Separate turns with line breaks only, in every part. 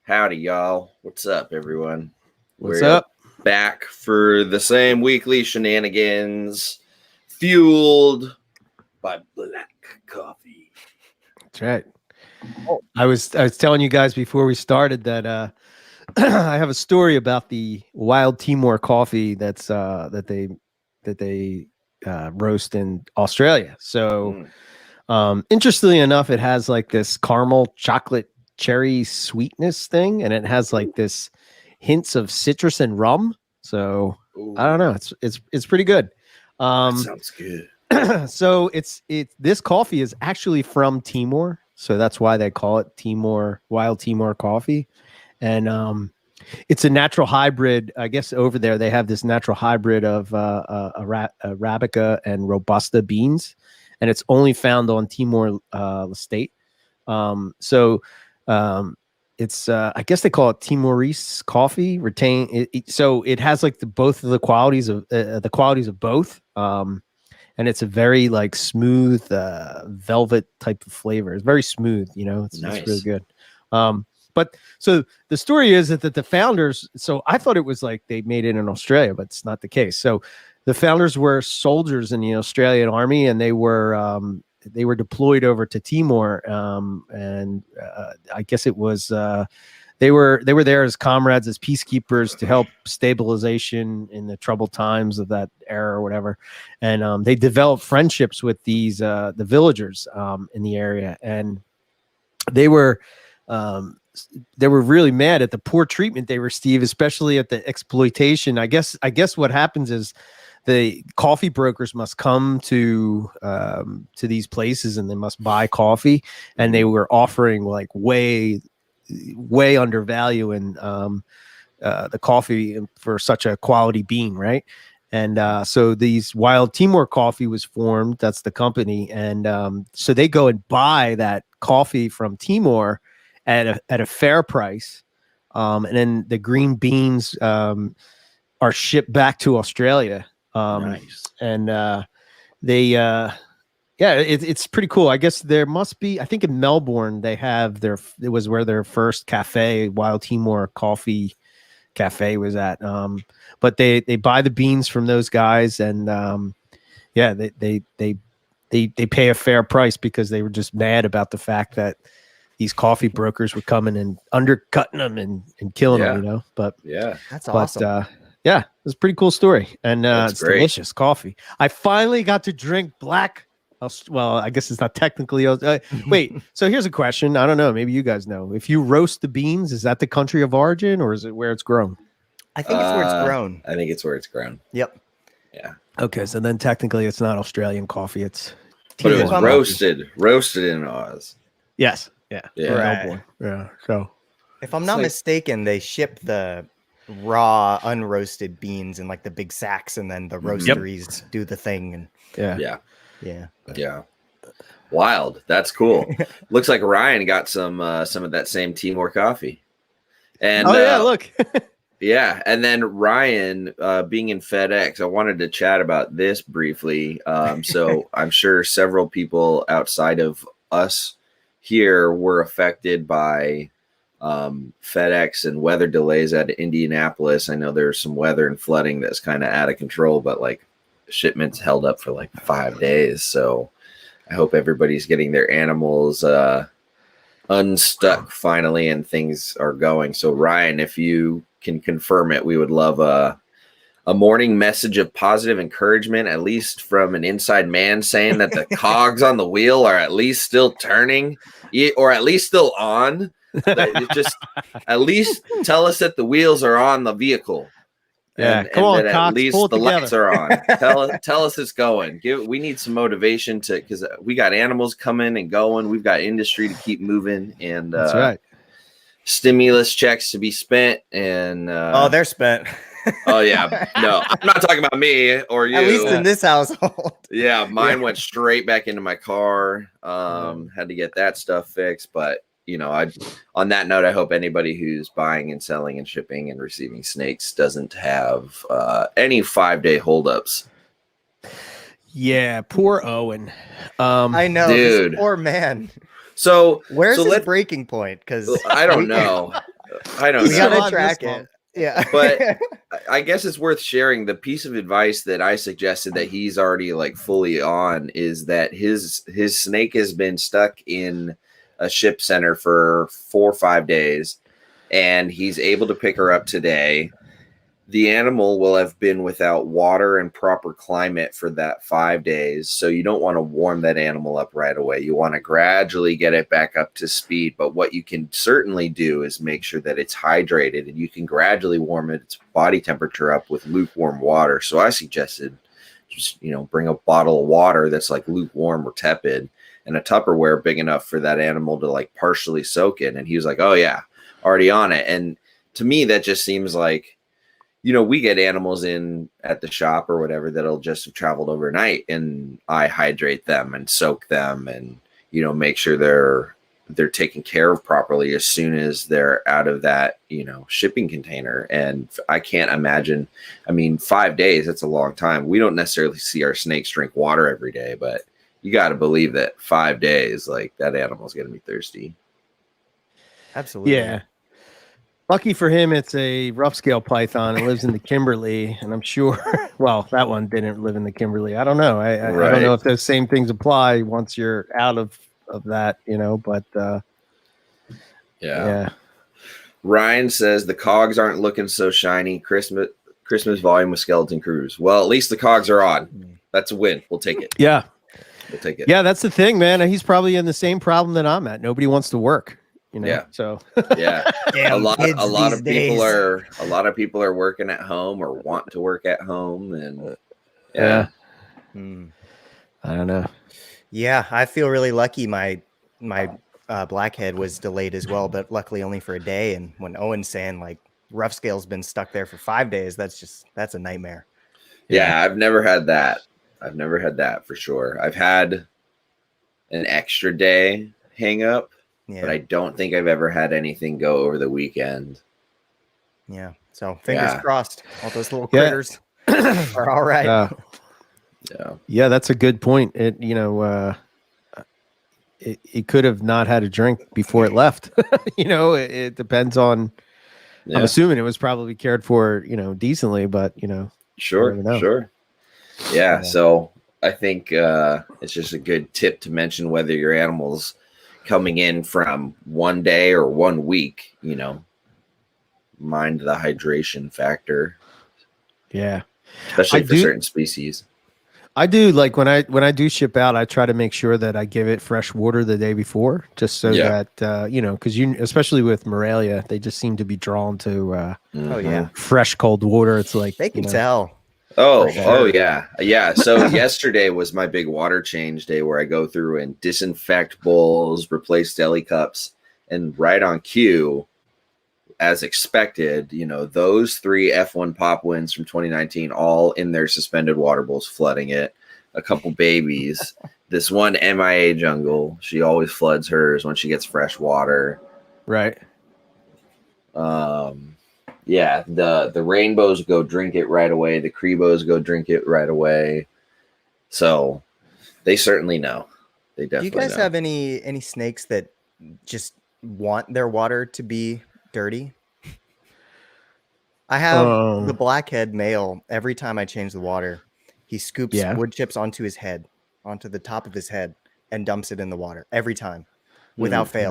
Howdy, y'all. What's up, everyone?
What's
We're
up?
back for the same weekly shenanigans, fueled by black coffee.
That's right. I was telling you guys before we started that I have a story about the wild Timor coffee that they roast in Australia. So interestingly enough, it has like this caramel chocolate cherry sweetness thing, and it has like this hints of citrus and rum. So I don't know. It's pretty good.
That sounds good.
So this coffee is actually from Timor, so that's why they call it wild Timor coffee, and it's a natural hybrid. I guess over there they have this natural hybrid of Arabica and Robusta beans, and it's only found on Timor Leste. It's I guess they call it Timorese coffee. So it has like both of the qualities of both. And it's a very like smooth velvet type of flavor. It's very smooth, it's really good. But so the story is that the founders, so I thought it was like they made it in Australia, but it's not the case. So the founders were soldiers in the Australian army, and they were deployed over to Timor, and I guess it was they were there as comrades, as peacekeepers to help stabilization in the troubled times of that era or whatever. And they developed friendships with these the villagers in the area, and they were really mad at the poor treatment they received, especially at the exploitation. I guess what happens is the coffee brokers must come to these places, and they must buy coffee, and they were offering like way undervaluing the coffee for such a quality bean, right? And so these Wild Timor Coffee was formed. That's the company, and so they go and buy that coffee from Timor at a fair price, and then the green beans are shipped back to Australia.
Nice.
And it's pretty cool. I guess there must be, I think in Melbourne they have it was where their first cafe, Wild Timor Coffee Cafe, was at. But they buy the beans from those guys, and they pay a fair price because they were just mad about the fact that these coffee brokers were coming and undercutting them and killing them, But
yeah,
that's awesome. Yeah, it's a pretty cool story, and it's great. Delicious coffee. I finally got to drink black. Well, I guess it's not technically. Wait, so here's a question. I don't know. Maybe you guys know. If you roast the beans, is that the country of origin, or is it where it's grown?
I think it's where it's grown.
I think it's where it's grown.
Yep.
Yeah.
Okay, so then technically it's not Australian coffee. It's
but it was roasted in Oz.
Yes. Yeah.
Right.
Yeah. So,
if I'm not mistaken, they ship the raw unroasted beans in like the big sacks, and then the roasteries do the thing. And
yeah. Wild. That's cool. Looks like Ryan got some of that same Timor coffee. And
look.
Yeah, and then Ryan, being in FedEx, I wanted to chat about this briefly. So I'm sure several people outside of us here were affected by FedEx and weather delays at Indianapolis. I know there's some weather and flooding that's kind of out of control, but like shipments held up for like 5 days. So I hope everybody's getting their animals unstuck finally and things are going. So Ryan, if you can confirm it, we would love a morning message of positive encouragement, at least from an inside man, saying that the cogs on the wheel are at least still turning, or at least still on. Just at least tell us that the wheels are on the vehicle.
Yeah, come on,
that
Cox,
at least the lights are on. Tell us it's going. We need some motivation because we got animals coming and going. We've got industry to keep moving, and
that's right.
Stimulus checks to be spent, and
they're spent.
Oh yeah, no, I'm not talking about me or you.
At least in this household.
Yeah, mine went straight back into my car. Had to get that stuff fixed, but on that note, I hope anybody who's buying and selling and shipping and receiving snakes doesn't have any 5-day holdups.
Yeah, poor Owen.
I know,
dude,
poor man.
So
where's his breaking point? Because
I don't know. I don't
We
know.
gotta
on
track
this
it.
one.
Yeah.
But I guess it's worth sharing. The piece of advice that I suggested that he's already like fully on is that his snake has been stuck in a ship center for 4 or 5 days, and he's able to pick her up today. The animal will have been without water and proper climate for that 5 days. So you don't want to warm that animal up right away. You want to gradually get it back up to speed. But what you can certainly do is make sure that it's hydrated, and you can gradually warm its body temperature up with lukewarm water. So I suggested just, bring a bottle of water that's like lukewarm or tepid and a Tupperware big enough for that animal to like partially soak in. And he was like, oh yeah, already on it. And to me, that just seems like, we get animals in at the shop or whatever that'll just have traveled overnight, and I hydrate them and soak them and, make sure they're taken care of properly as soon as they're out of that, shipping container. And I can't imagine, 5 days, that's a long time. We don't necessarily see our snakes drink water every day, but you got to believe that 5 days, like that animal's going to be thirsty.
Absolutely.
Yeah. Lucky for him, it's a rough scale python. It lives in the Kimberley, and I'm sure. Well, that one didn't live in the Kimberley. I don't know. I don't know if those same things apply once you're out of that, But yeah.
Ryan says the cogs aren't looking so shiny. Christmas volume with Skeleton Cruise. Well, at least the cogs are on. That's a win. We'll take it.
Yeah,
we'll take it.
Yeah, that's the thing, man. He's probably in the same problem that I'm at. Nobody wants to work.
Yeah.
So
yeah,
Damn,
a lot of people are working at home or want to work at home, and
I don't know.
Yeah, I feel really lucky. My blackhead was delayed as well, but luckily only for a day. And when Owen's saying like rough scale's been stuck there for 5 days, that's a nightmare.
Yeah, I've never had that. I've never had that for sure. I've had an extra day hang up. Yeah. But I don't think I've ever had anything go over the weekend.
Yeah. So fingers crossed. All those little critters are all right.
Yeah, that's a good point. It it could have not had a drink before it left. It depends on. Yeah. I'm assuming it was probably cared for, decently, but
Sure. Yeah. So I think it's just a good tip to mention whether your animal's coming in from 1 day or 1 week, mind the hydration factor.
Yeah.
Especially for certain species.
I do, like when I do ship out, I try to make sure that I give it fresh water the day before, just so that because especially with Morelia, they just seem to be drawn to fresh cold water. It's like
they can tell.
Oh yeah. So yesterday was my big water change day where I go through and disinfect bowls, replace deli cups, and right on cue, as expected, those 3 F1 pop wins from 2019, all in their suspended water bowls, flooding it. A couple babies. This one MIA jungle, she always floods hers when she gets fresh water.
Right.
Yeah, the rainbows go drink it right away. The Crebos go drink it right away. So they certainly know. They definitely
Do you guys
know.
have any snakes that just want their water to be dirty? I have the blackhead male. Every time I change the water, he scoops wood chips onto the top of his head, and dumps it in the water every time. Without fail.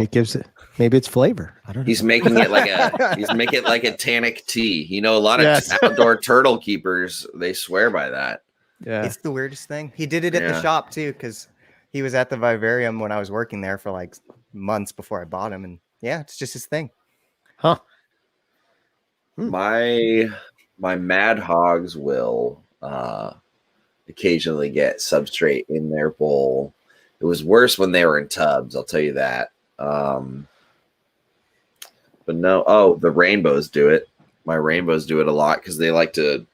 Maybe it's flavor. I don't know.
He's making it like a tannic tea. A lot of outdoor turtle keepers, they swear by that.
Yeah.
It's the weirdest thing. He did it at the shop too, because he was at the vivarium when I was working there for like months before I bought him. And it's just his thing.
Huh.
My mad hogs will occasionally get substrate in their bowl. It was worse when they were in tubs, I'll tell you that. But no, the rainbows do it. My rainbows do it a lot because they like to,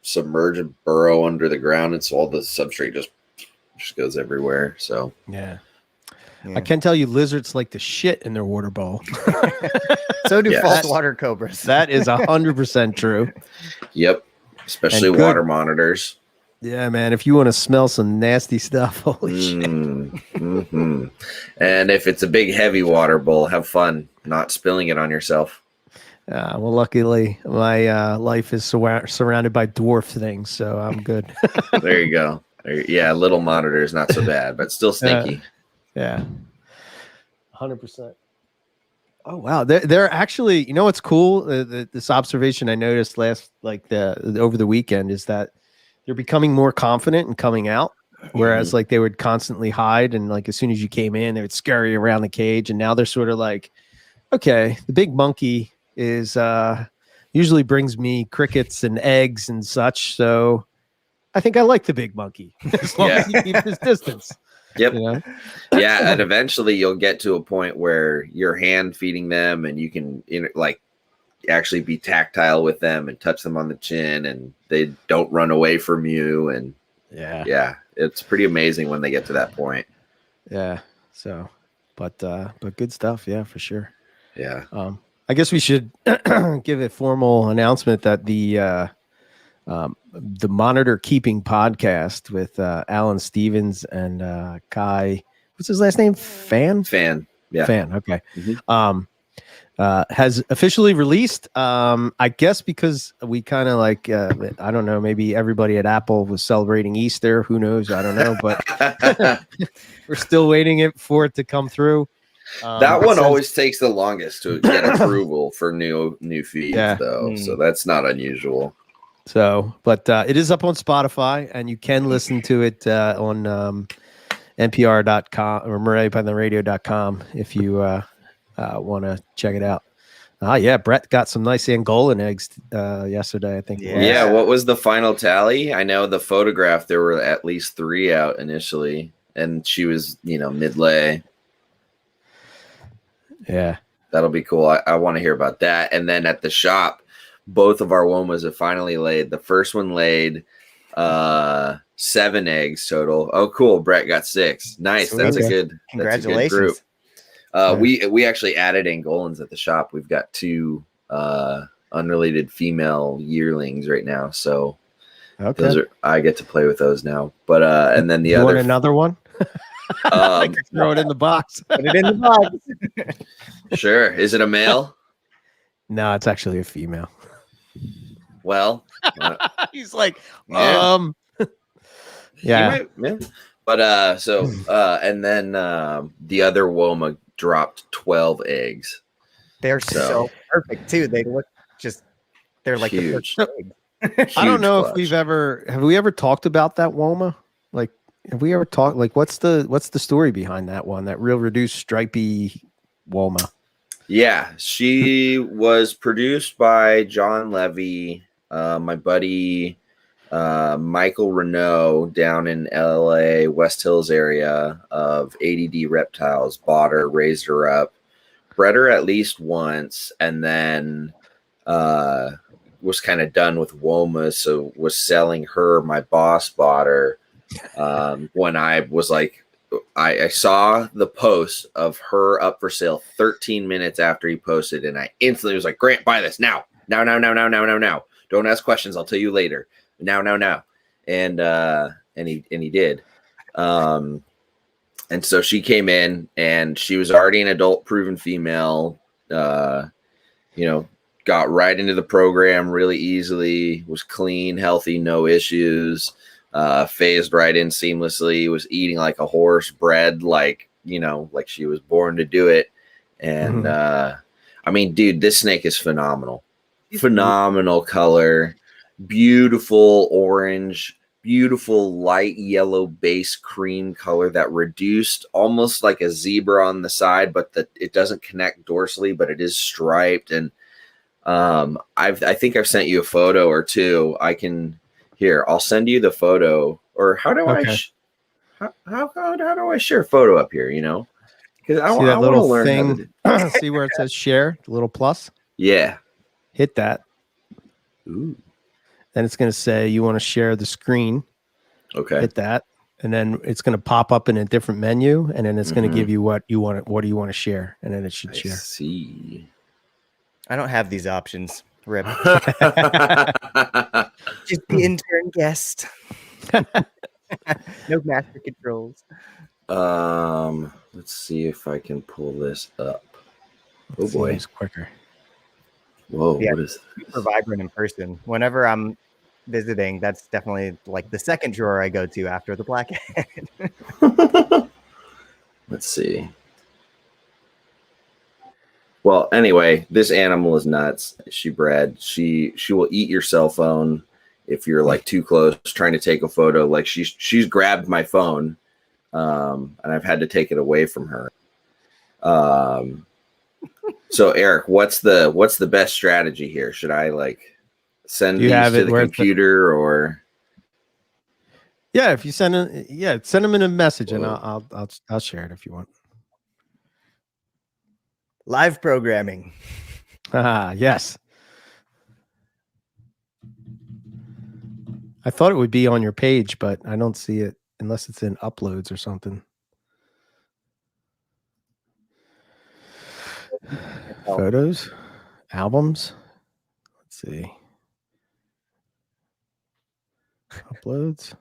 submerge and burrow under the ground, and so all the substrate just goes everywhere. So
yeah. I can tell you lizards like to shit in their water bowl.
So do false water cobras.
That is 100% true.
Yep. Especially water monitors.
Yeah, man. If you want to smell some nasty stuff, holy shit.
Mm-hmm. And if it's a big, heavy water bowl, have fun not spilling it on yourself.
Well, luckily, my life is surrounded by dwarf things, so I'm good.
There you go. Yeah, little monitor is not so bad, but still stinky.
Yeah, 100%. Oh wow, they're actually. You know what's cool? This observation I noticed over the weekend is that they're becoming more confident and coming out. Whereas like they would constantly hide, and like as soon as you came in, they would scurry around the cage, and now they're sort of like, okay, the big monkey is usually brings me crickets and eggs and such, so I think I like the big monkey as long as he keeps his distance.
Yep.
You know?
Yeah, and eventually you'll get to a point where you're hand feeding them, and you can like actually be tactile with them and touch them on the chin, and they don't run away from you. And yeah, it's pretty amazing when they get to that point.
Yeah. So, but good stuff. Yeah, for sure.
Yeah.
I guess we should give a formal announcement that the Monitor Keeping podcast with Alan Stevens and Kai, what's his last name? Fan.
Yeah.
Fan. Okay. Has officially released. I guess because we kind of like, I don't know, maybe everybody at Apple was celebrating Easter. Who knows? I don't know, but we're still waiting for it to come through.
That one always takes the longest to get approval for new feeds, though. So that's not unusual.
So, but it is up on Spotify, and you can listen to it on NPR.com or MorelliPythonRadio.com if you want to check it out. Yeah, Brett got some nice Angolan eggs yesterday, I think.
Yeah, what was the final tally? I know the photograph, there were at least 3 out initially, and she was, mid-lay.
Yeah.
That'll be cool. I want to hear about that. And then at the shop, both of our womas have finally laid. The first one laid 7 eggs total. Oh, cool. Brett got 6. Nice.
Sweet.
That's a good
Congratulations.
That's a good group. We actually added Angolans at the shop. We've got 2 unrelated female yearlings right now. So I get to play with those now. But and then the other
want another one? Throw it in the box.
Put it in the box.
Sure. Is it a male?
No, it's actually a female.
Well,
he's like,
yeah.
Yeah.
But and then the other Woma dropped 12 eggs.
They're so perfect too. They look they're like
huge.
I don't know if have we ever talked about that Woma? Like, have we ever talked? Like, what's the story behind that one? That real reduced stripy Woma.
Yeah, she was produced by John Levy, my buddy Michael Renault down in LA, West Hills area of ADD Reptiles, bought her, raised her up, bred her at least once, and then was kind of done with Woma, so was selling her. My boss bought her when I was like, I saw the post of her up for sale 13 minutes after he posted, and I instantly was like, Grant, buy this now. Don't ask questions. I'll tell you later. Now. And he did. And so she came in, and she was already an adult proven female, got right into the program really easily, was clean, healthy, no issues. Phased right in seamlessly, was eating like a horse, bred like she was born to do it. And I mean, dude, this snake is phenomenal. Phenomenal color, beautiful orange, beautiful light yellow base cream color that reduced almost like a zebra on the side, but it doesn't connect dorsally, but it is striped. And I think I've sent you a photo or two. Here, I'll send you the photo. Or how do I how do I share a photo up here? Because I want to learn
thing. See where it says share, the little plus.
Yeah,
hit that.
Ooh.
Then it's going to say you want to share the screen.
Okay.
Hit that, and then it's going to pop up in a different menu, and then it's going to give you what you want. What do you want to share? And then it should share.
See.
I don't have these options. Rip. Just the intern guest. No master controls.
Let's see if I can pull this up. Oh boy,
it's quicker.
Whoa,
Yeah,
what is
super vibrant in person. Whenever I'm visiting, that's definitely like the second drawer I go to after the blackhead.
this? Let's see. Well, anyway, this animal is nuts. She bred. She will eat your cell phone if you're like too close trying to take a photo. Like she's grabbed my phone, and I've had to take it away from her. So Eric, what's the best strategy here? Should I like send
Do you
these
have
to
it
the
where
computer or?
Yeah, if you send them in a message, and
Whoa.
I'll share it if you want.
Live programming.
Yes. I thought it would be on your page, but I don't see it unless it's in uploads or something. Photos, albums. Let's see. Uploads.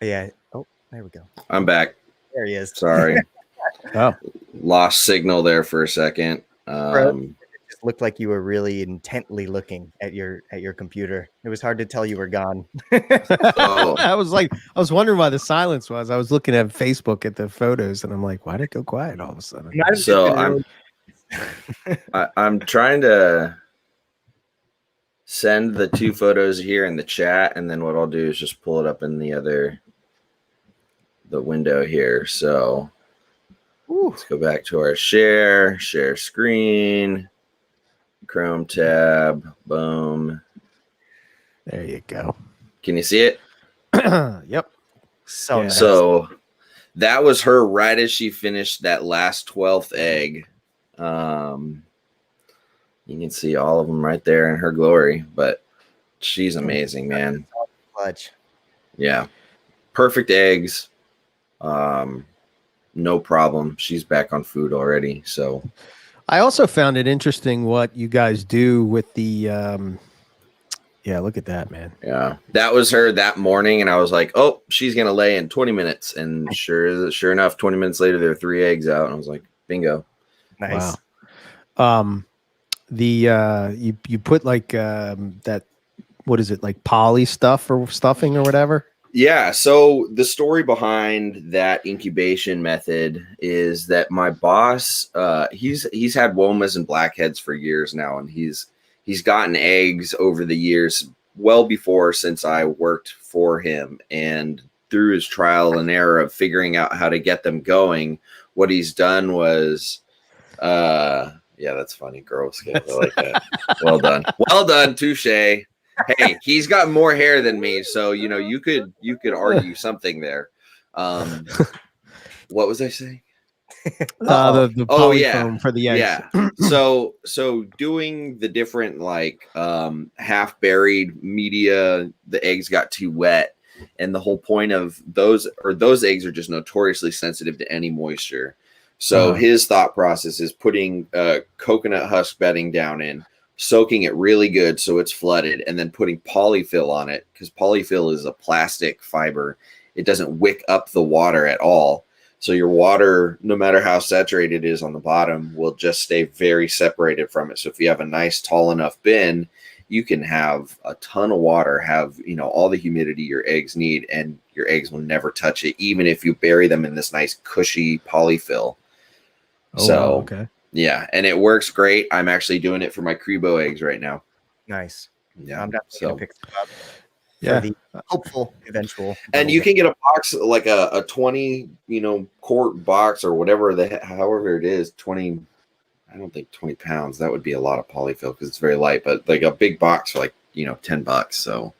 Yeah. Oh, there we go.
I'm back.
There he is.
Sorry.
Oh,
Lost signal there for a second.
It just looked like you were really intently looking at your computer. It was hard to tell you were gone.
Oh.
I was wondering why the silence was. I was looking at Facebook at the photos, and I'm like, why did it go quiet all of a sudden?
So I'm trying to send the two photos here in the chat, and then what I'll do is just pull it up in the window here. So let's go back to our share screen, Chrome tab, boom.
There you go.
Can you see it?
Yep.
So nice.
So that was her right as she finished that last 12th egg. You can see all of them right there in her glory, but she's amazing, man.
Clutch.
Yeah. Perfect eggs. No problem. She's back on food already. So
I also found it interesting what you guys do with the yeah, look at that, man.
yeah, that was her that morning, and I was like, oh, she's gonna lay in 20 minutes. And sure enough, 20 minutes later there were 3 eggs out, and I was like, bingo.
Nice.
Wow. You put like that, what is it, like poly stuff or stuffing or whatever?
Yeah, so the story behind that incubation method is that my boss, he's had womas and blackheads for years now, and he's gotten eggs over the years, well before since I worked for him, and through his trial and error of figuring out how to get them going, what he's done was, yeah, that's funny, Girl Scout. I like that. Well done, touche. Hey, he's got more hair than me, so you could argue something there. What was I saying?
The polyfoam for the eggs.
Yeah. So doing the different like half buried media, the eggs got too wet, and the whole point of those eggs are just notoriously sensitive to any moisture. So his thought process is putting coconut husk bedding down in, soaking it really good so it's flooded, and then putting polyfill on it, because polyfill is a plastic fiber. It doesn't wick up the water at all. So your water, no matter how saturated it is on the bottom, will just stay very separated from it. So if you have a nice tall enough bin, you can have a ton of water, have all the humidity your eggs need, and your eggs will never touch it, even if you bury them in this nice cushy polyfill. Okay. Yeah, and it works great. I'm actually doing it for my Crebo eggs right now.
Nice.
Yeah,
I'm definitely gonna pick some up.
Yeah,
the hopeful eventual.
And you can get a box, like a 20 quart box or whatever however it is, 20. I don't think 20 pounds. That would be a lot of polyfill because it's very light. But like a big box for like $10. So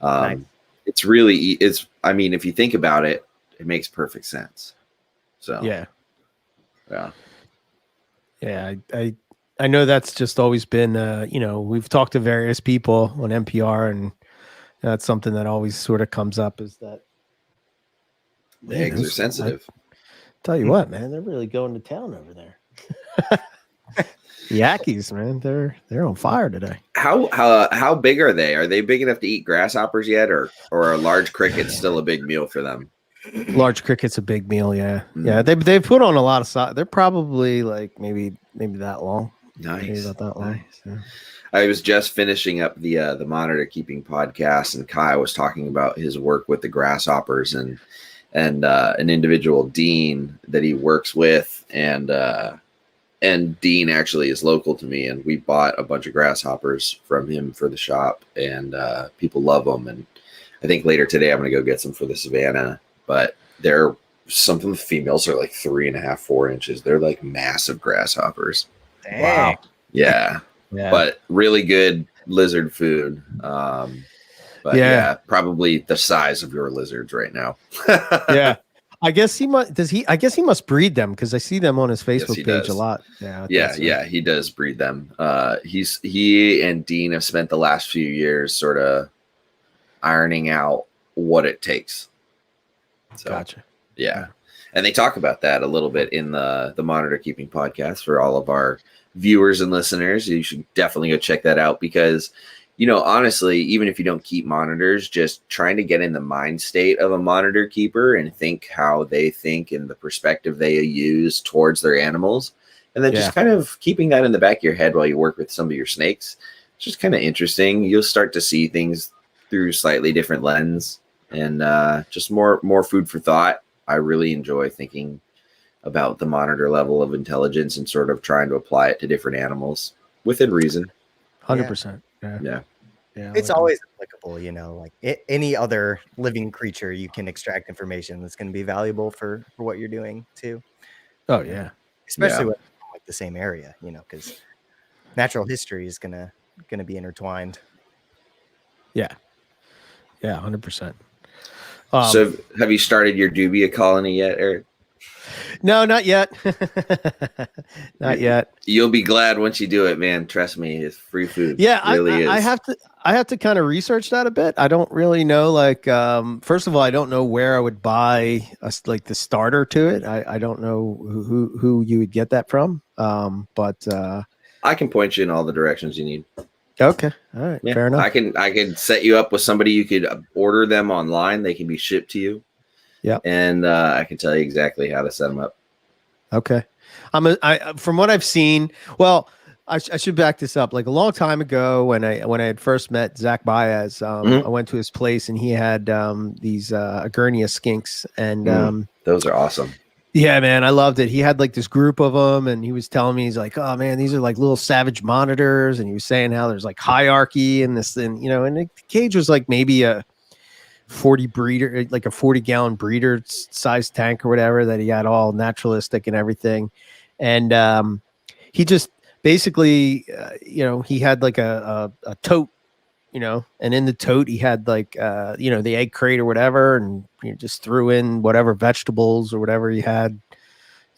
nice.
It's really I mean, if you think about it, it makes perfect sense. So
yeah.
Yeah,
I know that's just always been, we've talked to various people on MPR, and that's something that always sort of comes up, is that
the eggs are sensitive.
Tell you what, man, they're really going to town over there. The Yankees, man, they're on fire today.
How big are they? Are they big enough to eat grasshoppers yet, or are large crickets still a big meal for them?
Large cricket's a big meal, yeah. Yeah, they've put on a lot of size. They're probably like maybe that long.
Nice.
About that one.
Nice.
Yeah.
I was just finishing up the monitor keeping podcast, and Kai was talking about his work with the grasshoppers and an individual Dean that he works with, and Dean actually is local to me, and we bought a bunch of grasshoppers from him for the shop, and people love them. And I think later today I'm going to go get some for the Savannah, but some of the females are like 3.5, 4 inches. They're like massive grasshoppers.
Dang.
Wow.
Yeah.
Yeah.
But really good lizard food. But yeah, probably the size of your lizards right now.
Yeah. I guess he must. I guess he must breed them, because I see them on his Facebook page
does.
a lot.
Yeah, he does breed them. He and Dean have spent the last few years sort of ironing out what it takes. So,
gotcha.
Yeah. And they talk about that a little bit in the monitor keeping podcast for all of our viewers and listeners. You should definitely go check that out, because honestly, even if you don't keep monitors, just trying to get in the mind state of a monitor keeper and think how they think and the perspective they use towards their animals. And then just kind of keeping that in the back of your head while you work with some of your snakes. It's just kind of interesting. You'll start to see things through slightly different lens, and just more food for thought. I really enjoy thinking about the monitor level of intelligence and sort of trying to apply it to different animals within reason.
100%.
Yeah.
It's always applicable, like any other living creature, you can extract information that's going to be valuable for what you're doing too.
Oh yeah.
Especially with like the same area, because natural history is gonna be intertwined.
Yeah. Yeah, 100%.
So have you started your dubia colony yet, Eric?
No, not yet. Not yet.
You'll be glad once you do it, man. Trust me, it's free food.
Yeah,
it really is.
I have to kind of research that a bit. I don't really know. Like, first of all, I don't know where I would buy like the starter to it. I don't know who you would get that from. But
I can point you in all the directions you need.
Okay, all right, fair enough.
I can set you up with somebody. You could order them online. They can be shipped to you.
Yeah,
and I can tell you exactly how to set them up.
Okay, from what I've seen. Well, I should back this up. Like a long time ago, when I had first met Zach Baez, I went to his place and he had these Agurnia skinks, and
those are awesome.
Yeah, man, I loved it. He had like this group of them, and he was telling me, he's like, "Oh man, these are like little savage monitors," and he was saying how there's like hierarchy in this, and and the cage was like maybe a 40 breeder, like a 40-gallon breeder size tank or whatever, that he had all naturalistic and everything. And he just basically, he had like a tote, and in the tote he had like, the egg crate or whatever. And he just threw in whatever vegetables or whatever he had.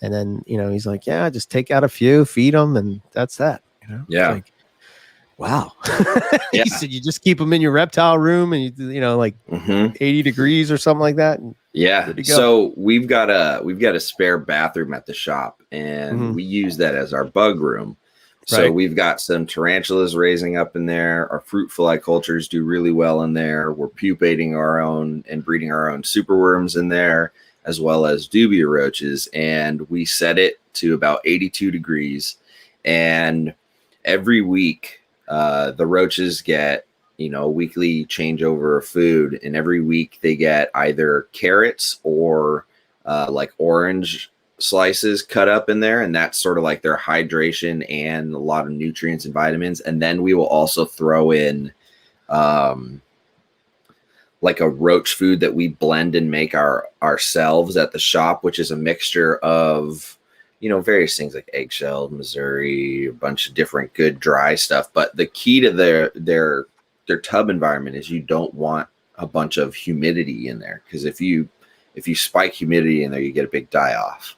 And then, he's like, yeah, just take out a few, feed them. And that's that,
Yeah.
Like, wow. He said you just keep them in your reptile room, and like 80 degrees or something like that.
Yeah. So we've got a spare bathroom at the shop, and we use that as our bug room. So we've got some tarantulas raising up in there. Our fruit fly cultures do really well in there. We're pupating our own and breeding our own superworms in there, as well as dubia roaches. And we set it to about 82 degrees. And every week, the roaches get, a weekly changeover of food. And every week they get either carrots or like orange slices cut up in there, and that's sort of like their hydration and a lot of nutrients and vitamins. And then we will also throw in like a roach food that we blend and make ourselves at the shop, which is a mixture of various things like eggshell, Missouri, a bunch of different good dry stuff. But the key to their tub environment is you don't want a bunch of humidity in there, because if you spike humidity in there, you get a big die off.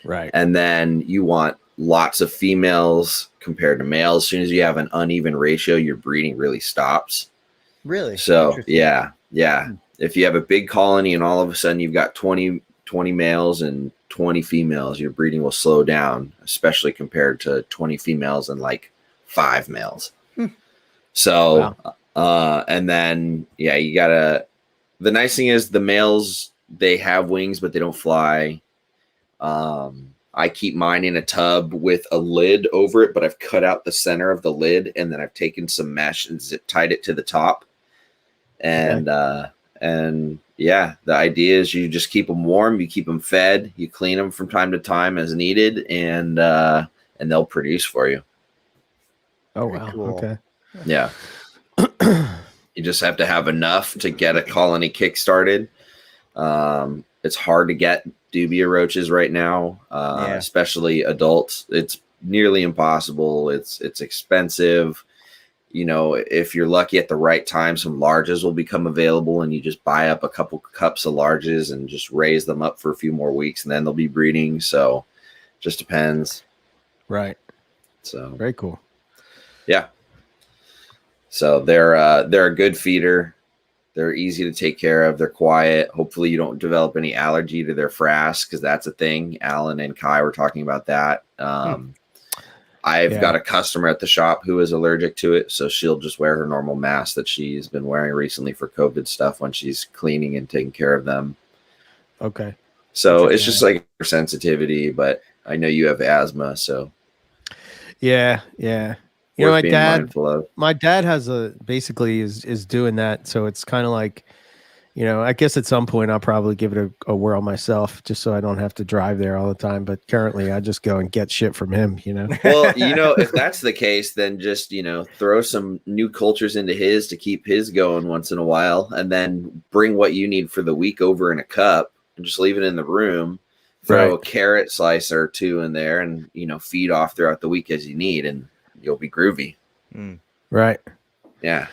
Right.
And then you want lots of females compared to males. As soon as you have an uneven ratio, your breeding really stops.
Really?
So yeah. If you have a big colony and all of a sudden you've got 20 males and 20 females, your breeding will slow down, especially compared to 20 females and like 5 males. So, and then, the nice thing is the males, they have wings, but they don't fly. I keep mine in a tub with a lid over it, but I've cut out the center of the lid, and then I've taken some mesh and tied it to the top. And yeah, the idea is you just keep them warm, you keep them fed, you clean them from time to time as needed, and they'll produce for you.
Oh,
Very
wow.
cool.
Okay.
Yeah. You just have to have enough to get a colony kick-started. It's hard to get dubia roaches right now, especially adults. It's nearly impossible. It's expensive. You know, if you're lucky at the right time, some larges will become available, and you just buy up a couple cups of larges and just raise them up for a few more weeks, and then they'll be breeding. So just depends.
Right.
So
very cool.
Yeah. So they're a good feeder. They're easy to take care of. They're quiet. Hopefully you don't develop any allergy to their frass, because that's a thing. Alan and Kai were talking about that. I've got a customer at the shop who is allergic to it, so she'll just wear her normal mask that she's been wearing recently for COVID stuff when she's cleaning and taking care of them.
Okay.
So it's just like sensitivity, but I know you have asthma, so
yeah. You know, my dad has basically is doing that. So it's kind of like, you know, I guess at some point I'll probably give it a whirl myself, just so I don't have to drive there all the time. But currently I just go and get shit from him, you know?
Well, you know, if that's the case, then just, you know, throw some new cultures into his to keep his going once in a while, and then bring what you need for the week over in a cup and just leave it in the room. Throw a carrot slicer or two in there, and, you know, feed off throughout the week as you need, and you'll be groovy.
Right.
Yeah.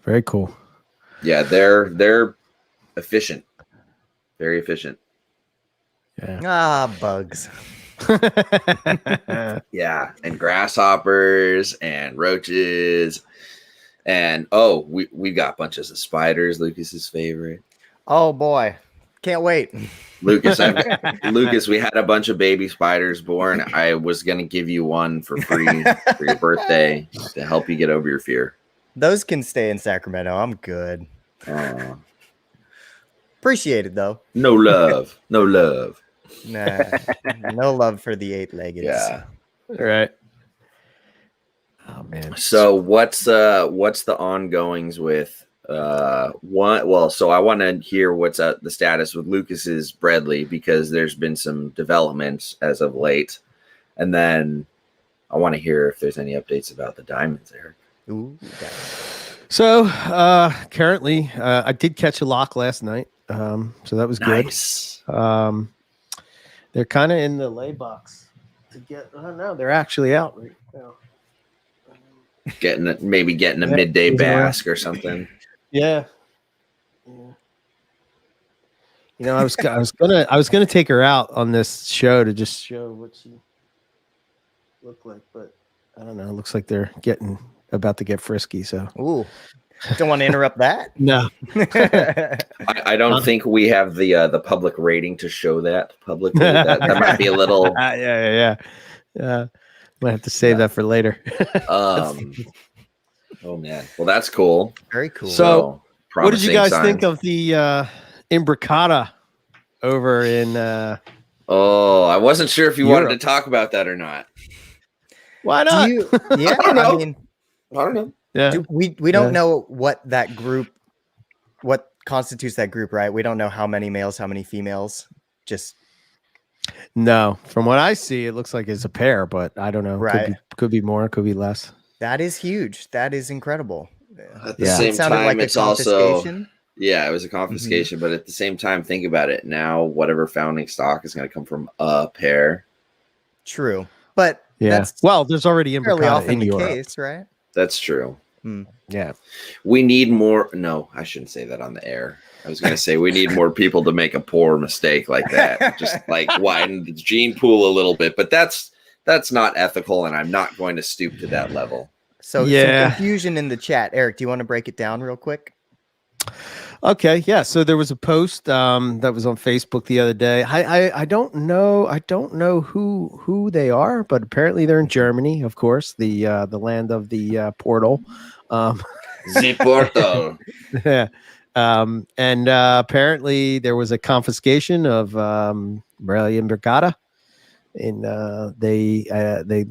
Very cool.
Yeah, they're efficient. Very efficient.
Yeah. Bugs.
Yeah, and grasshoppers and roaches, and we got bunches of spiders. Lucas's favorite.
Oh boy, can't wait.
Lucas, we had a bunch of baby spiders born. I was gonna give you one for free for your birthday to help you get over your fear.
Those can stay in Sacramento. I'm good. Appreciate it though.
No love. No love.
Nah, no love for the 8-legged.
Yeah. Right. Oh man.
So what's the ongoings with one? Well, so I want to hear what's the status with Lucas's Bredli, because there's been some developments as of late, and then I want to hear if there's any updates about the diamonds, Eric.
Ooh,
so currently, I did catch a lock last night, so that was
nice.
Good. They're kind of in the lay box to get. Oh no, they're actually out right now.
Getting a midday bask or something.
Yeah. You know, I was gonna take her out on this show to just show what she looked like, but I don't know. It looks like they're about to get frisky. So,
ooh, don't want to interrupt that.
No,
I don't think we have the public rating to show that publicly. That might be a little.
Yeah. Might have to save that for later.
Oh man, well that's cool.
Very cool.
So what did you guys think of the imbricata over in?
I wasn't sure if you wanted to talk about that or not.
Why not?
Yeah, I don't know.
Yeah,
we don't know what constitutes that group, right? We don't know how many males, how many females. Just
no. From what I see, it looks like it's a pair, but I don't know.
Right?
Could be more. Could be less.
That is huge. That is incredible.
At the same time,
like
it's also it was a confiscation, but at the same time, think about it. Now, whatever founding stock is going to come from a pair.
True, but
that's there's already imbricata in Europe,
case, right?
That's true.
Yeah,
we need more. No, I shouldn't say that on the air. I was going to say we need more people to make a poor mistake like that. Just like widen the gene pool a little bit, but that's not ethical, and I'm not going to stoop to that level.
So some confusion in the chat. Eric, do you want to break it down real quick?
Okay, yeah. So there was a post that was on Facebook the other day. I don't know who they are, but apparently they're in Germany, of course, the land of the portal.
The portal.
Yeah. And apparently there was a confiscation of Borrelia imbricata. they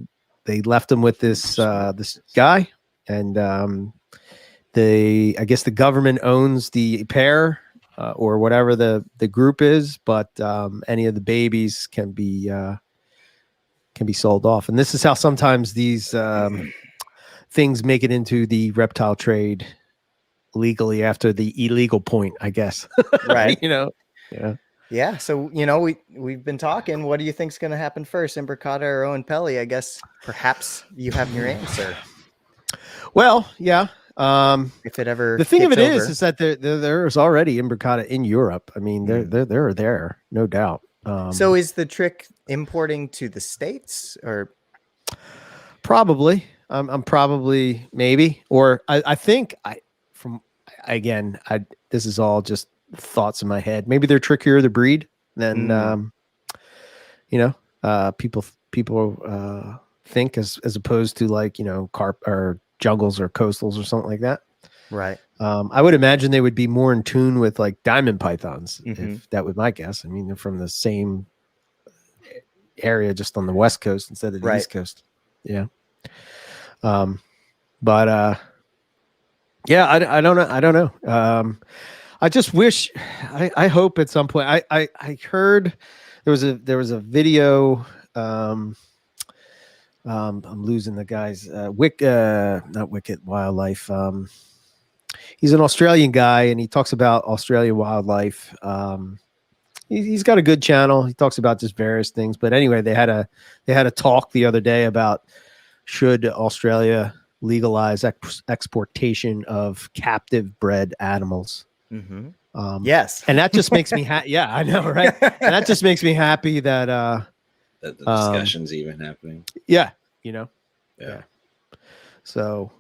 left him with this this guy, and I guess the government owns the pair or whatever the group is, but any of the babies can be sold off. And this is how sometimes these things make it into the reptile trade legally after the illegal point, I guess.
Right.
Yeah.
Yeah. So, we've been talking. What do you think's going to happen first, Imbricata or Owen Pelly? I guess perhaps you have your answer.
Well, yeah.
If it ever
the thing of it
over.
is that there's already Imbricata in Europe. I mean, they're there, no doubt.
So is the trick importing to the States or?
Probably. I'm probably maybe, or I think this is all just thoughts in my head. Maybe they're trickier to breed than people think as opposed to like carp or jungles or coastals or something like that.
Right.
I would imagine they would be more in tune with like diamond pythons.
Mm-hmm.
If that was my guess. I mean, they're from the same area, just on the West Coast instead of the East Coast. Yeah. But yeah, I don't know. I don't know. I just wish, I hope at some point, I heard there was a video, I'm losing the guy's, not Wicked Wildlife. He's an Australian guy and he talks about Australian wildlife. He's got a good channel. He talks about just various things, but anyway, they had a talk the other day about should Australia legalize exportation of captive bred animals.
Mm-hmm.
Yes. And that just makes me yeah, I know, right? And that just makes me happy that
that the discussion's even happening.
Yeah.
Yeah.
So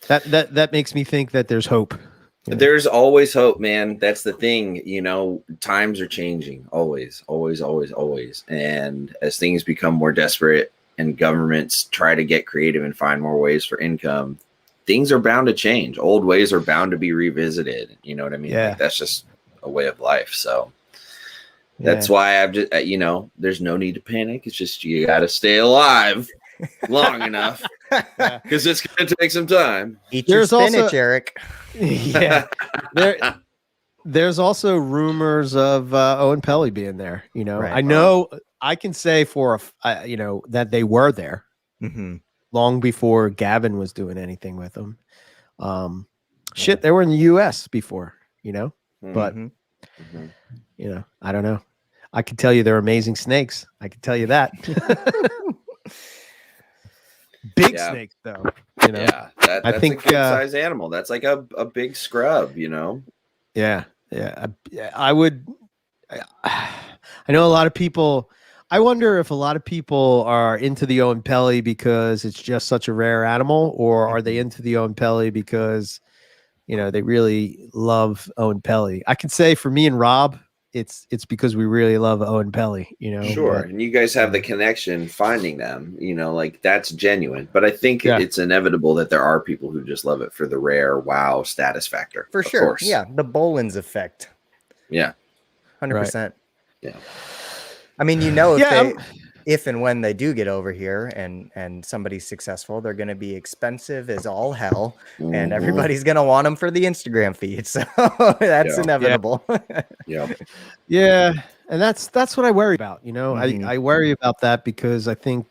that makes me think that there's hope.
There's always hope, man. That's the thing. Times are changing always. And as things become more desperate and governments try to get creative and find more ways for income, things are bound to change. Old ways are bound to be revisited. You know what I mean?
Yeah.
Like, that's just a way of life. So that's why I've just, there's no need to panic. It's just, you got to stay alive long enough because it's going to take some time.
Eat your spinach,
also,
Eric.
Yeah. There's also rumors of Owen Pelly being there.
Right.
I know I can say for that they were there long before Gavin was doing anything with them. They were in the U.S. before, but I don't know. I can tell you they're amazing snakes. I can tell you that. Big snakes, though.
Yeah, that's a good size animal. That's like a big scrub,
Yeah. I would. I know a lot of people. I wonder if a lot of people are into the Owen Pelly because it's just such a rare animal, or are they into the Owen Pelly because they really love Owen Pelly? I can say for me and Rob, it's because we really love Owen Pelly.
Sure, and you guys have the connection finding them. Like that's genuine. But I think it's inevitable that there are people who just love it for the rare wow status factor.
For sure, course. Yeah, the Boland's effect.
Yeah,
100%.
Yeah.
I mean, if and when they do get over here and somebody's successful, they're going to be expensive as all hell, and everybody's going to want them for the Instagram feed. So that's inevitable.
Yeah. And that's what I worry about. I worry about that because I think,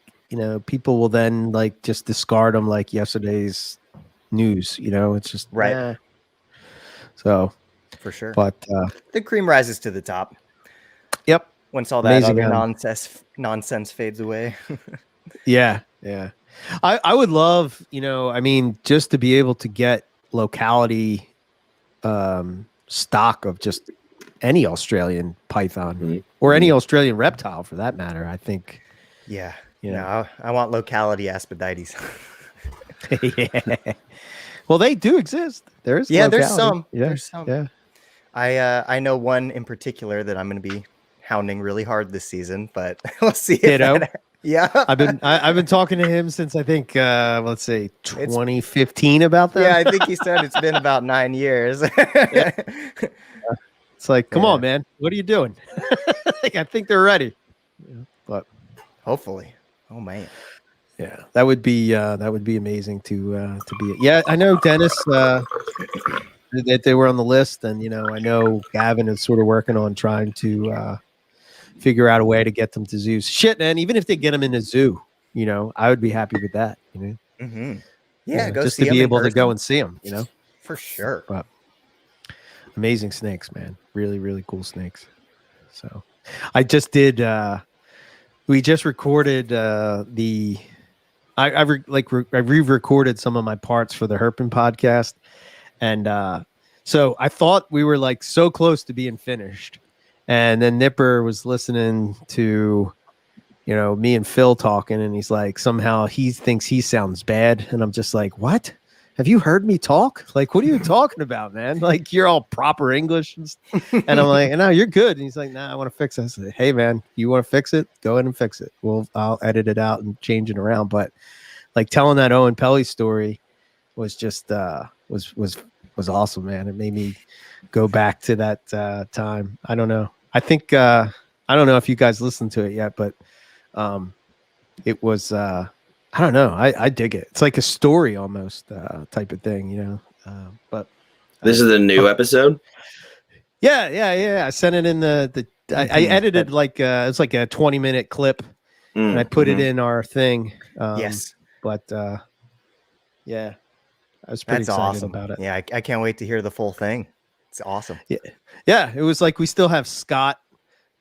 people will then like just discard them like yesterday's news. It's just
right.
So
for sure.
But
the cream rises to the top.
Yep.
Once all that other nonsense fades away.
Yeah. I would love, just to be able to get locality stock of just any Australian python or any Australian reptile for that matter. I think.
Yeah. I want locality aspidaites.
Yeah. Well, they do exist. There's
there's some.
Yeah.
There's some.
Yeah.
I know one in particular that I'm going to be hounding really hard this season, but we'll see. Yeah,
I've been talking to him since I think 2015 about that.
Yeah, I think he said it's been about 9 years.
It's like, come on, man, what are you doing? I think they're ready. But
Hopefully. Oh man.
Yeah, that would be amazing to be. Yeah, I know Dennis that they were on the list, and I know Gavin is sort of working on trying to figure out a way to get them to zoos. Shit, man, even if they get them in a zoo, I would be happy with that.
Mm-hmm. Yeah, go
just
see
to be
them in
able to go
person.
and see them.
For sure.
But amazing snakes, man, really, really cool snakes. So, I just did. We just recorded the. I re-recorded some of my parts for the Herpin podcast, and so I thought we were like so close to being finished, and then Nipper was listening to, me and Phil talking, and he's like, somehow he thinks he sounds bad, and I'm just like, what? Have you heard me talk? Like, what are you talking about, man? Like, you're all proper English, and I'm like, no, you're good. And he's like, nah, I want to fix it. I said, hey, man, you want to fix it? Go ahead and fix it. I'll edit it out and change it around. But like telling that Owen Pelly story was just was awesome, man. It made me go back to that time. I don't know. I think I don't know if you guys listened to it yet, but it was I don't know. I dig it. It's like a story almost type of thing, but
This is the new episode.
Yeah. I sent it in I edited like it's like a 20-minute clip, and I put it in our thing.
Yes,
but yeah, I was pretty excited
awesome
about it.
Yeah, I can't wait to hear the full thing. It's awesome.
Yeah. It was like we still have Scott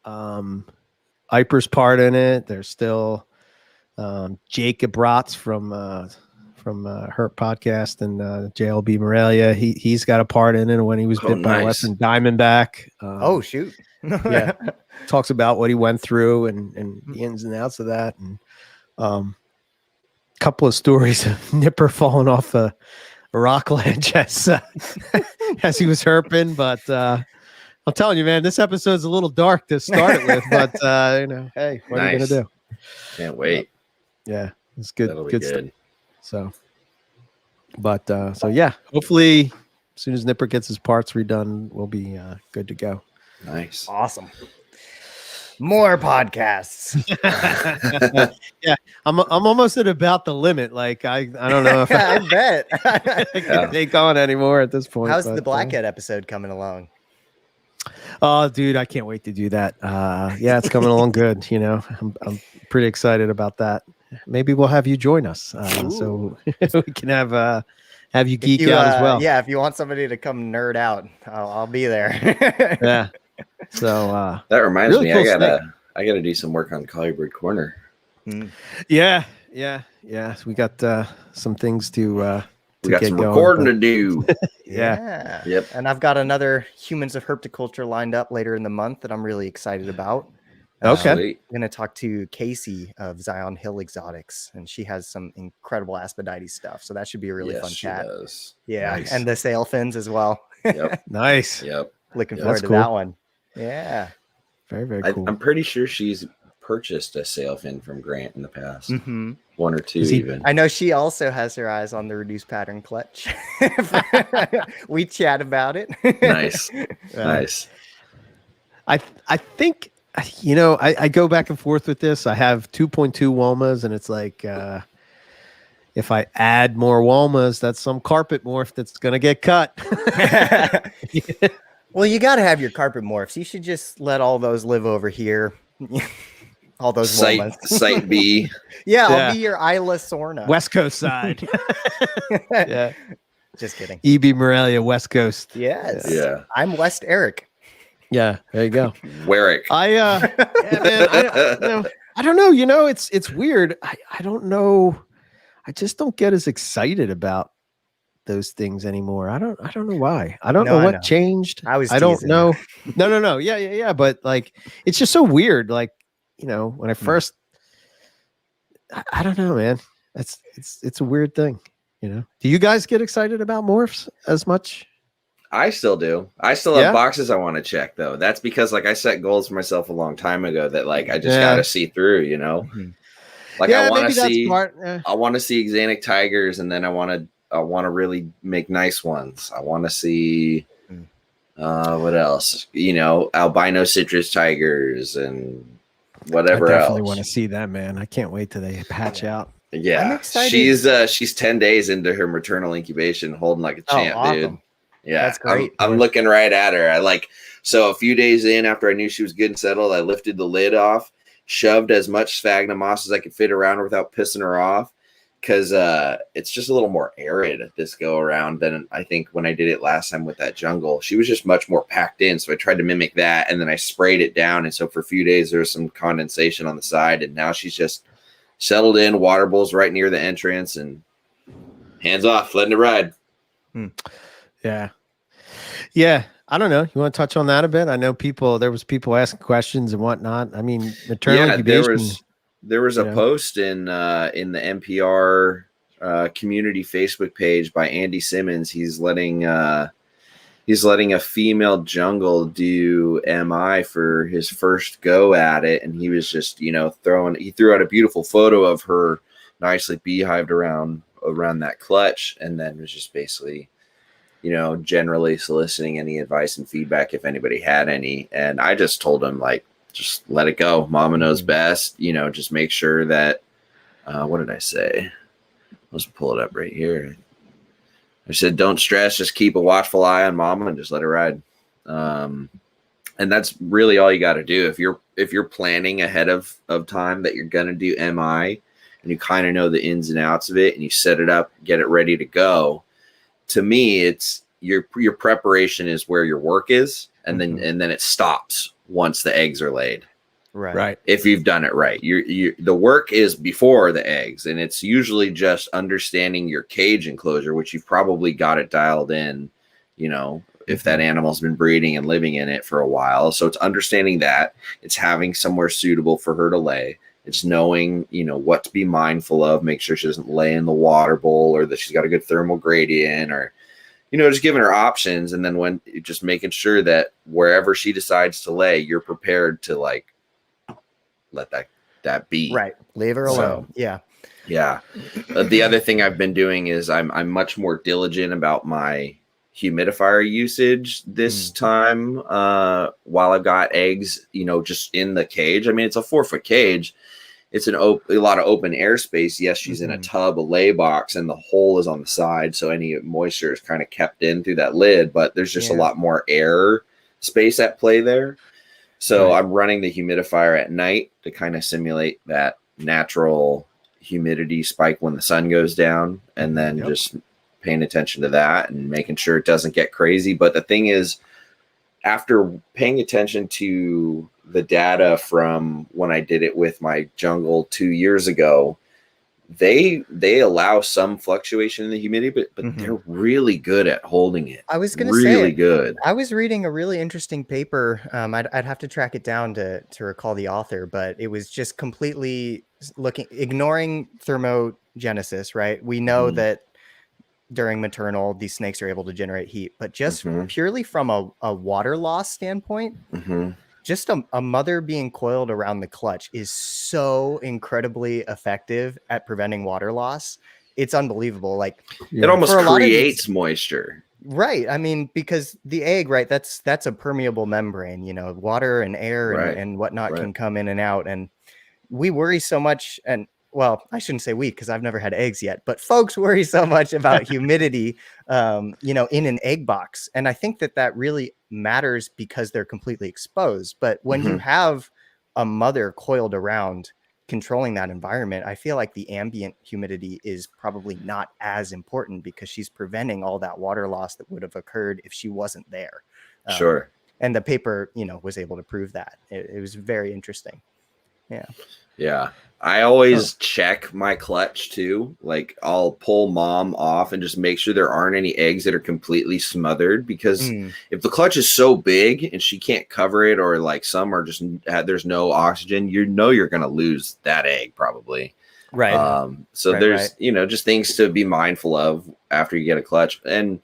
Iper's part in it. There's still Jacob Rotz from Hurt Podcast and JLB Morelia. He's got a part in it when he was bit by a Western Diamondback.
Oh shoot.
Yeah, talks about what he went through and the ins and outs of that, and couple of stories of Nipper falling off a rock ledge as he was herping. But I'm telling you, man, this episode's a little dark to start it with, but hey, what are you gonna do?
Can't wait.
Yeah, it's good.
That'll be good.
So, but so yeah, hopefully as soon as Nipper gets his parts redone, we'll be good to go.
Nice.
Awesome. More podcasts.
Yeah, I'm almost at about the limit. Like I don't know if
I bet
I can take on anymore at this point.
How's the Blackhead episode coming along?
Oh, dude, I can't wait to do that. Yeah, it's coming along good. I'm pretty excited about that. Maybe we'll have you join us, so we can have you geek out as well.
Yeah, if you want somebody to come nerd out, I'll be there.
Yeah. So
that reminds
really
me,
cool
I gotta do some work on Collybird Corner.
Yeah. So we got some things to
we got some
going,
recording to do.
Yeah.
Yep.
And I've got another Humans of Herpticulture lined up later in the month that I'm really excited about.
Okay.
Sweet.
I'm going to talk to Casey of Zion Hill Exotics, and she has some incredible Asphodite stuff. So that should be a really fun chat.
Does.
Yeah.
Nice.
And the sail fins as well.
Yep.
Nice.
Yep.
Looking
Yeah,
forward
that's
to
cool.
that one. Yeah.
Very, very cool.
I'm pretty sure she's purchased a sail fin from Grant in the past.
Mm-hmm.
One or two even.
I know she also has her eyes on the reduced pattern clutch. We chat about it.
Nice. Nice.
I think, I go back and forth with this. I have 2.2 Walmas, and it's like, if I add more Walmas, that's some carpet morph that's going to get cut.
Well, you got to have your carpet morphs. You should just let all those live over here. All those Walmas.
Site B.
Yeah, I'll be your Isla Sorna.
West Coast side. Yeah.
Just kidding.
EB Morelia, West Coast.
Yes.
Yeah.
I'm West Eric.
Yeah, there you go.
Warwick.
Yeah, man, I don't know. It's weird. I don't know. I just don't get as excited about those things anymore. I don't know why. I don't know what changed.
I
don't
teasing.
know. No. Yeah. But like, it's just so weird. Like, when I first, I don't know, man. It's a weird thing. Do you guys get excited about morphs as much?
I still do. I still have boxes I want to check though. That's because like I set goals for myself a long time ago that like I just got to see through,
Mm-hmm.
Like I want to see
I
want to see Xanic tigers, and then I want to really make nice ones. I want to see what else? Albino citrus tigers and whatever
I definitely want to
else.
see that, man. I can't wait till they patch out.
I'm
Yeah,
excited.
she's 10 days into her maternal incubation, holding like a
Oh,
champ, dude.
awesome.
Yeah,
That's great.
I'm looking right at her. So a few days in, after I knew she was good and settled, I lifted the lid off, shoved as much sphagnum moss as I could fit around her without pissing her off, because it's just a little more arid this go around than I think when I did it last time with that jungle. She was just much more packed in, so I tried to mimic that, and then I sprayed it down, and so for a few days there was some condensation on the side, and now she's just settled in, water bowls right near the entrance, and hands off, letting it ride.
Yeah. Yeah. I don't know. You want to touch on that a bit? I know there was people asking questions and whatnot. I mean, maternal incubation.
There was a post in the MPR community Facebook page by Andy Simmons. He's letting a female jungle do MI for his first go at it, and he was just he threw out a beautiful photo of her nicely beehived around that clutch, and then was just basically generally soliciting any advice and feedback if anybody had any. And I just told him, like, just let it go. Mama knows best. Just make sure that what did I say? Let's pull it up right here. I said, don't stress, just keep a watchful eye on mama and just let her ride. And that's really all you got to do. If you're planning ahead of time that you're going to do MI, and you kind of know the ins and outs of it, and you set it up, get it ready to go. To me, it's your preparation is where your work is, and then it stops once the eggs are laid.
Right.
If you've done it right, the work is before the eggs, and it's usually just understanding your cage enclosure, which you've probably got it dialed in. If that animal's been breeding and living in it for a while, so it's understanding that. It's having somewhere suitable for her to lay. It's knowing, what to be mindful of, make sure she doesn't lay in the water bowl, or that she's got a good thermal gradient, or, just giving her options. And then just making sure that wherever she decides to lay, you're prepared to let that be.
Right. Leave her alone. Yeah.
Yeah. The other thing I've been doing is I'm much more diligent about my humidifier usage this time while I've got eggs, just in the cage. I mean, it's a 4-foot cage. It's a lot of open airspace. Yes, she's in a tub, a lay box, and the hole is on the side, so any moisture is kind of kept in through that lid, but there's just a lot more air space at play there. So I'm running the humidifier at night to kind of simulate that natural humidity spike when the sun goes down, and then just paying attention to that and making sure it doesn't get crazy. But the thing is, after paying attention to the data from when I did it with my jungle 2 years ago, they allow some fluctuation in the humidity, but they're really good at holding it.
I was going to
say,
really
good.
I was reading a really interesting paper. I'd have to track it down to recall the author, but it was just completely ignoring thermogenesis, right? We know that during maternal, these snakes are able to generate heat, but just purely from a water loss standpoint, just a mother being coiled around the clutch is so incredibly effective at preventing water loss. It's unbelievable. Like
it almost creates moisture.
Right. I mean, because the egg, right, that's a permeable membrane, water and air and whatnot can come in and out. And we worry so much, and well, I shouldn't say we, because I've never had eggs yet, but folks worry so much about humidity, in an egg box. And I think that really matters because they're completely exposed. But when you have a mother coiled around controlling that environment, I feel like the ambient humidity is probably not as important because she's preventing all that water loss that would have occurred if she wasn't there.
Sure.
And the paper, was able to prove that. It was very interesting. Yeah.
Yeah. I always check my clutch too. Like I'll pull mom off and just make sure there aren't any eggs that are completely smothered, because if the clutch is so big and she can't cover it, or like some are just there's no oxygen, you're going to lose that egg probably.
Right.
So there's, just things to be mindful of after you get a clutch. And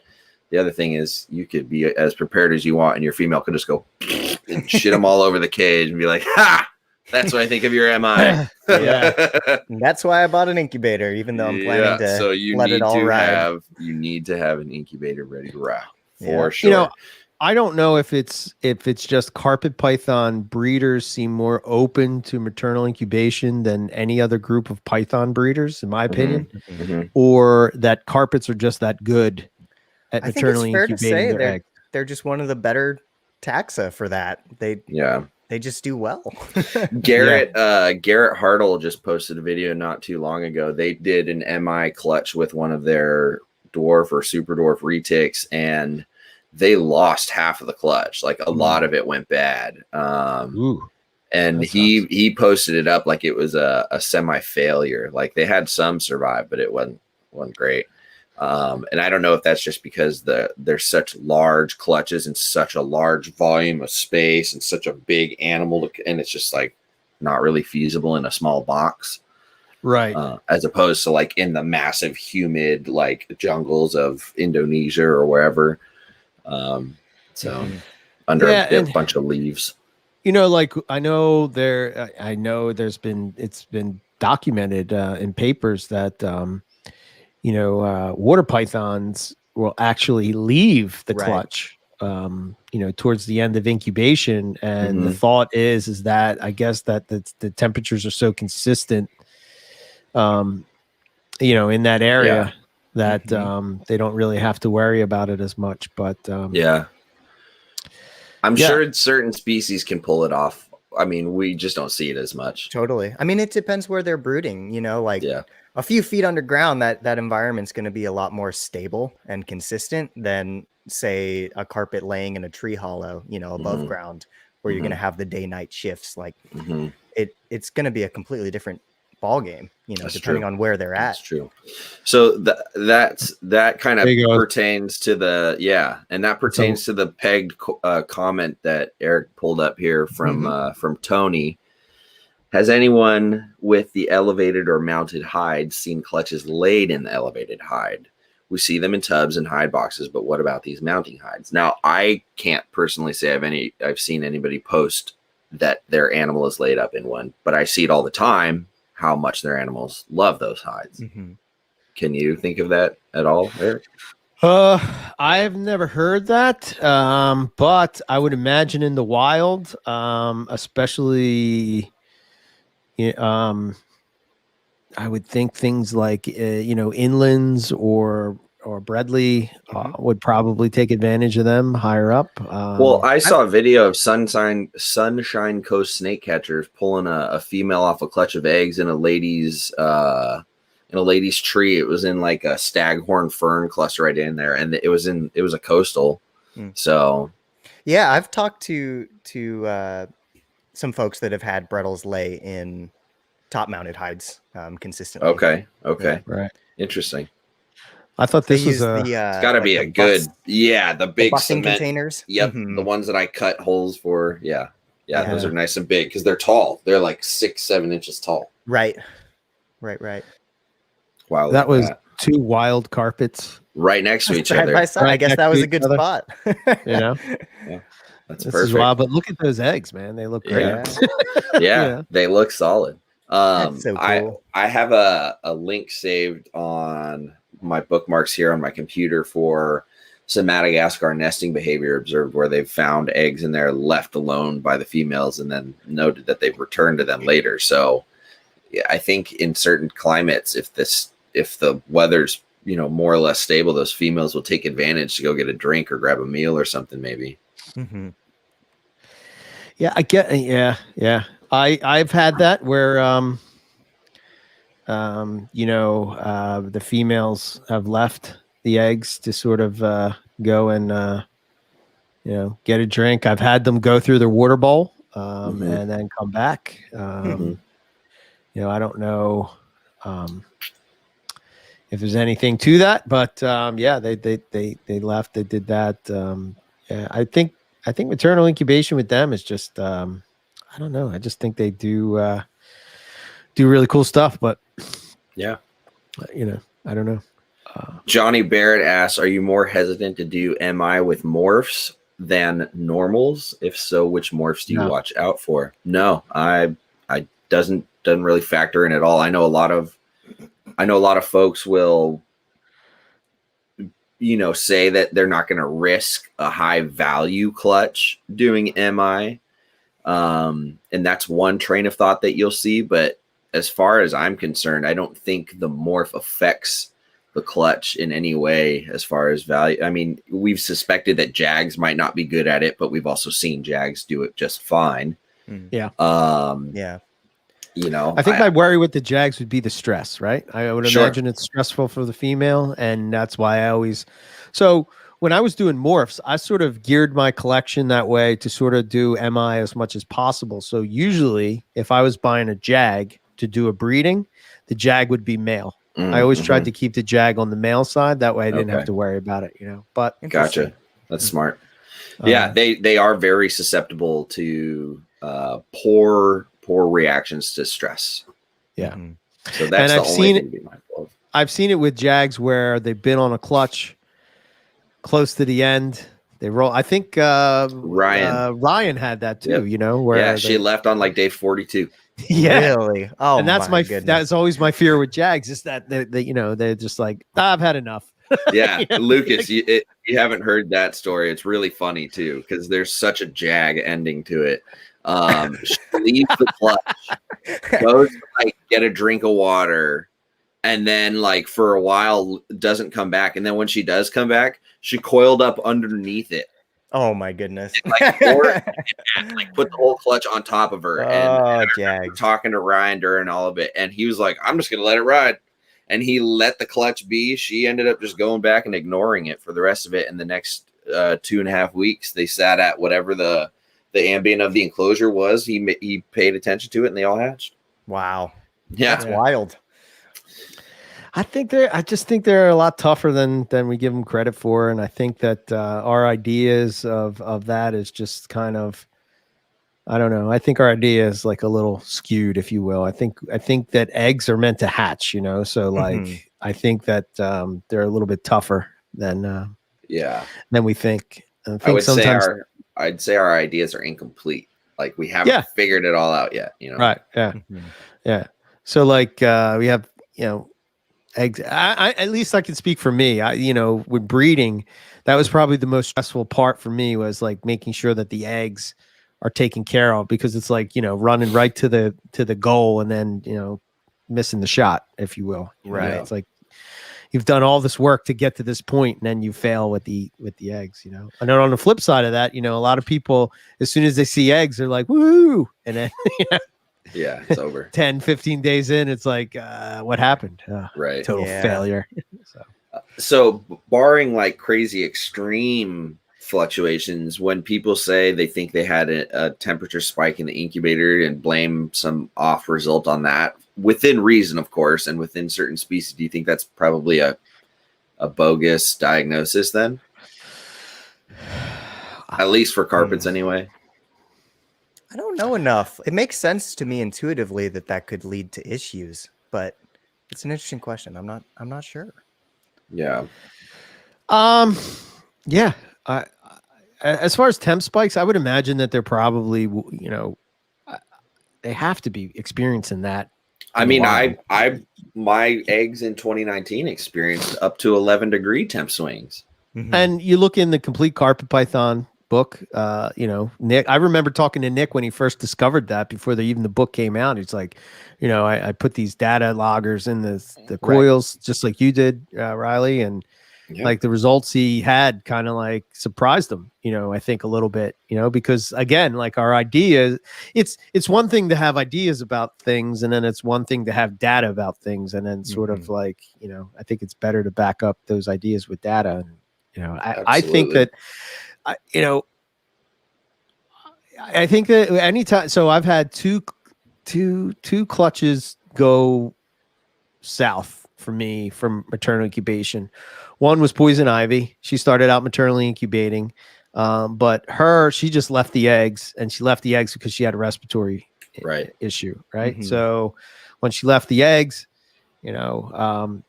the other thing is you could be as prepared as you want, and your female could just go and shit them all over the cage and be like, ha! That's what I think of your MI.
That's why I bought an incubator, even though I'm planning to
so you
let
need
it all
to
ride.
you need to have an incubator ready to rock for sure.
I don't know if it's just carpet python breeders seem more open to maternal incubation than any other group of python breeders, in my opinion, or that carpets are just that good at
I think it's
maternally
fair to
incubating
say
their eggs.
they're just one of the better taxa for that.
Yeah.
They just do well.
Garrett Hartle just posted a video not too long ago. They did an MI clutch with one of their dwarf or super dwarf retics, and they lost half of the clutch. Like a lot of it went bad. And he posted it up like it was a semi failure. Like they had some survive, but it wasn't great. And I don't know if that's just because there's such large clutches and such a large volume of space and such a big animal, and it's just like not really feasible in a small box,
right?
As opposed to like in the massive humid like jungles of Indonesia or wherever. Under a bunch of leaves.
You know, like I know it's been documented in papers that water pythons will actually leave the clutch, towards the end of incubation. And the thought is that I guess that the temperatures are so consistent, in that area that they don't really have to worry about it as much. But
I'm sure certain species can pull it off. I mean, we just don't see it as much.
Totally. I mean, it depends where they're brooding, a few feet underground, that environment's going to be a lot more stable and consistent than say a carpet laying in a tree hollow, above ground, where you're going to have the day night shifts. Like it's going to be a completely different ball game, depending on where they're at.
That's true. So that kind of pertains to the pegged comment that Eric pulled up here from Tony. Has anyone with the elevated or mounted hide seen clutches laid in the elevated hide? We see them in tubs and hide boxes, but what about these mounting hides? Now, I can't personally say I've seen anybody post that their animal is laid up in one, but I see it all the time, how much their animals love those hides. Can you think of that at all, Eric?
I've never heard that, but I would imagine in the wild, especially, I would think things like, inlands or Bredli would probably take advantage of them higher up.
Well, I saw a video of Sunshine Coast snake catchers pulling a female off a clutch of eggs in a lady's tree. It was in like a staghorn fern cluster right in there, and it was a coastal. So,
yeah, I've talked to some folks that have had Bredls lay in top mounted hides consistently.
Okay.
Yeah, right.
Interesting.
I thought this was
it's got to be a good, the big
busting
cement
containers.
Yep, the ones that I cut holes for. Yeah, those are nice and big because they're tall. They're like 6-7 inches tall.
Right.
Wow,
that was two wild carpets
right next to each other.
I guess that was a good spot.
Yeah, that's
this
perfect.
Is wild, but look at those eggs, man. They look great.
Yeah, they look solid.
That's so cool.
I have a link saved on my bookmarks here on my computer for some Madagascar nesting behavior observed, where they've found eggs in there left alone by the females and then noted that they've returned to them later. So yeah, I think in certain climates, if the weather's more or less stable, those females will take advantage to go get a drink or grab a meal or something maybe.
Yeah, I get. Yeah. I've had that where the females have left the eggs to sort of go and get a drink. I've had them go through their water bowl and then come back. I don't know if there's anything to that, but they left. They did that. I think maternal incubation with them is just I don't know. I just think they do really cool stuff, but
yeah,
I don't know.
Johnny Barrett asks, are you more hesitant to do MI with morphs than normals? If so, which morphs do you watch out for? No, I doesn't really factor in at all. I know a lot of folks will say that they're not going to risk a high value clutch doing MI. And that's one train of thought that you'll see. But as far as I'm concerned, I don't think the morph affects the clutch in any way as far as value. I mean, we've suspected that Jags might not be good at it, but we've also seen Jags do it just fine.
Yeah.
Yeah.
I think my worry with the Jags would be the stress, right? I would
Sure.
imagine it's stressful for the female, and that's why I always. So when I was doing morphs, I sort of geared my collection that way to sort of do MI as much as possible. So usually, if I was buying a Jag to do a breeding, the Jag would be male. I always tried to keep the Jag on the male side. That way, I didn't have to worry about it, But
gotcha. That's smart. Yeah, they are very susceptible to poor reactions to stress.
Yeah.
So that's the only thing to be mindful of.
I've seen it with Jags where they've been on a clutch close to the end. They roll. I think Ryan had that too. Where
she left on like day 42.
Yeah,
really. Oh,
and that's my
goodness.
that's always my fear with Jags is that they're just like, I've had enough.
Yeah, Lucas, you haven't heard that story. It's really funny too because there's such a Jag ending to it. She leaves the clutch, goes to like get a drink of water, and then like for a while doesn't come back. And then when she does come back, she coiled up underneath it.
Oh my goodness!
And, like put the whole clutch on top of her. And
Jags.
Talking to Ryan during all of it, and he was like, "I'm just gonna let it ride." And he let the clutch be. She ended up just going back and ignoring it for the rest of it. And the next 2.5 weeks, they sat at whatever the ambient of the enclosure was. He paid attention to it, and they all hatched.
Wow,
yeah,
that's wild.
I just think they're a lot tougher than we give them credit for, and I think that our ideas of that is just kind of, I don't know. I think our idea is like a little skewed, if you will. I think that eggs are meant to hatch, So like, I think that they're a little bit tougher than we think.
I'd say our ideas are incomplete. Like we haven't figured it all out yet,
Right. Yeah. Yeah. So like we have, eggs. I at least I can speak for me. With breeding, that was probably the most stressful part for me was like making sure that the eggs are taken care of because it's like, running right to the goal and then, missing the shot, if you will.
Right.
It's like you've done all this work to get to this point and then you fail with the eggs, And then on the flip side of that, a lot of people, as soon as they see eggs, they're like, woo. And then,
yeah, it's over.
10, 15 days in, it's like, what happened?
Right.
Total failure.
So barring like crazy extreme fluctuations, when people say they think they had a temperature spike in the incubator and blame some off result on that, within reason, of course, and within certain species, do you think that's probably a bogus diagnosis then? At least for carpets anyway.
I don't know enough. It makes sense to me intuitively that could lead to issues, but it's an interesting question. I'm not sure.
Yeah.
Yeah. As far as temp spikes, I would imagine that they're probably, they have to be experiencing that.
I mean, my eggs in 2019 experienced up to 11-degree temp swings.
And you look in the Complete Carpet Python book, Nick, I remember talking to Nick when he first discovered that before even the book came out. He's like, I put these data loggers in the coils just like you did, Riley. And like the results he had kind of like surprised him, I think a little bit, because again, like our idea, it's one thing to have ideas about things. And then it's one thing to have data about things. And then sort of like, I think it's better to back up those ideas with data. And, I think that, I think that anytime, so I've had two clutches go south for me from maternal incubation. One was poison ivy. She started out maternally incubating, but she just left the eggs, and she left the eggs because she had a respiratory issue. Right. So when she left the eggs,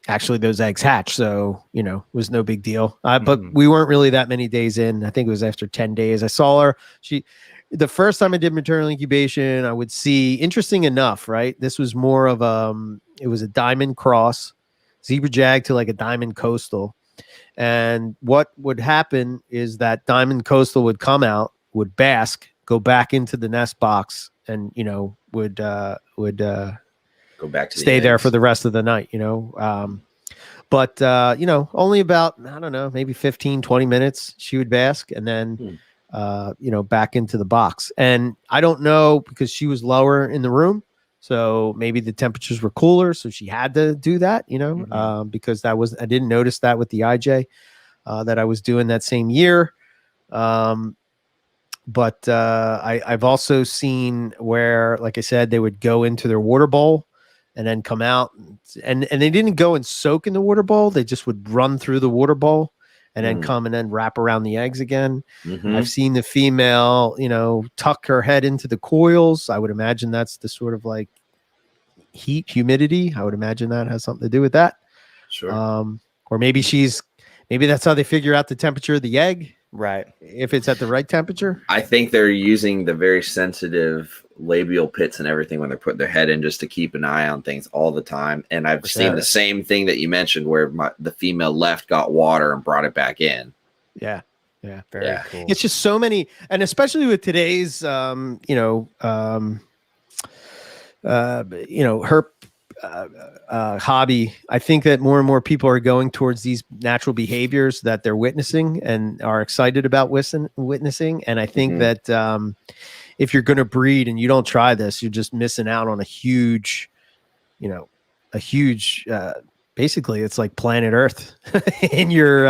actually those eggs hatched. So, it was no big deal. But we weren't really that many days in. I think it was after 10 days. I saw her. The first time I did maternal incubation, I would see, interesting enough, right? This was more of it was a diamond cross, zebra jag to like a diamond coastal. And what would happen is that diamond coastal would come out, would bask, go back into the nest box, and would
Go back to
stay
the
there
eggs.
for the rest of the night. But only about, I don't know, maybe 15, 20 minutes she would bask, and then back into the box. And I don't know, because she was lower in the room, so maybe the temperatures were cooler, so she had to do that, because I didn't notice that with the IJ that I was doing that same year. But I've also seen where, like I said, they would go into their water bowl and then come out, and they didn't go and soak in the water bowl. They just would run through the water bowl and then come and then wrap around the eggs again. I've seen the female, tuck her head into the coils. I would imagine that's the sort of like heat, humidity. I would imagine that has something to do with that.
Sure.
Or maybe that's how they figure out the temperature of the egg.
Right.
If it's at the right temperature.
I think they're using the very sensitive labial pits and everything when they're putting their head in, just to keep an eye on things all the time. And I've seen the same thing that you mentioned, where the female left, got water, and brought it back in.
Yeah.
Very cool.
It's just so many, and especially with today's, herp hobby, I think that more and more people are going towards these natural behaviors that they're witnessing and are excited about witnessing. And I think that if you're going to breed and you don't try this, you're just missing out on a huge, basically it's like planet Earth in your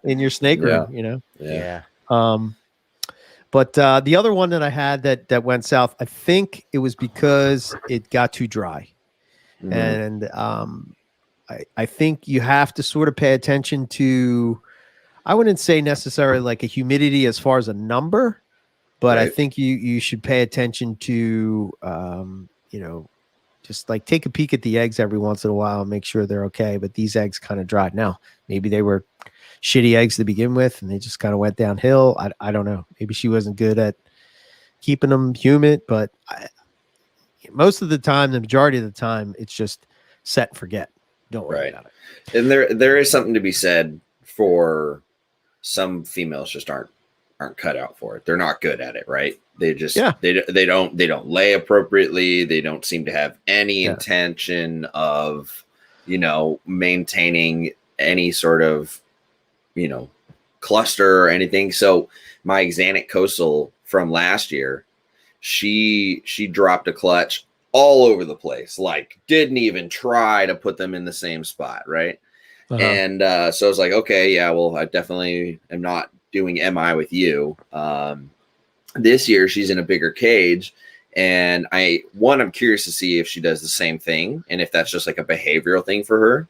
in your snake room,
Yeah.
But the other one that I had that went south, I think it was because it got too dry. And I think you have to sort of pay attention to, I wouldn't say necessarily like a humidity as far as a number, but I think you should pay attention to, just like take a peek at the eggs every once in a while and make sure they're okay. But these eggs kind of dried. Now, maybe they were shitty eggs to begin with and they just kind of went downhill. I don't know. Maybe she wasn't good at keeping them humid, but most of the time, the majority of the time, it's just set and forget. Don't worry about it.
And there is something to be said for some females just aren't cut out for it. They're not good at it, right? They just they don't lay appropriately. They don't seem to have any intention of maintaining any sort of cluster or anything. So my Xanic Coastal from last year, she dropped a clutch all over the place, like didn't even try to put them in the same spot, right? And so I was like, okay, yeah, well, I definitely am not doing MI with you. This year she's in a bigger cage, and I'm curious to see if she does the same thing and if that's just like a behavioral thing for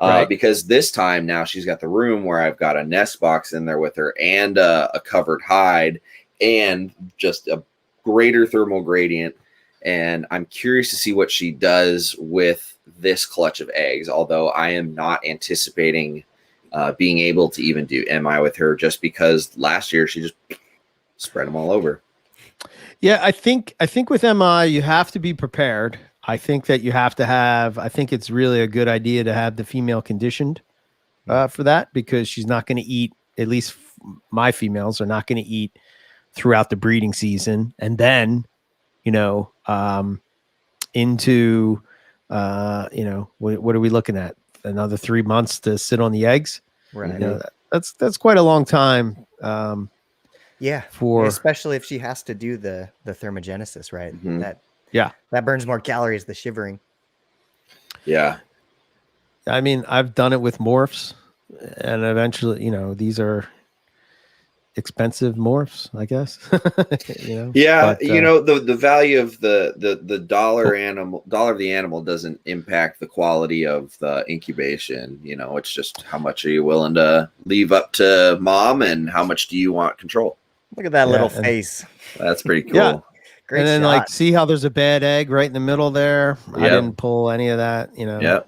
her. Because this time now she's got the room where I've got a nest box in there with her and a covered hide and just a greater thermal gradient, and I'm curious to see what she does with this clutch of eggs, although I am not anticipating being able to even do MI with her, just because last year she just spread them all over.
Yeah, I think with MI you have to be prepared. I think that you have to have, I think it's really a good idea to have the female conditioned for that, because she's not going to eat, at least my females are not going to eat throughout the breeding season, and then into what are we looking at, another 3 months to sit on the eggs,
right?
That's quite a long time.
Especially if she has to do the thermogenesis, right? That burns more calories, the shivering.
I mean, I've done it with morphs, and eventually these are expensive morphs, I guess.
The value of the dollar of the animal doesn't impact the quality of the incubation. It's just how much are you willing to leave up to mom, and how much do you want control.
Look at that little face.
That's pretty cool.
Great
and then
shot.
see how there's a bad egg right in the middle there. I didn't pull any of that,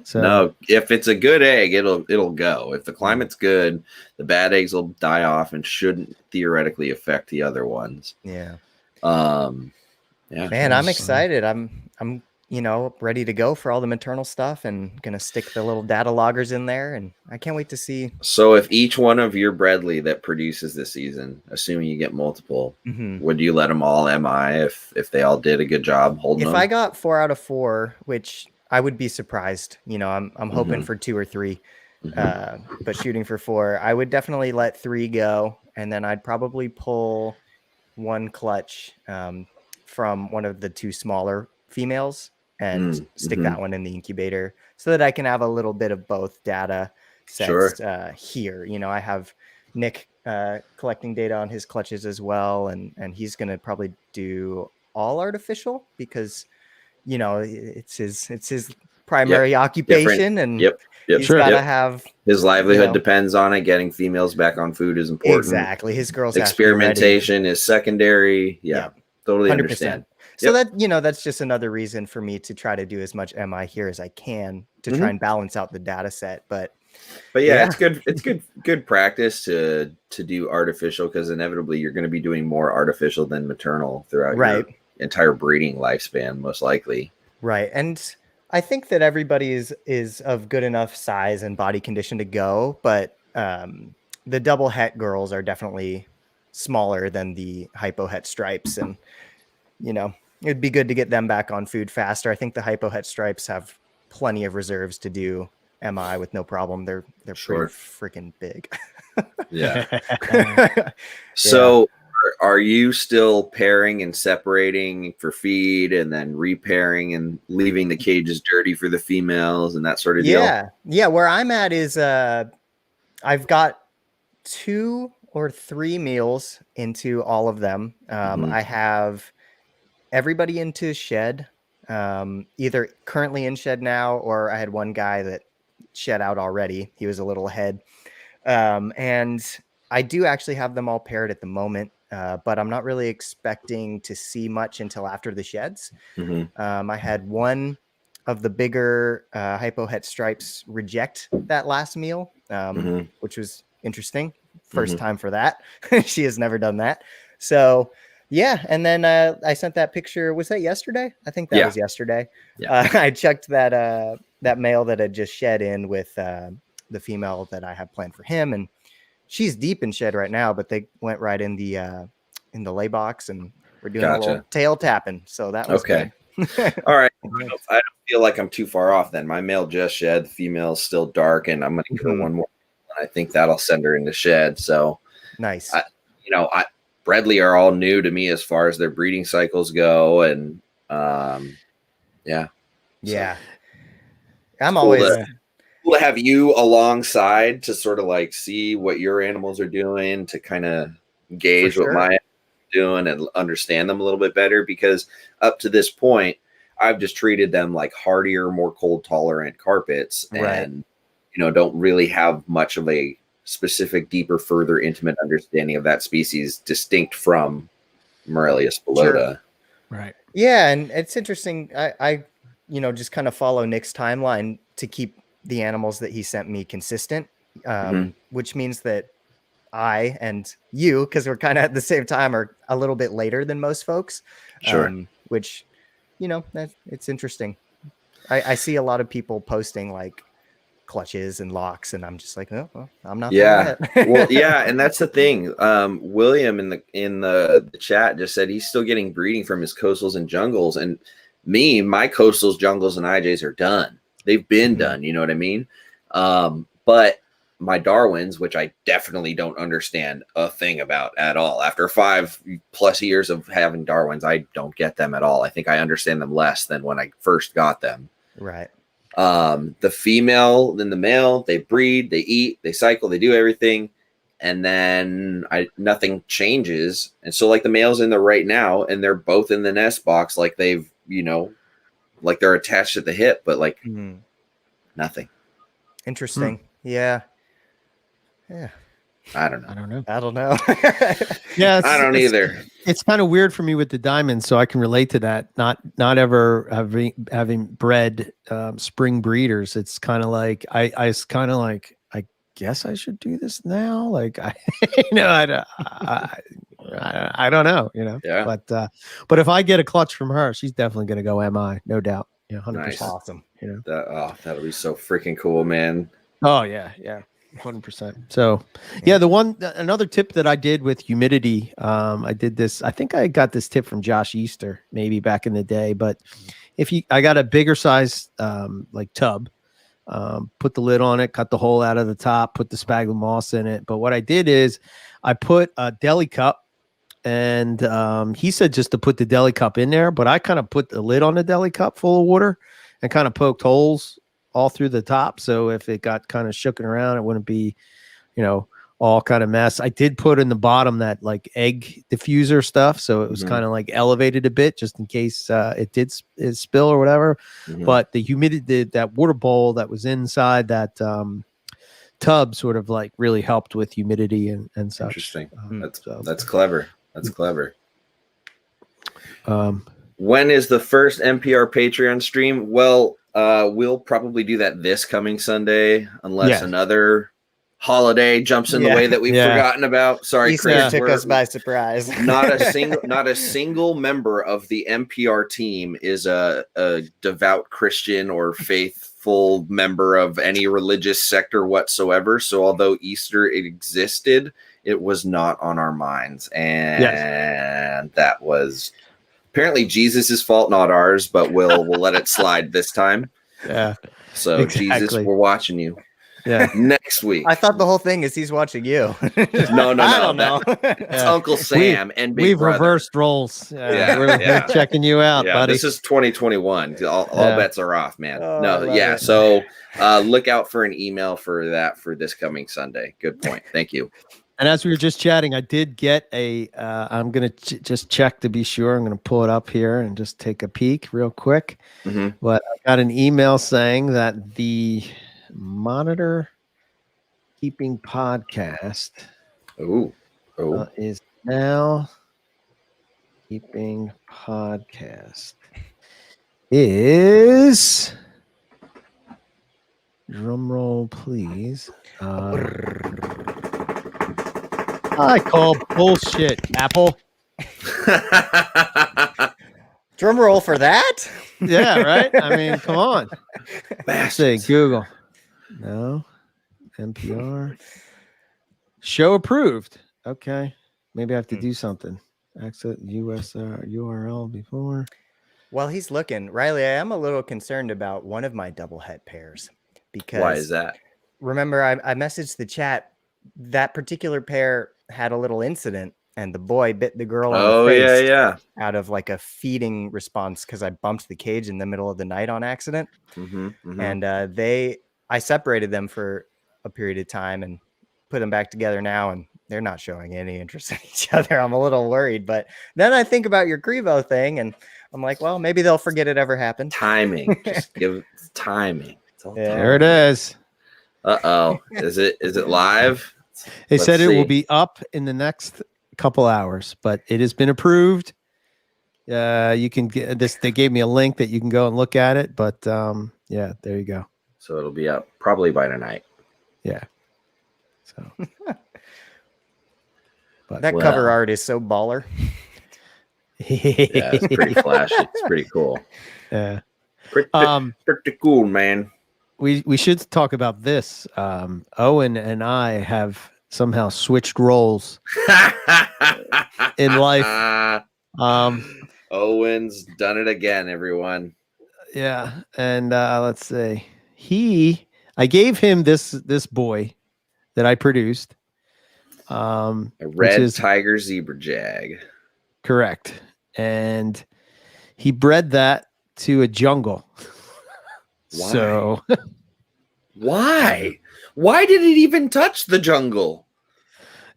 So no, if it's a good egg, it'll go. If the climate's good, the bad eggs will die off and shouldn't theoretically affect the other ones.
Man, I'm excited. I'm ready to go for all the maternal stuff, and gonna stick the little data loggers in there, and I can't wait to see.
So if each one of your bredli that produces this season, assuming you get multiple, would you let them all MI if they all did a good job holding
If
them?
I got 4 out of 4, which I would be surprised, I'm hoping for 2 or 3, but shooting for 4, I would definitely let 3 go, and then I'd probably pull 1 clutch from one of the 2 smaller females and stick that one in the incubator, so that I can have a little bit of both data sets here. I have Nick collecting data on his clutches as well, and he's going to probably do all artificial because it's his primary occupation, and he's got to have
his livelihood depends on it. Getting females back on food is important.
Exactly. His girls
experimentation is secondary. Totally 100%.
Understand. So that's just another reason for me to try to do as much MI here as I can to try and balance out the data set. But
it's good. It's good practice to do artificial, because inevitably you're going to be doing more artificial than maternal throughout your entire breeding lifespan, most likely.
Right. And I think that everybody is of good enough size and body condition to go, but the double het girls are definitely smaller than the hypo het stripes, and it'd be good to get them back on food faster. I think the hypo het stripes have plenty of reserves to do MI with no problem. They're pretty freaking big.
So are you still pairing and separating for feed, and then repairing and leaving the cages dirty for the females and that sort of deal?
Yeah. Where I'm at is I've got 2 or 3 meals into all of them. I have everybody into shed, either currently in shed now, or I had one guy that shed out already. He was a little ahead. And I do actually have them all paired at the moment, but I'm not really expecting to see much until after the sheds. I had one of the bigger hypo het stripes reject that last meal, which was interesting. First time for that. She has never done that. So and then I sent that picture. Was that yesterday? I think that was yesterday. I checked that male that had just shed in with the female that I have planned for him, and she's deep in shed right now, but they went right in the lay box, and we're doing a little tail tapping. So that was good.
All right. I don't feel like I'm too far off then. My male just shed, the female's still dark, and I'm going to give her one more. I think that'll send her into shed. So
nice.
bredli are all new to me as far as their breeding cycles go, and I'm always cool to have you alongside to sort of like see what your animals are doing, to kind of gauge what my doing and understand them a little bit better, because up to this point I've just treated them like hardier, more cold tolerant carpets, and don't really have much of a specific, deeper, further intimate understanding of that species distinct from Morelia spilota.
Right.
Yeah, and it's interesting. I just kind of follow Nick's timeline to keep the animals that he sent me consistent, which means that I and you, because we're kind of at the same time, are a little bit later than most folks. Which, it's interesting. I see a lot of people posting like clutches and locks, and I'm just like, oh, well, I'm not there yet.
Well, and that's the thing. William in the chat just said he's still getting breeding from his coastals and jungles, and my coastals, jungles, and IJs are done. They've been done, you know what I mean? But my Darwins, which I definitely don't understand a thing about at all, after 5+ years of having Darwins, I don't get them at all. I think I understand them less than when I first got them.
Right.
The female and the male, they breed, they eat, they cycle, they do everything, and then nothing changes. And so like the male's in there right now, and they're both in the nest box, like they've like they're attached at the hip, but like nothing.
Interesting. Yeah.
I don't know.
Yeah,
I don't either.
It's kind of weird for me with the diamonds, so I can relate to that. Not ever having bred spring breeders. It's kind of like I guess I should do this now. Like I don't know.
Yeah.
But if I get a clutch from her, she's definitely going to go MI, no doubt. Yeah, 100%.
Nice.
Awesome.
You know.
That'll be so freaking cool, man.
Oh yeah, 100%. So, yeah, another tip that I did with humidity, I did this. I think I got this tip from Josh Easter, maybe back in the day. But I got a bigger size, like tub, put the lid on it, cut the hole out of the top, put the sphagnum moss in it. But what I did is I put a deli cup, and he said just to put the deli cup in there, but I kind of put the lid on the deli cup full of water and kind of poked holes all through the top. So if it got kind of shooken around, it wouldn't be, all kind of mess. I did put in the bottom that like egg diffuser stuff. So it was kind of like elevated a bit just in case it did spill or whatever. But the humidity, that water bowl that was inside that tub sort of like really helped with humidity and such.
Interesting. That's clever. That's clever. When is the first MPR Patreon stream? Well, we'll probably do that this coming Sunday, unless another holiday jumps in the way that we've forgotten about. Sorry,
Easter
Chris,
took us by surprise.
not a single member of the MPR team is a devout Christian or faithful member of any religious sector whatsoever. So although Easter existed, it was not on our minds, and that was apparently Jesus's fault, not ours, but we'll let it slide this time.
Yeah.
So exactly. Jesus, we're watching you.
Yeah.
Next week.
I thought the whole thing is he's watching you.
No.
I don't know.
It's Uncle Sam and Big
We've
Brother.
Reversed roles. We're checking you out, buddy.
This is 2021. All bets are off, man.
It.
So look out for an email for that for this coming Sunday. Good point. Thank you.
And as we were just chatting, I did get I'm going to just check to be sure. I'm going to pull it up here and just take a peek real quick. But I got an email saying that the Monitor Keeping podcast is now Keeping podcast is, drum roll please, I call bullshit, Apple.
Drum roll for that?
Yeah, right? I mean, come on. Let's say Google. No. NPR. Show approved. Okay. Maybe I have to do something. Exit US URL before.
While he's looking, Riley, I am a little concerned about one of my double het pairs. Because
why is that?
Remember, I messaged the chat. That particular pair had a little incident, and the boy bit the girl on the face out of like a feeding response because I bumped the cage in the middle of the night on accident. And I separated them for a period of time and put them back together now, and they're not showing any interest in each other. I'm a little worried, but then I think about your Crevo thing, and I'm like, well, maybe they'll forget it ever happened.
Timing. Just give it timing.
There it is.
Is it live?
They said it will be up in the next couple hours, but it has been approved. You can get this. They gave me a link that you can go and look at it, but there you go.
So it'll be up probably by tonight.
Yeah. So
but that cover art is so baller.
Yeah, it's pretty flashy. It's pretty cool.
Yeah.
Pretty cool, man.
We should talk about this. Owen and I have somehow switched roles in life.
Owen's done it again, everyone.
Yeah, and let's see. I gave him this boy that I produced.
A red tiger zebra jag.
Correct. And he bred that to a jungle.
Why?
So
why did it even touch the jungle?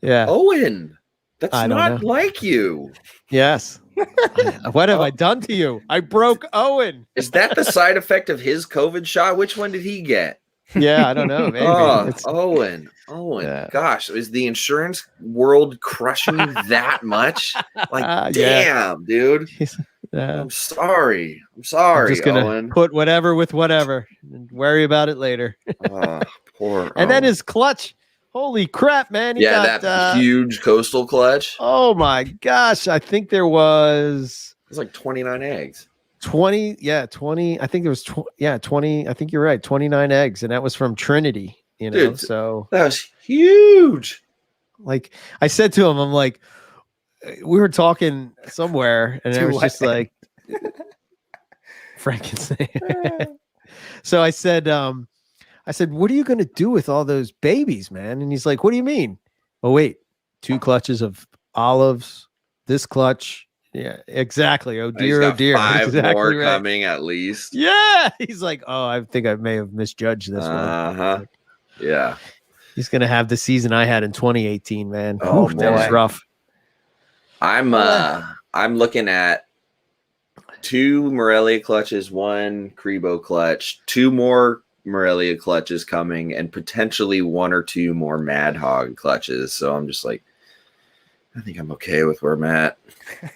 Yeah.
Owen, that's not like you.
Yes. What have I done to you? I broke Owen.
Is that the side effect of his COVID shot? Which one did he get?
Yeah, I don't know. Maybe.
Owen. Yeah. Gosh, is the insurance world crushing you that much? Like, damn, dude. I'm sorry. I'm just gonna Owen.
Put whatever with whatever and worry about it later.
Poor.
And then his clutch. Holy crap, man. He got,
that huge coastal clutch.
Oh my gosh. I think there was.
It was like 29 eggs.
20. Yeah, 20. I think there was 20. I think you're right. 29 eggs, and that was from Trinity. You know,
Dude,
so
that was huge.
like I said to him, I'm like, we were talking somewhere, and I was just like, Frankenstein. So I said, what are you going to do with all those babies, man? And he's like, what do you mean? Oh, wait, 2 clutches of olives, this clutch. Yeah, exactly. Oh
He's
dear,
got
oh dear.
5
Exactly
more
right.
coming at least.
Yeah. He's like, oh, I think I may have misjudged this one.
Yeah.
He's going to have the season I had in 2018, man.
Oh,
Whew, that was
man.
rough.
I'm looking at 2 Morelia clutches, 1 Crebo clutch, 2 more Morelia clutches coming, and potentially 1 or 2 more Mad Hog clutches. So I'm just like, I think I'm okay with where I'm at.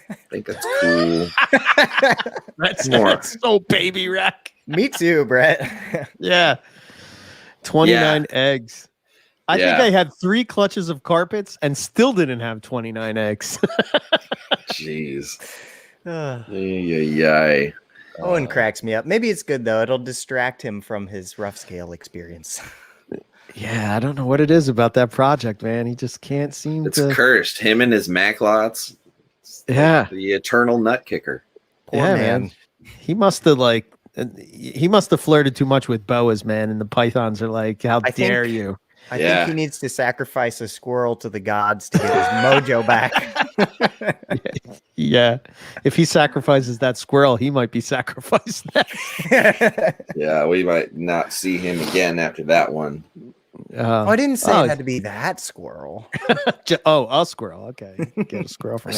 I think that's cool.
That's so baby rack.
Me too, Brett.
Yeah. 29 eggs. I think I had 3 clutches of carpets and still didn't have 29 eggs.
Jeez.
Owen cracks me up. Maybe it's good though. It'll distract him from his rough scale experience.
Yeah, I don't know what it is about that project, man. He just can't seem
It's
to.
cursed. Him and his Maclots.
Yeah.
Like the eternal nut kicker.
Poor man.
He must have flirted too much with boas, man. And the pythons are like, how dare you?
I think he needs to sacrifice a squirrel to the gods to get his mojo back.
Yeah. If he sacrifices that squirrel, he might be sacrificed next.
Yeah, we might not see him again after that one.
I didn't say it had to be that squirrel.
A squirrel. Okay. Get a squirrel from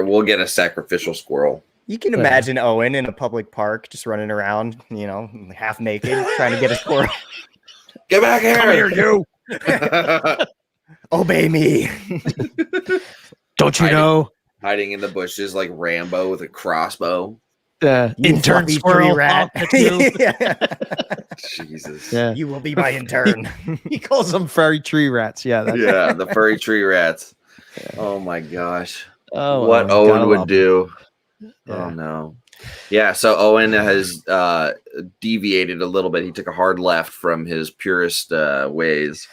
We'll get a sacrificial squirrel.
You can imagine Owen in a public park just running around, half naked, trying to get a squirrel.
Get back here.
Come here, you.
Obey me.
Don't you know?
Hiding in the bushes like Rambo with a crossbow.
Intern squirrel
rat.
Jesus.
Yeah.
You will be my intern.
He calls them furry tree rats. Yeah.
The furry tree rats. Oh my gosh.
Oh,
what Owen would do.
Yeah.
Oh no. Yeah, so Owen has deviated a little bit. He took a hard left from his purest ways.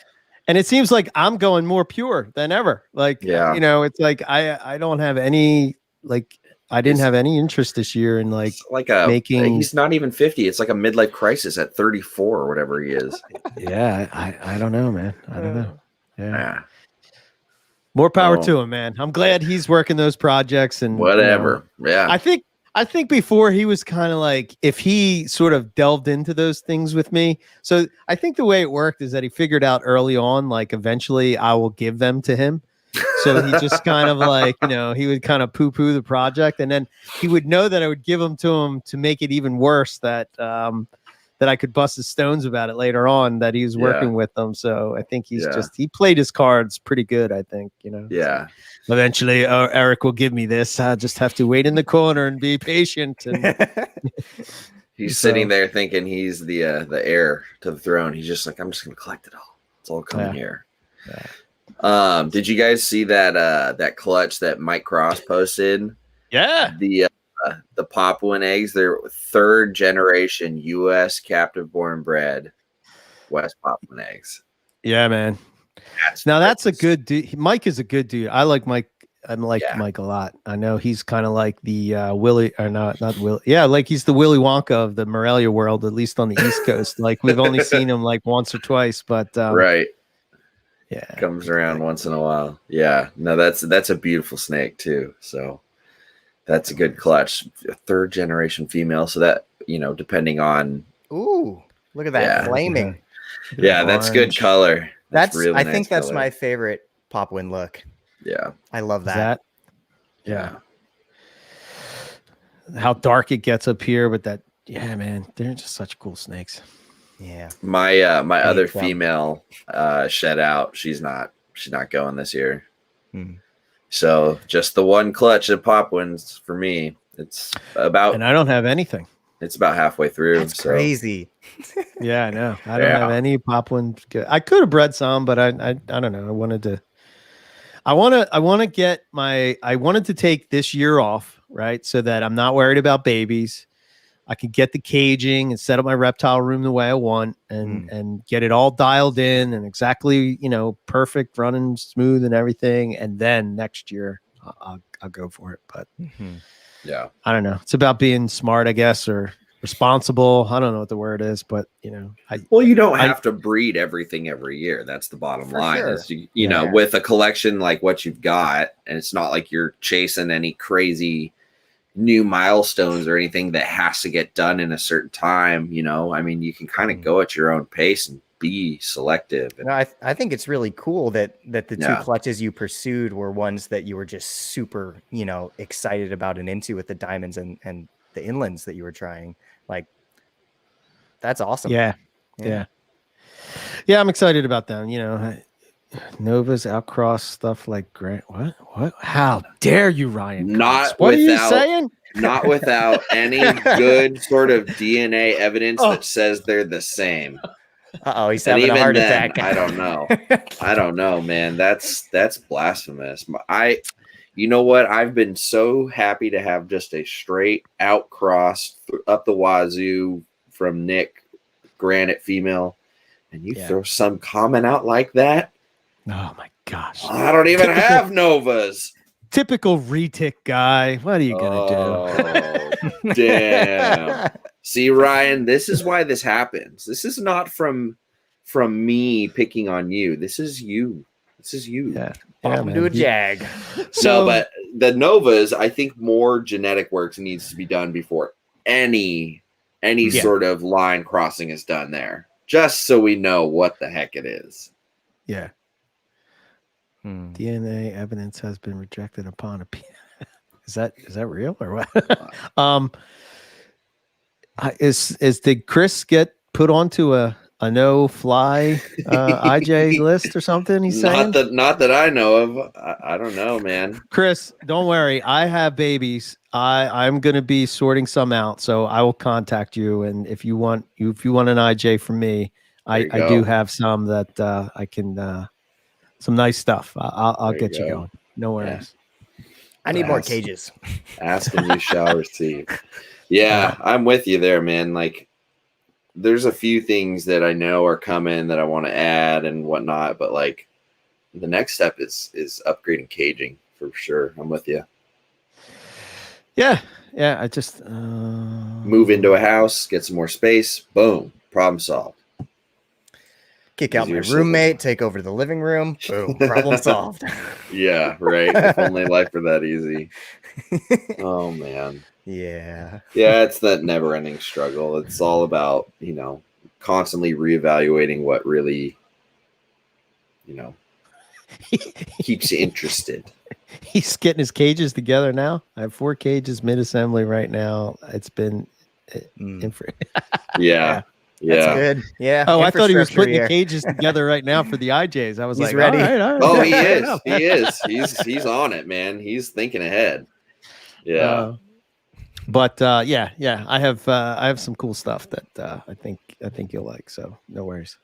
And it seems like I'm going more pure than ever. Like, it's like I don't have any, like, I didn't have any interest this year in making.
He's not even 50. It's like a midlife crisis at 34 or whatever he is.
Yeah, I don't know, man. I don't know. Yeah. More power to him, man. I'm glad he's working those projects and
whatever. Yeah.
I think before he was kind of like, if he sort of delved into those things with me. So I think the way it worked is that he figured out early on, like eventually I will give them to him. So he just kind of like, he would kind of poo-poo the project. And then he would know that I would give them to him to make it even worse, that I could bust his stones about it later on, that he was working with them. So I think he played his cards pretty good, I think,
Yeah.
So eventually, Eric will give me this. I just have to wait in the corner and be patient. And
he's sitting there thinking he's the heir to the throne. He's just like, I'm just going to collect it all. It's all coming here. Yeah. Did you guys see that clutch that Mike Cross posted?
Yeah.
The Papuan eggs, they're 3rd generation U.S. captive born bred West Papuan eggs.
Yeah, man. That's a good dude. Mike is a good dude. I like Mike. I like Mike a lot. I know he's kind of like the Willy, or not Willy. Yeah, like he's the Willy Wonka of the Morelia world, at least on the East Coast. Like we've only seen him like once or twice, but
right.
Yeah,
comes around once in a while. Yeah, no, that's a beautiful snake too. So that's a good clutch. A 3rd generation female. So that depending on.
Ooh, look at that flaming.
Yeah, that's good color.
That's
really
I
nice
think that's
color.
my favorite Papuan look.
Yeah,
I love that.
Yeah. How dark it gets up here, but man, they're just such cool snakes.
Yeah.
My other female shed out. She's not going this year. So just the one clutch of Papuans for me. It's about,
and I don't have anything.
It's about halfway through.
That's crazy.
Yeah, I know. I don't have any Papuan. I could have bred some, but I don't know. I wanted to take this year off, right? So that I'm not worried about babies. I can get the caging and set up my reptile room the way I want and get it all dialed in and exactly, perfect, running smooth and everything. And then next year I'll go for it. But
yeah,
I don't know. It's about being smart, I guess, or responsible. I don't know what the word is, but
you don't have to breed everything every year. That's the bottom line.
Sure.
Is you know, with a collection like what you've got, and it's not like you're chasing any crazy new milestones or anything that has to get done in a certain time. I mean, you can kind of go at your own pace and be selective. And,
no, I think it's really cool that the two clutches you pursued were ones that you were just super, excited about and into with the diamonds and the inlands that you were trying. Like, that's awesome.
Yeah. I'm excited about them. Novas, outcross, stuff like Grant. What? How dare you, Ryan? What are you saying?
Not without any good sort of DNA evidence that says they're the same.
He's having a heart attack.
I don't know. I don't know, man. That's blasphemous. You know what? I've been so happy to have just a straight out cross up the wazoo from Nick, granite female, and you throw some comment out like that.
Oh my gosh!
I don't even have Novas.
Typical retic guy. What are you gonna
do? Damn. See, Ryan, this is why this happens. This is not from me picking on you. This is you.
Yeah.
Do a jag.
So, but the Novas, I think more genetic work needs to be done before any sort of line crossing is done there, just so we know what the heck it is.
Yeah. DNA evidence has been rejected upon appeal. Is that real or what? Did Chris get put onto a no fly IJ list or something? He's saying
not that I know of. I don't know, man.
Chris, don't worry. I have babies. I'm going to be sorting some out, so I will contact you. And if you want an IJ from me, I do have some that I can. Some nice stuff. I'll get you going. No worries.
I need more cages.
Ask and you shall receive. Yeah, I'm with you there, man. Like, there's a few things that I know are coming that I want to add and whatnot, but like the next step is upgrading caging for sure. I'm with you.
Yeah. I just
move into a house, get some more space. Boom, problem solved.
Kick out my roommate, take over the living room. Boom, problem solved.
Yeah, right. If only life were that easy. Oh man.
Yeah,
it's that never-ending struggle. It's all about, constantly reevaluating what really, keeps you interested.
He's getting his cages together now. I have 4 cages mid-assembly right now. It's been
Yeah.
That's good. Yeah.
Oh, I thought he was putting the cages together right now for the IJs. I was
He's ready.
All right.
Oh, he is. He is. He's on it, man. He's thinking ahead. Yeah.
But I have some cool stuff that I think you'll like. So no worries.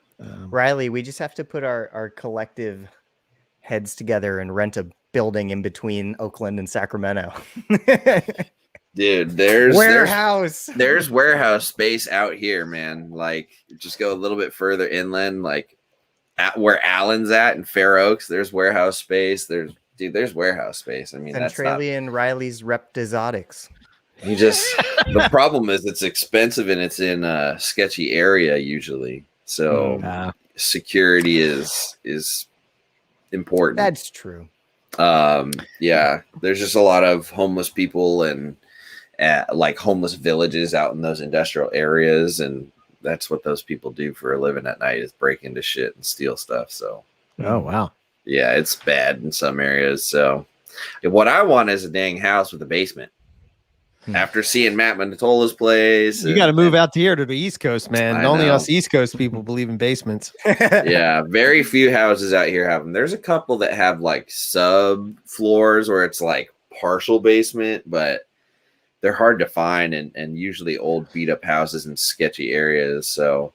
Riley, we just have to put our collective heads together and rent a building in between Oakland and Sacramento.
Dude, there's warehouse space out here, man. Like, just go a little bit further inland, like at where Allen's at in Fair Oaks. There's warehouse space. There's warehouse space. I mean,
Centralian Riley's Reptizotics.
The problem is it's expensive and it's in a sketchy area usually. So security is important.
That's true.
There's just a lot of homeless people and like homeless villages out in those industrial areas, and that's what those people do for a living at night is break into shit and steal stuff. So
wow.
Yeah, it's bad in some areas. So what I want is a dang house with a basement. After seeing Matt Manitola's place,
you got to move out here to the East Coast, man. Only us East Coast people believe in basements.
Yeah, very few houses out here have them. There's a couple that have like sub floors where it's like partial basement, but they're hard to find and usually old beat up houses in sketchy areas. So,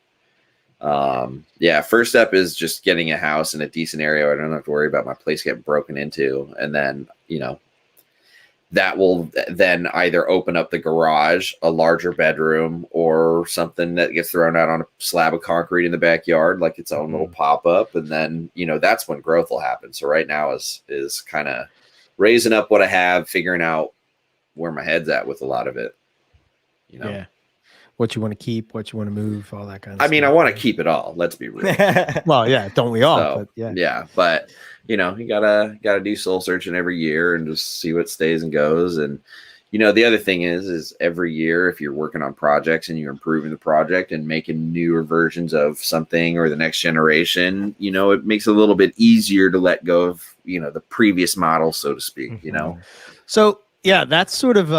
first step is just getting a house in a decent area where I don't have to worry about my place getting broken into, and then that will then either open up the garage, a larger bedroom, or something that gets thrown out on a slab of concrete in the backyard, like its own little pop up. And then, that's when growth will happen. So right now is kind of raising up what I have, figuring out where my head's at with a lot of it.
Yeah. What you want to keep, what you want to move, all that kind of stuff.
I mean, I want to keep it all. Let's be real.
Well, yeah, don't we all?
So,
but yeah.
Yeah, but you gotta do soul searching every year and just see what stays and goes. And the other thing is every year, if you're working on projects and you're improving the project and making newer versions of something or the next generation, it makes it a little bit easier to let go of the previous model, so to speak.
So yeah, that's sort of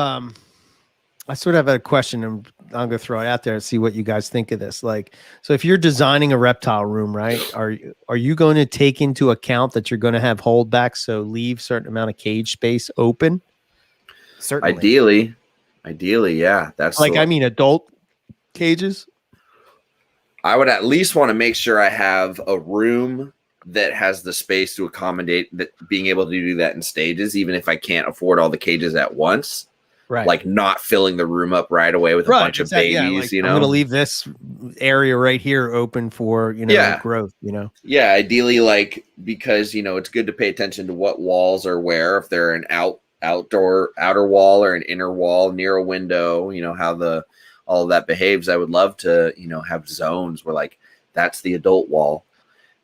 I sort of have a question, and I'm going to throw it out there and see what you guys think of this. Like, so if you're designing a reptile room, right, are you going to take into account that you're going to have holdbacks, so leave certain amount of cage space open?
Certainly.
Ideally, yeah. That's
like, I mean, adult cages.
I would at least want to make sure I have a room that has the space to accommodate that, being able to do that in stages, even if I can't afford all the cages at once.
Right.
Like not filling the room up right away with a bunch of babies,
I'm going to leave this area right here open for, growth,
Yeah, ideally, like, because, it's good to pay attention to what walls are where, if they're an outer wall or an inner wall near a window, how all of that behaves. I would love to, have zones where, like, that's the adult wall.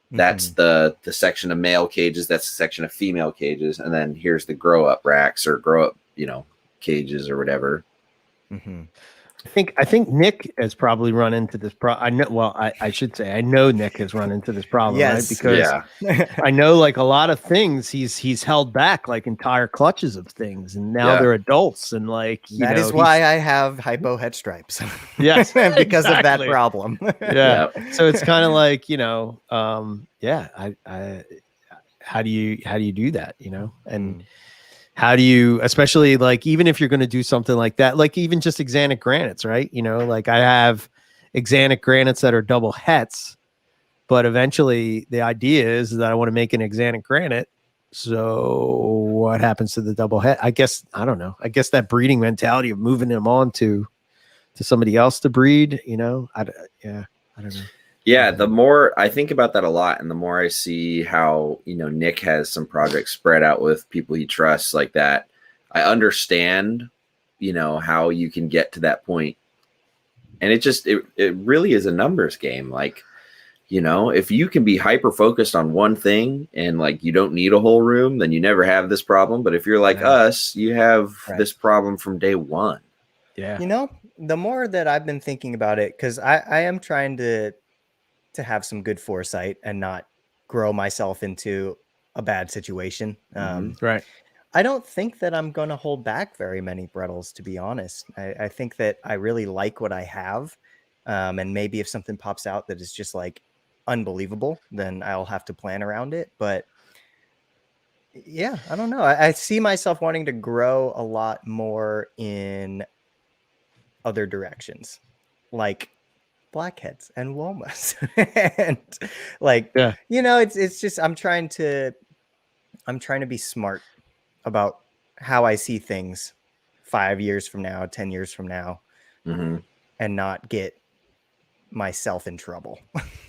That's the section of male cages. That's the section of female cages. And then here's the grow up racks or grow up, cages or whatever.
I think Nick has probably run into this problem. I know. Well, I should say I know Nick has run into this problem, right? Because I know, like, a lot of things he's held back like entire clutches of things, and now they're adults, and like
that is why I have hypo head stripes.
Yes,
because of that problem.
Yeah. So it's kind of like how do you do that? And how do you, especially like, even if you're going to do something like that, like even just axanthic granites, right? Like I have axanthic granites that are double hets, but eventually the idea is that I want to make an axanthic granite. So what happens to the double het? I guess, I don't know. I guess that breeding mentality of moving them on to somebody else to breed, I don't know.
Yeah, the more I think about that a lot, and the more I see how, Nick has some projects spread out with people he trusts like that, I understand, how you can get to that point. And it really is a numbers game. Like, if you can be hyper focused on one thing and like you don't need a whole room, then you never have this problem. But if you're like us, you have this problem from day one.
Yeah.
The more that I've been thinking about it, because I am trying to have some good foresight and not grow myself into a bad situation.
Right.
I don't think that I'm going to hold back very many Brettles, to be honest. I think that I really like what I have. And maybe if something pops out that is just like unbelievable, then I'll have to plan around it. But yeah, I don't know. I see myself wanting to grow a lot more in other directions, like blackheads and womas. And like, it's just, I'm trying to be smart about how I see things 5 years from now, 10 years from now, and not get myself in trouble.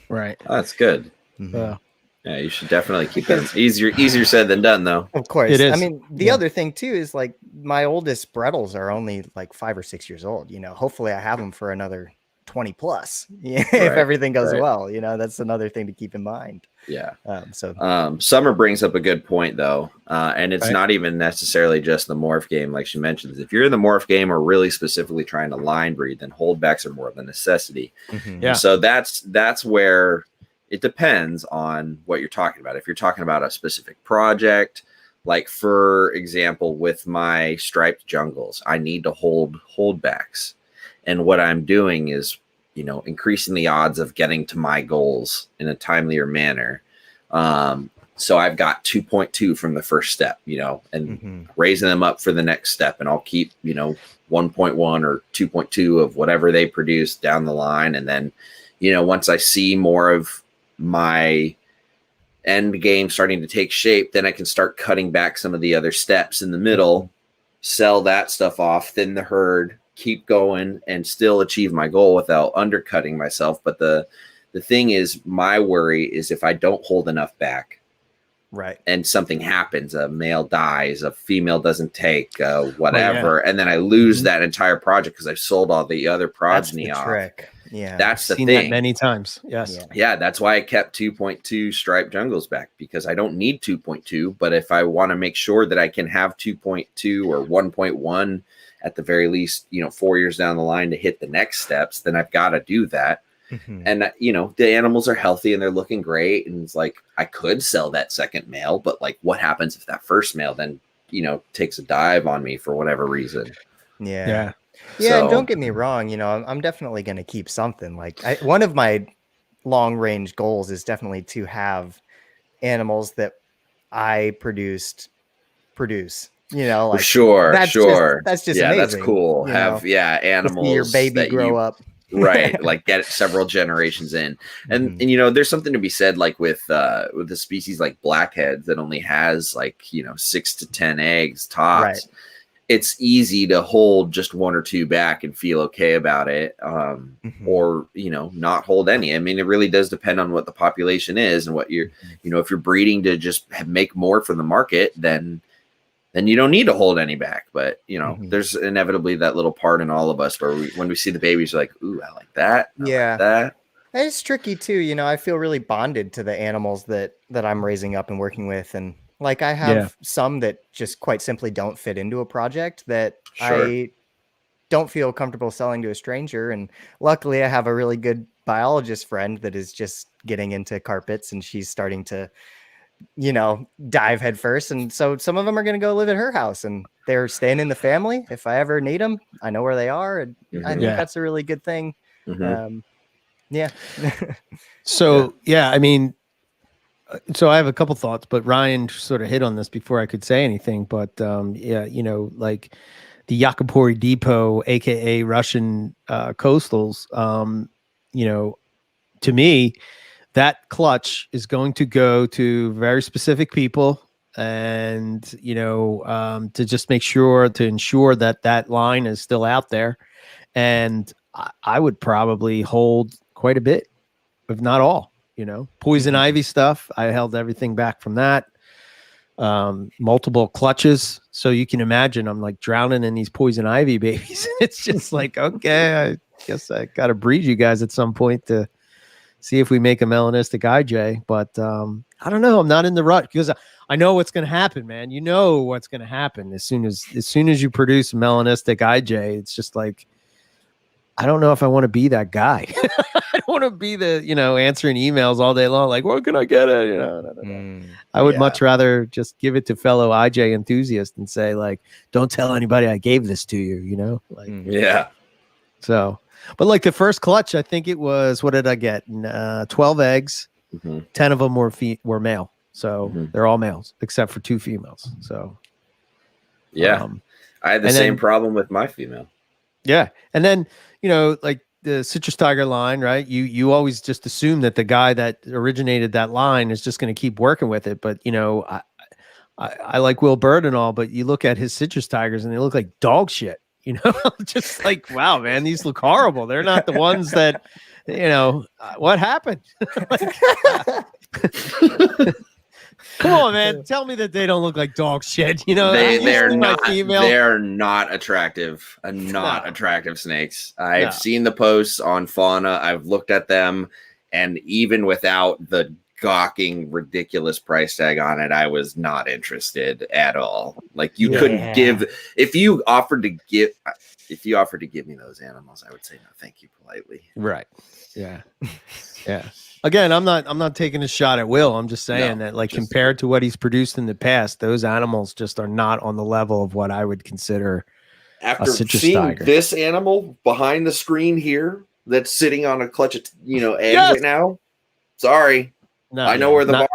Right.
Oh, that's good.
Yeah,
you should definitely keep that. Easier said than done, though.
Of course.
It is.
I mean, the other thing too is like my oldest Brettles are only like 5 or 6 years old. Hopefully I have them for another 20 plus, if everything goes well. That's another thing to keep in mind.
Yeah.
So
Summer brings up a good point, though, and it's not even necessarily just the morph game, like she mentions. If you're in the morph game or really specifically trying to line breed, then holdbacks are more of a necessity.
Yeah.
So that's where it depends on what you're talking about. If you're talking about a specific project, like for example, with my striped jungles, I need to hold holdbacks. And what I'm doing is, increasing the odds of getting to my goals in a timelier manner. So I've got 2.2 from the first step, and raising them up for the next step. And I'll keep, 1.1 or 2.2 of whatever they produce down the line. And then, once I see more of my end game starting to take shape, then I can start cutting back some of the other steps in the middle sell that stuff off, thin the herd, keep going, and still achieve my goal without undercutting myself. But the thing is, my worry is if I don't hold enough back,
right,
and something happens, a male dies, a female doesn't take, whatever, and then I lose that entire project because I've sold all the other progeny
that's the
off.
trick. Yeah,
That's the
Seen
thing.
that many times. Yes.
Yeah, that's why I kept 2.2 striped jungles back, because I don't need 2.2, but if I want to make sure that I can have 2.2 or 1.1 at the very least, 4 years down the line to hit the next steps, then I've got to do that. And the animals are healthy and they're looking great, and it's like I could sell that second male, but like what happens if that first male then takes a dive on me for whatever reason?
Yeah.
And don't get me wrong, I'm definitely going to keep something. Like one of my long range goals is definitely to have animals that I produce. Like
sure,
that's just
yeah,
amazing.
that's cool. Have animals
your baby
that
grow up.
Right, like get several generations in, and there's something to be said, like with the species like blackheads that only has 6 to 10 eggs tops.
Right.
It's easy to hold just 1 or 2 back and feel okay about it, or not hold any. I mean, it really does depend on what the population is and what you're if you're breeding to just make more for the market, then you don't need to hold any back. But there's inevitably that little part in all of us where when we see the babies, we're like, ooh, I like that. I like that.
It's tricky too. I feel really bonded to the animals that I'm raising up and working with. And like I have some that just quite simply don't fit into a project that I don't feel comfortable selling to a stranger. And luckily I have a really good biologist friend that is just getting into carpets, and she's starting to dive head first. And so some of them are going to go live at her house, and they're staying in the family. If I ever need them, I know where they are. And I think that's a really good thing.
So, I mean, so I have a couple thoughts, but Ryan sort of hit on this before I could say anything. But like the Yakapuri Depot, aka Russian coastals, to me, that clutch is going to go to very specific people, and to just ensure that line is still out there. And I would probably hold quite a bit, if not all. Poison ivy stuff, I held everything back from that. Multiple clutches, so you can imagine I'm like drowning in these poison ivy babies. It's just like, okay, I guess I gotta breed you guys at some point to see if we make a melanistic IJ. But I don't know, I'm not in the rut, because I know what's going to happen, man. What's going to happen as soon as you produce a melanistic IJ. It's just like, I don't know if I want to be that guy. I don't want to be the, answering emails all day long. Like, where can I get it? I would much rather just give it to fellow IJ enthusiasts and say, like, don't tell anybody I gave this to you, So, but like the first clutch, I think it was, what did I get? 12 eggs, 10 of them were male. So they're all males except for 2 females. So,
I had the same problem with my female.
Yeah. And then, like the Citrus Tiger line, right? You always just assume that the guy that originated that line is just going to keep working with it. But, I like Will Bird and all, but you look at his Citrus Tigers and they look like dog shit, just like, wow, man, these look horrible. They're not the ones that, what happened? Come on, man. Tell me that they don't look like dog shit.
They're not attractive. Not attractive snakes. I've seen the posts on Fauna. I've looked at them, and even without the gawking, ridiculous price tag on it, I was not interested at all. Like you couldn't give if you offered to give me those animals, I would say no, thank you, politely.
Right. Yeah. Yeah. Again, I'm not taking a shot at Will. I'm just saying that, like, compared to what he's produced in the past, those animals just are not on the level of what I would consider
after
a citrus
seeing
tiger.
This animal behind the screen here that's sitting on a clutch of eggs right now. Sorry, I know where the bar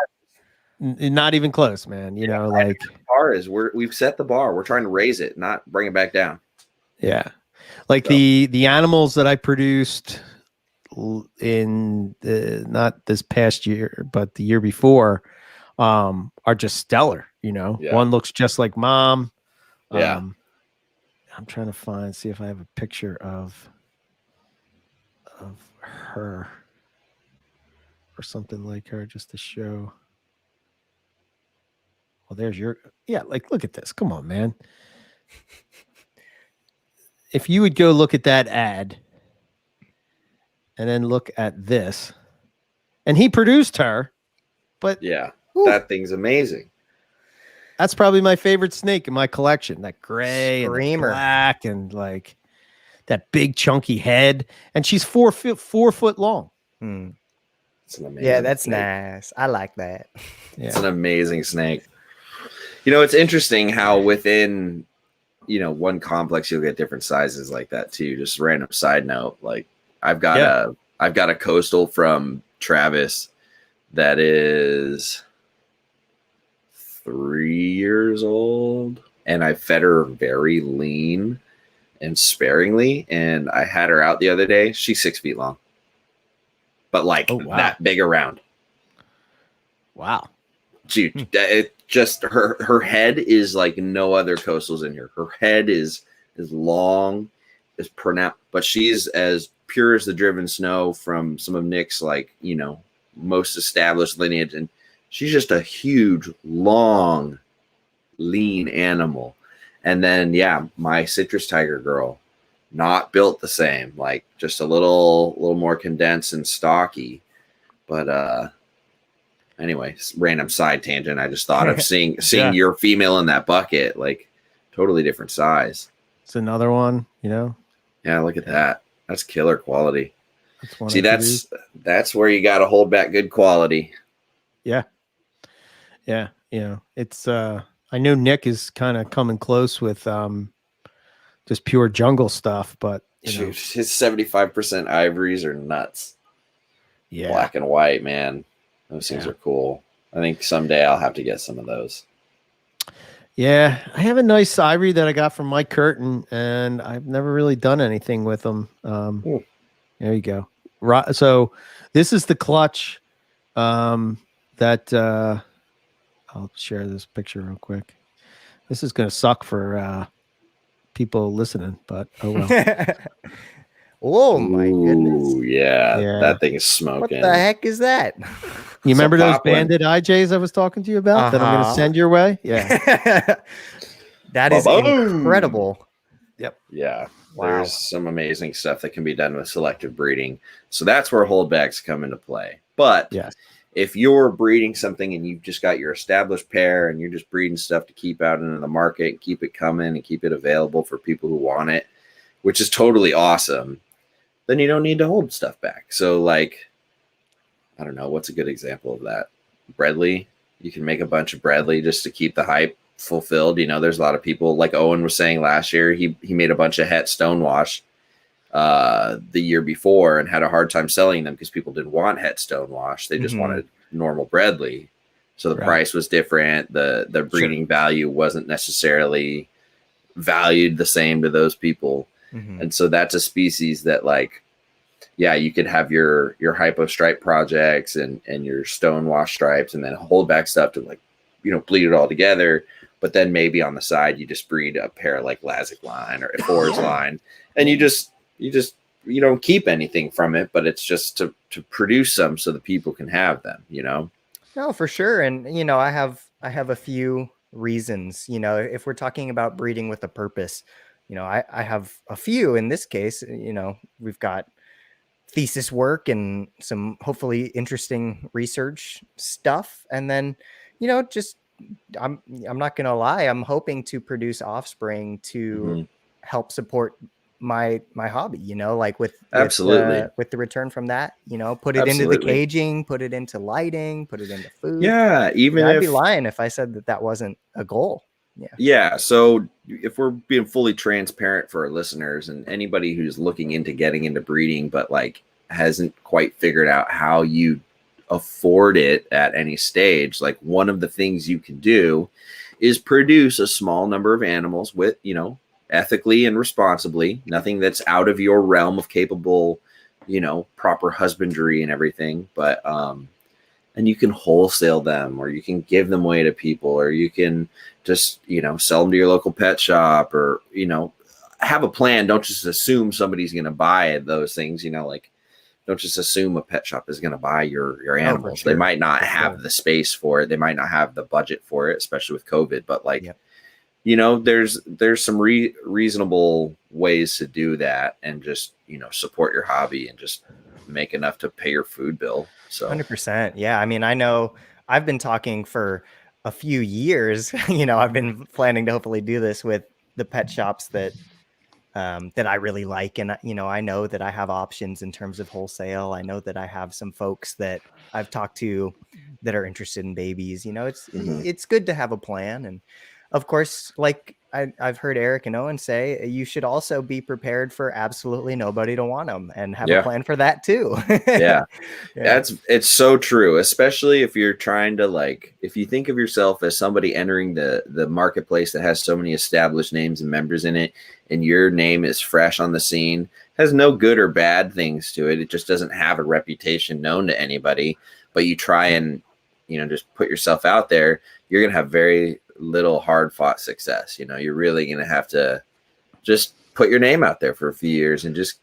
is. Not even close, man. Like
the bar is. We've set the bar. We're trying to raise it, not bring it back down.
Yeah, like the animals that I produced in not this past year, but the year before, are just stellar. One looks just like mom. I'm trying to see if I have a picture of her or something like her just to show. Well, there's like, look at this. Come on, man. If you would go look at that ad and then look at this, and he produced her, but
Yeah,
whew,
that thing's amazing.
that's probably my favorite snake in my collection. That gray and the
Screamer.
black and like that big chunky head. And she's 4 foot long.
It's an amazing
Yeah, that's
snake.
nice. I like that.
It's an amazing snake. You know, it's interesting how within, you know, one complex you'll get different sizes like that too. Just random side note, like I've got a coastal from Travis that is 3 years old, and I fed her very lean and sparingly, and I had her out the other day. She's 6 feet long, but like that big around.
Wow.
Dude, it just her head is like no other coastals in here. Her head is long, is pronounced, but she's as pure as the driven snow from some of Nick's, like, you know, most established lineage, and she's just a huge, long, lean animal. And then my citrus tiger girl, not built the same, like just a little more condensed and stocky, but anyway, random side tangent. I just thought of seeing your female in that bucket, like totally different size.
It's another one, you know?
Yeah, look at that. That's killer quality. See,
that's
where you got to hold back good quality.
Yeah. Yeah. You know, it's, I know Nick is kind of coming close with just pure jungle stuff, but you know.
His 75% ivories are nuts.
Yeah.
Black and white, man. Those things are cool. I think someday I'll have to get some of those.
Yeah, I have a nice ivory that I got from Mike Curtin, and I've never really done anything with them. There you go. So this is the clutch that I'll share this picture real quick. This is going to suck for people listening, but oh well.
Oh my goodness.
Yeah, that thing is smoking.
What the heck is that?
You remember those banded IJs I was talking to you about that I'm going to send your way? Yeah.
That is incredible.
Yep.
Yeah.
Wow.
There's some amazing stuff that can be done with selective breeding. So that's where holdbacks come into play. But if you're breeding something and you've just got your established pair and you're just breeding stuff to keep out into the market and keep it coming and keep it available for people who want it, which is totally awesome, then you don't need to hold stuff back. So, like, I don't know, what's a good example of that? Bredli. You can make a bunch of Bredli just to keep the hype fulfilled. You know, there's a lot of people, like Owen was saying last year, he made a bunch of Het Stonewash the year before and had a hard time selling them because people didn't want Het Stonewash. They just wanted normal Bredli. So the price was different. The breeding value wasn't necessarily valued the same to those people. And so that's a species that, like, you could have your hypo stripe projects and your stonewash stripes and then hold back stuff to, like, you know, bleed it all together. But then maybe on the side, you just breed a pair like Lazic line or Forest line, and you don't keep anything from it, but it's just to produce some so that people can have them, you know?
No, for sure. And, you know, I have a few reasons, you know, if we're talking about breeding with a purpose, you know, I have a few. In this case, you know, we've got thesis work and some hopefully interesting research stuff. And then, you know, just I'm not going to lie, I'm hoping to produce offspring to help support my hobby, you know, like with the return from that, you know, put it into the caging, put it into lighting, put it into food.
Yeah, even
I'd be lying if I said that wasn't a goal.
Yeah. So if we're being fully transparent for our listeners and anybody who's looking into getting into breeding, but like hasn't quite figured out how you afford it at any stage, like one of the things you can do is produce a small number of animals with, you know, ethically and responsibly, nothing that's out of your realm of capable, you know, proper husbandry and everything. But, and you can wholesale them, or you can give them away to people, or you can just, you know, sell them to your local pet shop, or, you know, have a plan. Don't just assume somebody's going to buy those things, like don't just assume a pet shop is going to buy your animals.
sure.
They might not
For
have
sure.
the space for it. They might not have the budget for it, especially with COVID, but like,
Yep.
there's some reasonable ways to do that and just, support your hobby and just make enough to pay your food bill. So
100%. Yeah. I mean, I know I've been talking for a few years, I've been planning to hopefully do this with the pet shops that I really like. And, I know that I have options in terms of wholesale. I know that I have some folks that I've talked to that are interested in babies. It's good to have a plan. And of course, like I've heard Eric and Owen say, you should also be prepared for absolutely nobody to want them and have a plan for that too.
Yeah.
Yeah.
It's so true, especially if you're trying to if you think of yourself as somebody entering the marketplace that has so many established names and members in it, and your name is fresh on the scene, has no good or bad things to it. It just doesn't have a reputation known to anybody, but you try and, just put yourself out there, you're going to have very little hard fought success. You're really going to have to just put your name out there for a few years and just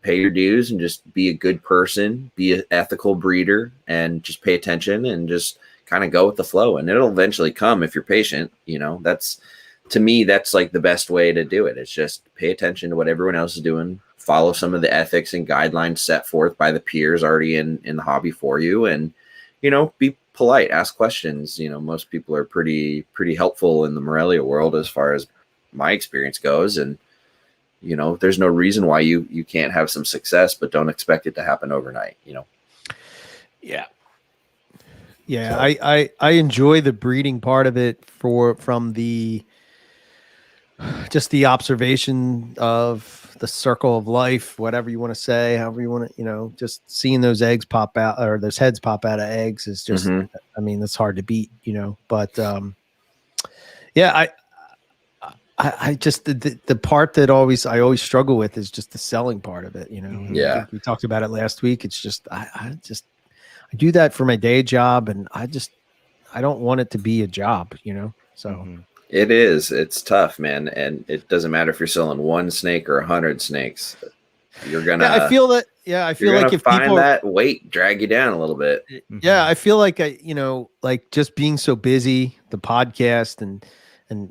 pay your dues and just be a good person, be an ethical breeder, and just pay attention and just kind of go with the flow. And it'll eventually come if you're patient. That's, to me, that's like the best way to do it. It's just pay attention to what everyone else is doing, follow some of the ethics and guidelines set forth by the peers already in the hobby for you, and, be polite, ask questions. Most people are pretty helpful in the Morelia world as far as my experience goes. And, there's no reason why you can't have some success, but don't expect it to happen overnight,
Yeah. Yeah. So, I enjoy the breeding part of it from the observation of the circle of life, whatever you want to say, however you want to, just seeing those eggs pop out or those heads pop out of eggs is just, I mean, that's hard to beat, but yeah, I just the part that I always struggle with is just the selling part of it,
Yeah.
I think we talked about it last week. It's just I do that for my day job, and I don't want it to be a job, so
it's tough, man. And it doesn't matter if you're selling one snake or 100 snakes, you're gonna
I feel like if
find
people
that weight drag you down a little bit.
Yeah, I feel like like just being so busy, the podcast and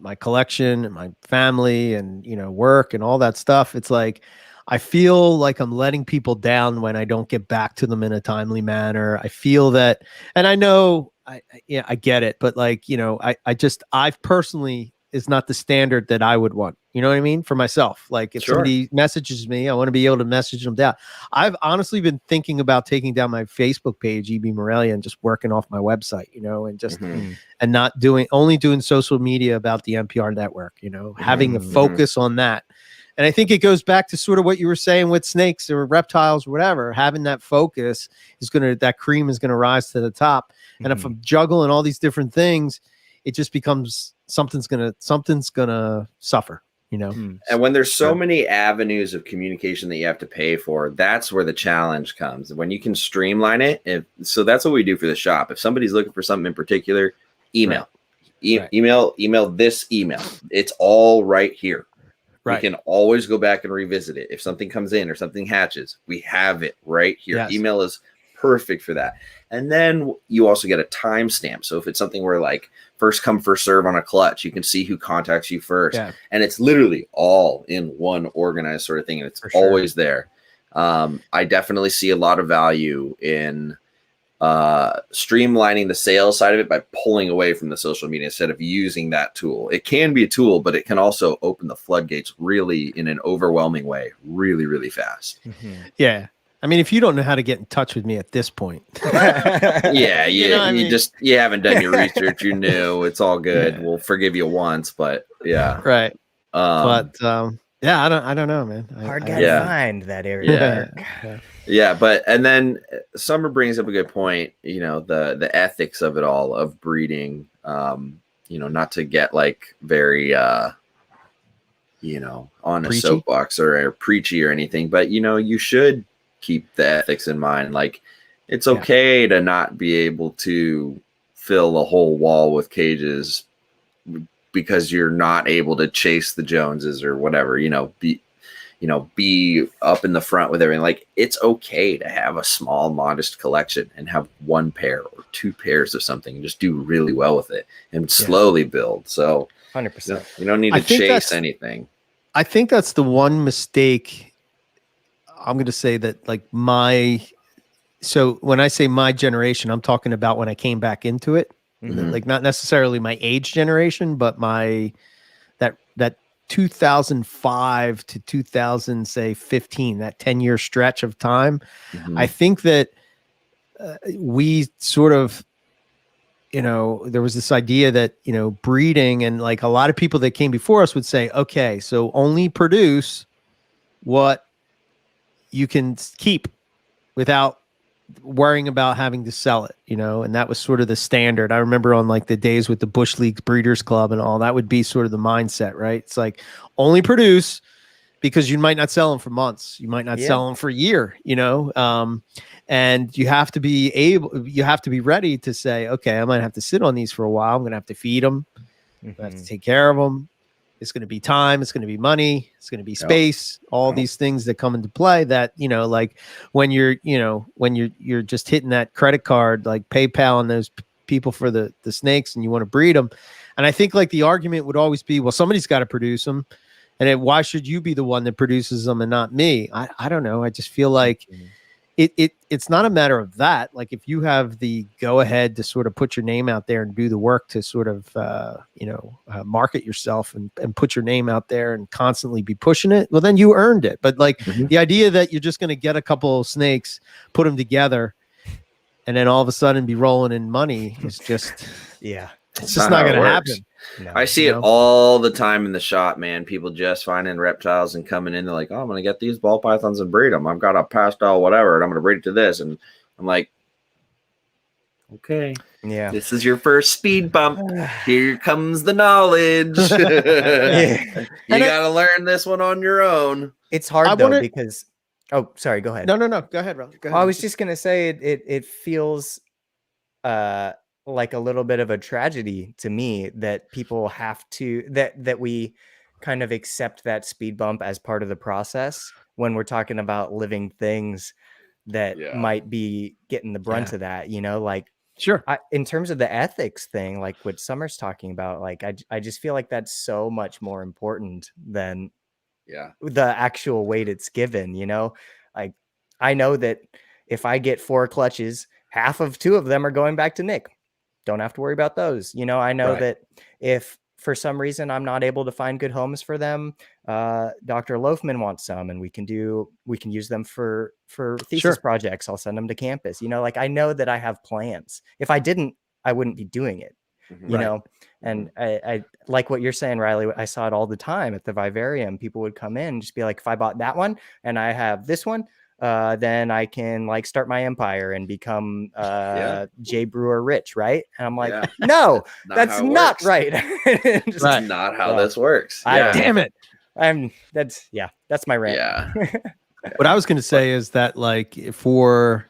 my collection and my family and work and all that stuff, it's like I feel like I'm letting people down when I don't get back to them in a timely manner. I feel that, and I know I get it, but I personally is not the standard that I would want. You know what I mean? For myself, like if somebody messages me, I want to be able to message them down. I've honestly been thinking about taking down my Facebook page, EB Morelia, and just working off my website, and just and not only doing social media about the MPR network, having a focus on that. And I think it goes back to sort of what you were saying with snakes or reptiles or whatever. Having that focus that cream is gonna rise to the top. And if I'm juggling all these different things, it just becomes something's gonna suffer.
And when there's so many avenues of communication that you have to pay for, that's where the challenge comes. When you can streamline it. So that's what we do for the shop. If somebody's looking for something in particular, email, email this email. It's all right here. Right. We can always go back and revisit it. If something comes in or something hatches, we have it right here. Yes. Email is perfect for that. And then you also get a timestamp. So if it's something where first come, first serve on a clutch, you can see who contacts you first. Yeah. And it's literally all in one organized sort of thing. And it's always there. I definitely see a lot of value in streamlining the sales side of it by pulling away from the social media instead of using that tool. It can be a tool, but it can also open the floodgates really in an overwhelming way, really, really fast.
Yeah. I mean, if you don't know how to get in touch with me at this point,
you haven't done your research. You knew it's all good. Yeah. We'll forgive you once, but yeah.
Right. I don't know, man.
Hard guy to find that area.
Yeah. But, and then Summer brings up a good point, the ethics of it all, of breeding, not to get very, on a soapbox or preachy or anything, but, you should keep the ethics in mind. It's okay to not be able to fill a whole wall with cages because you're not able to chase the Joneses or whatever, be up in the front with everything. Like, it's okay to have a small, modest collection and have one pair or two pairs of something and just do really well with it and slowly build. So
100%.
you don't need to chase anything.
I think that's the one mistake. I'm going to say that, like, so when I say my generation, I'm talking about when I came back into it, like not necessarily my age generation, but that 2005 to 2015, that 10-year stretch of time. I think that we sort of, there was this idea that, breeding, and like a lot of people that came before us would say, okay, so only produce what you can keep without worrying about having to sell it, and that was sort of the standard. I remember on like the days with the Bush Leagues Breeders Club and all, that would be sort of the mindset, right? It's like only produce because you might not sell them for months. You might not sell them for a year, and you have to be ready to say, okay, I might have to sit on these for a while. I'm going to have to feed them. I have to take care of them. It's going to be time. It's going to be money. It's going to be space. All these things that come into play that, like when you're just hitting that credit card, like PayPal and those people for the snakes, and you want to breed them. And I think like the argument would always be, well, somebody's got to produce them. And why should you be the one that produces them and not me? I don't know. I just feel like it's not a matter of that. Like if you have the go ahead to sort of put your name out there and do the work to sort of, market yourself and put your name out there and constantly be pushing it, well, then you earned it. But like the idea that you're just going to get a couple of snakes, put them together, and then all of a sudden be rolling in money is just, it's just not going to happen.
No, I see it all the time in the shop, man. People just finding reptiles and coming in. They're like, oh, I'm going to get these ball pythons and breed them. I've got a pastel, whatever, and I'm going to breed it to this. And I'm like, okay.
Yeah.
This is your first speed bump. Here comes the knowledge. You got to learn this one on your own.
It's hard though, because, oh, sorry, go ahead.
No. Go ahead, Ron. Go ahead.
Well, I was just going to say it feels, like a little bit of a tragedy to me that people have to that we kind of accept that speed bump as part of the process when we're talking about living things that might be getting the brunt of that, like
sure.
In terms of the ethics thing, like what Summer's talking about, like I just feel like that's so much more important than the actual weight it's given, like I know that if I get 4 clutches, half of 2 of them are going back to Nick. Don't have to worry about those. I know that if for some reason I'm not able to find good homes for them, Dr. Loafman wants some, and we can use them for thesis projects. I'll send them to campus. Like I know that I have plans. If I didn't, I wouldn't be doing it. And I like what you're saying, Riley. I saw it all the time at the vivarium. People would come in and just be like, if I bought that one and I have this one, then I can like start my empire and become Jay Brewer rich, right? And I'm like, no, that's not right.
That's not how this works.
Damn it.
That's my rant.
Yeah.
What I was going to say is that like for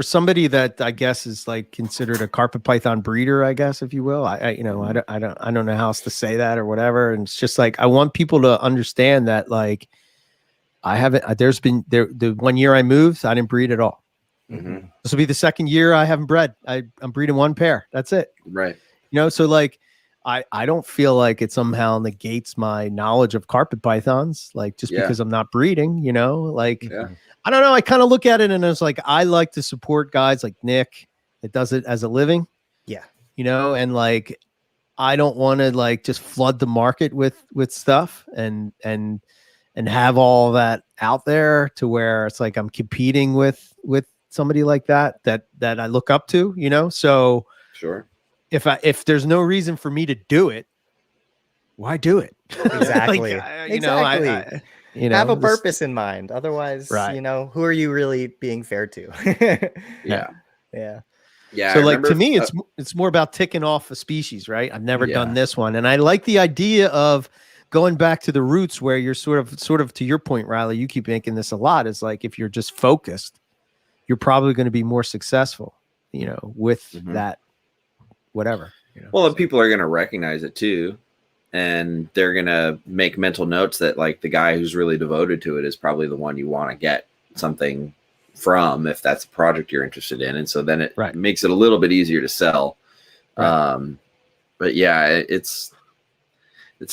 somebody that I guess is like considered a carpet python breeder, I guess, if you will, I don't know how else to say that or whatever. And it's just like, I want people to understand that like, the 1 year I moved, I didn't breed at all. This will be the second year I haven't bred. I'm breeding 1 pair. That's it.
Right.
So like, I don't feel like it somehow negates my knowledge of carpet pythons, like just because I'm not breeding, I don't know. I kind of look at it and it's like, I like to support guys like Nick that does it as a living. Yeah. And like, I don't want to like just flood the market with stuff and have all that out there to where it's like, I'm competing with somebody like that I look up to, so
sure.
If there's no reason for me to do it, why do it?
Exactly.
Exactly.
Have a purpose in mind. Otherwise, who are you really being fair to?
Yeah.
So like to me, it's more about ticking off a species, right? I've never done this one. And I like the idea of going back to the roots where you're sort of to your point, Riley, you keep making this a lot, is like, if you're just focused, you're probably going to be more successful, with that whatever.
Well, and people are going to recognize it too. And they're going to make mental notes that like the guy who's really devoted to it is probably the one you want to get something from if that's a project you're interested in. And so then it makes it a little bit easier to sell. Right. But yeah, it's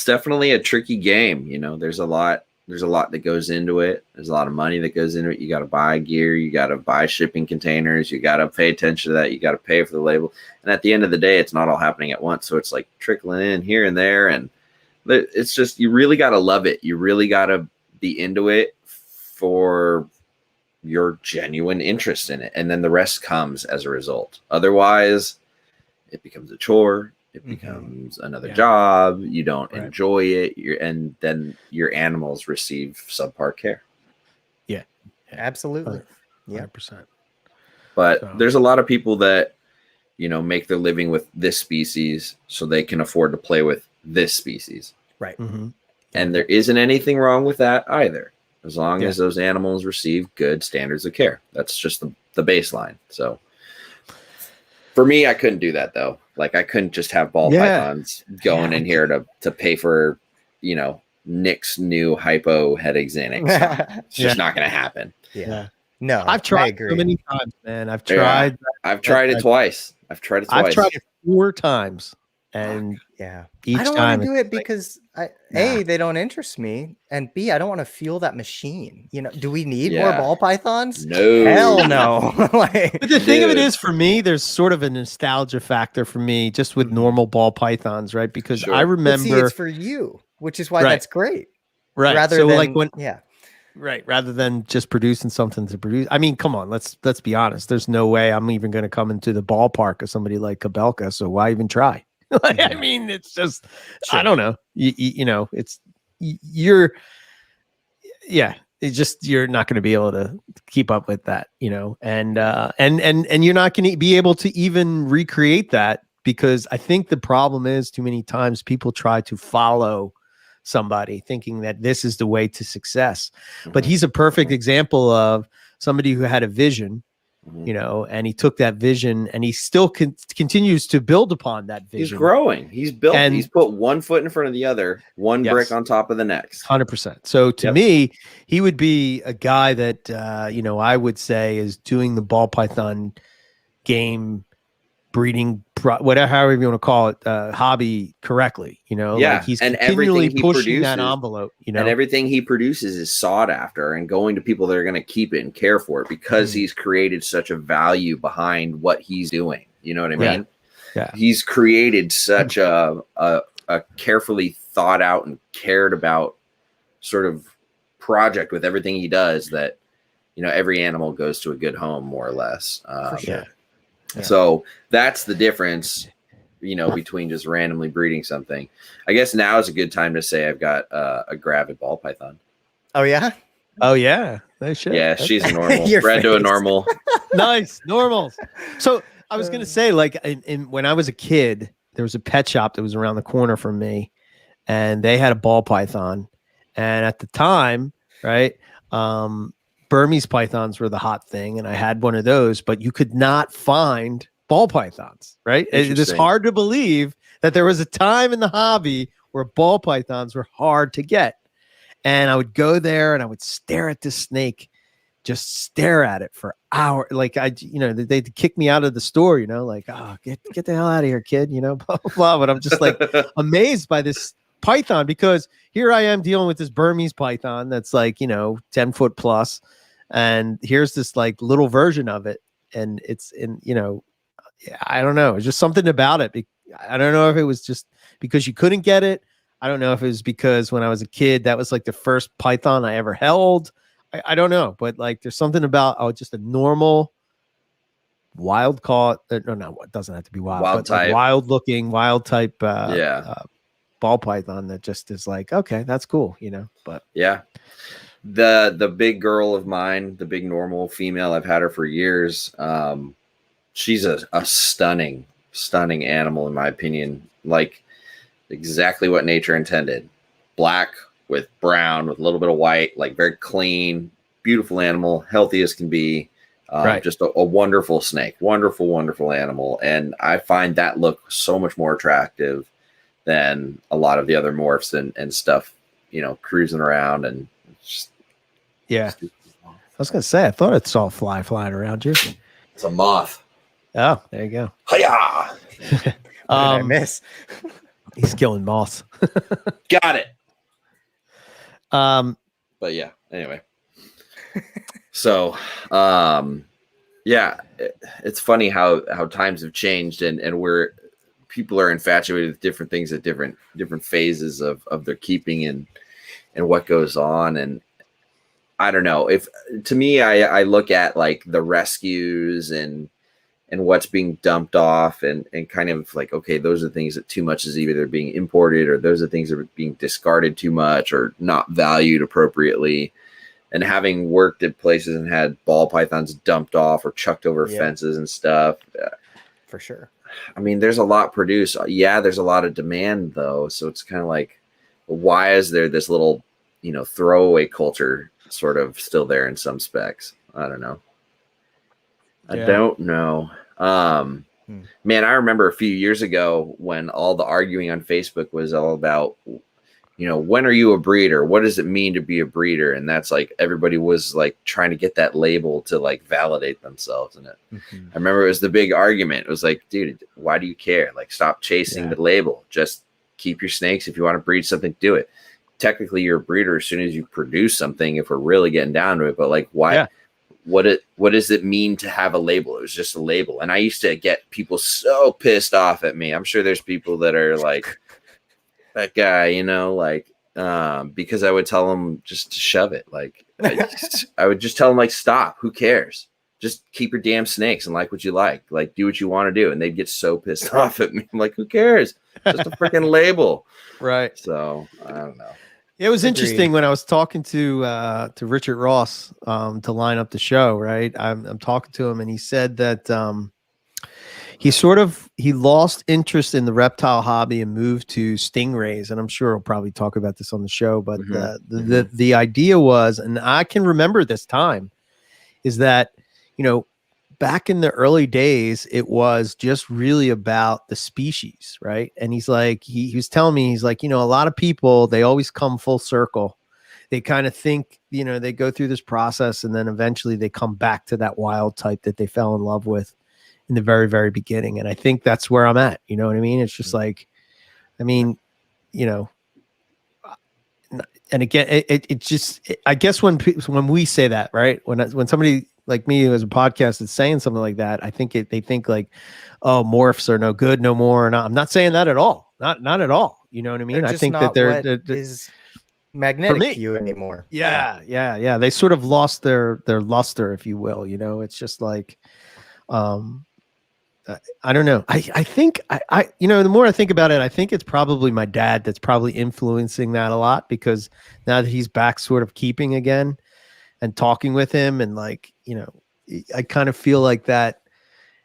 definitely a tricky game. There's a lot that goes into it. There's a lot of money that goes into it. You got to buy gear, you got to buy shipping containers, you got to pay attention to that. You got to pay for the label. And at the end of the day, it's not all happening at once. So it's like trickling in here and there. And it's just, you really got to love it. You really got to be into it for your genuine interest in it. And then the rest comes as a result. Otherwise, it becomes a chore. It becomes another job. You don't enjoy it. And then your animals receive subpar care.
Yeah, absolutely. Yeah,
100%.
But there's a lot of people that, make their living with this species so they can afford to play with this species.
Right.
Mm-hmm.
And there isn't anything wrong with that either, as long as those animals receive good standards of care. That's just the baseline. So for me, I couldn't do that though. Like I couldn't just have ball pythons going in here to pay for, Nick's new hypo headache Xanax. It's just not going to happen.
Yeah. No,
I've tried so many times, man. I've tried
it twice. I've tried it
4 times. And each
I don't
time
want to do it because A, they don't interest me, and B, I don't want to feel that machine. Do we need more ball pythons?
No,
hell no.
But the thing of it is, for me, there's sort of a nostalgia factor for me just with normal ball pythons, right? Because I remember,
but see, it's for you, which is why that's great,
right?
Rather
so
than
like when
right,
rather than just producing something to produce. I mean, come on, let's be honest. There's no way I'm even going to come into the ballpark of somebody like Kabelka. So why even try? I mean, it's just, I don't know. It's you're not going to be able to keep up with that, and you're not going to be able to even recreate that, because I think the problem is too many times people try to follow somebody thinking that this is the way to success. But he's a perfect example of somebody who had a vision, and he took that vision and he still continues to build upon that vision.
He's growing. He's built. And he's put one foot in front of the other, one brick on top of the next.
100%. So to me, he would be a guy that, I would say is doing the ball python game, breeding, however you want to call it, hobby correctly, like he's continually pushing that envelope,
and everything he produces is sought after and going to people that are going to keep it and care for it because he's created such a value behind what he's doing. You know what I mean?
Yeah.
He's created such a carefully thought out and cared about sort of project with everything he does that, every animal goes to a good home more or less.
For sure.
So that's the difference, between just randomly breeding something. I guess now is a good time to say I've got a gravid ball python.
Oh yeah.
Oh yeah. They should.
Yeah, she's a normal. Bred to a normal.
Nice normals. So I was gonna say, like, when I was a kid, there was a pet shop that was around the corner from me, and they had a ball python. And at the time, right, Burmese pythons were the hot thing, and I had one of those, but you could not find ball pythons, right? It is hard to believe that there was a time in the hobby where ball pythons were hard to get. And I would go there and I would stare at this snake, just stare at it for hours. Like they'd kick me out of the store, like, oh, get the hell out of here, kid, blah, blah, blah. But I'm just like amazed by this python, because here I am dealing with this Burmese python that's like 10 foot plus, and here's this like little version of it, and it's in I don't know, it's just something about it. I don't know if it was just because you couldn't get it. I don't know if it was because when I was a kid that was like the first python I ever held. I don't know, but like there's something about just a normal wild caught, no, it doesn't have to be wild type, like wild looking, wild type ball python that just is like, okay, that's cool, but
the big girl of mine, the big normal female, I've had her for years. She's a stunning animal in my opinion, like exactly what nature intended. Black with brown with a little bit of white, like very clean, beautiful animal, healthy as can be.
Right.
Just a wonderful snake, wonderful animal. And I find that look so much more attractive than a lot of the other morphs and stuff, cruising around and just.
Yeah. I was going to say, I thought I saw a fly flying around you.
It's a moth.
Oh, there you go.
Hiya!
What did I miss?
He's killing moths.
Got it.
Um,
But yeah, anyway. So, yeah, it's funny how times have changed and where people are infatuated with different things at different phases of their keeping and what goes on. And I don't know, if to me, I look at like the rescues and what's being dumped off and kind of like, okay, those are things that too much is either being imported or those are things that are being discarded too much or not valued appropriately. And having worked at places and had ball pythons dumped off or chucked over fences and stuff.
For sure.
I mean, there's a lot produced. Yeah, there's a lot of demand though. So it's kind of like, why is there this little, throwaway culture sort of still there in some specs? I don't know. I don't know. Man, I remember a few years ago when all the arguing on Facebook was all about, when are you a breeder? What does it mean to be a breeder? And that's like, everybody was like trying to get that label to like validate themselves in it. I remember it was the big argument. It was like, dude, why do you care? Like, stop chasing the label. Just keep your snakes. If you want to breed something, do it. Technically, you're a breeder as soon as you produce something, if we're really getting down to it. But like, why?
Yeah.
What does it mean to have a label? It was just a label. And I used to get people so pissed off at me. I'm sure there's people that are like, that guy, because I would tell them just to shove it. Like, I would just tell them, like, stop. Who cares? Just keep your damn snakes and like what you like. Like, do what you want to do. And they'd get so pissed off at me. I'm like, who cares? Just a freaking label.
Right.
So I don't know.
It was interesting when I was talking to Richard Ross to line up the show. Right. I'm talking to him and he said that he lost interest in the reptile hobby and moved to stingrays. And I'm sure he'll probably talk about this on the show. But the idea was, and I can remember this time, is that, back in the early days, it was just really about the species, right? And he's like, he was telling me, he's like, a lot of people, they always come full circle. They kind of think, they go through this process and then eventually they come back to that wild type that they fell in love with in the very, very beginning. And I think that's where I'm at. You know what I mean? It's just like, and again, it just, I guess when we say that, right? When somebody like me who has a podcast is saying something like that, I think they think like, oh, morphs are no good no more. And I'm not saying that at all. Not at all. You know what I mean? I think that they're
is magnetic to you anymore.
Yeah. They sort of lost their luster, if you will. It's just like, I don't know. I think the more I think about it, I think it's probably my dad that's probably influencing that a lot, because now that he's back sort of keeping again and talking with him and like, I kind of feel like that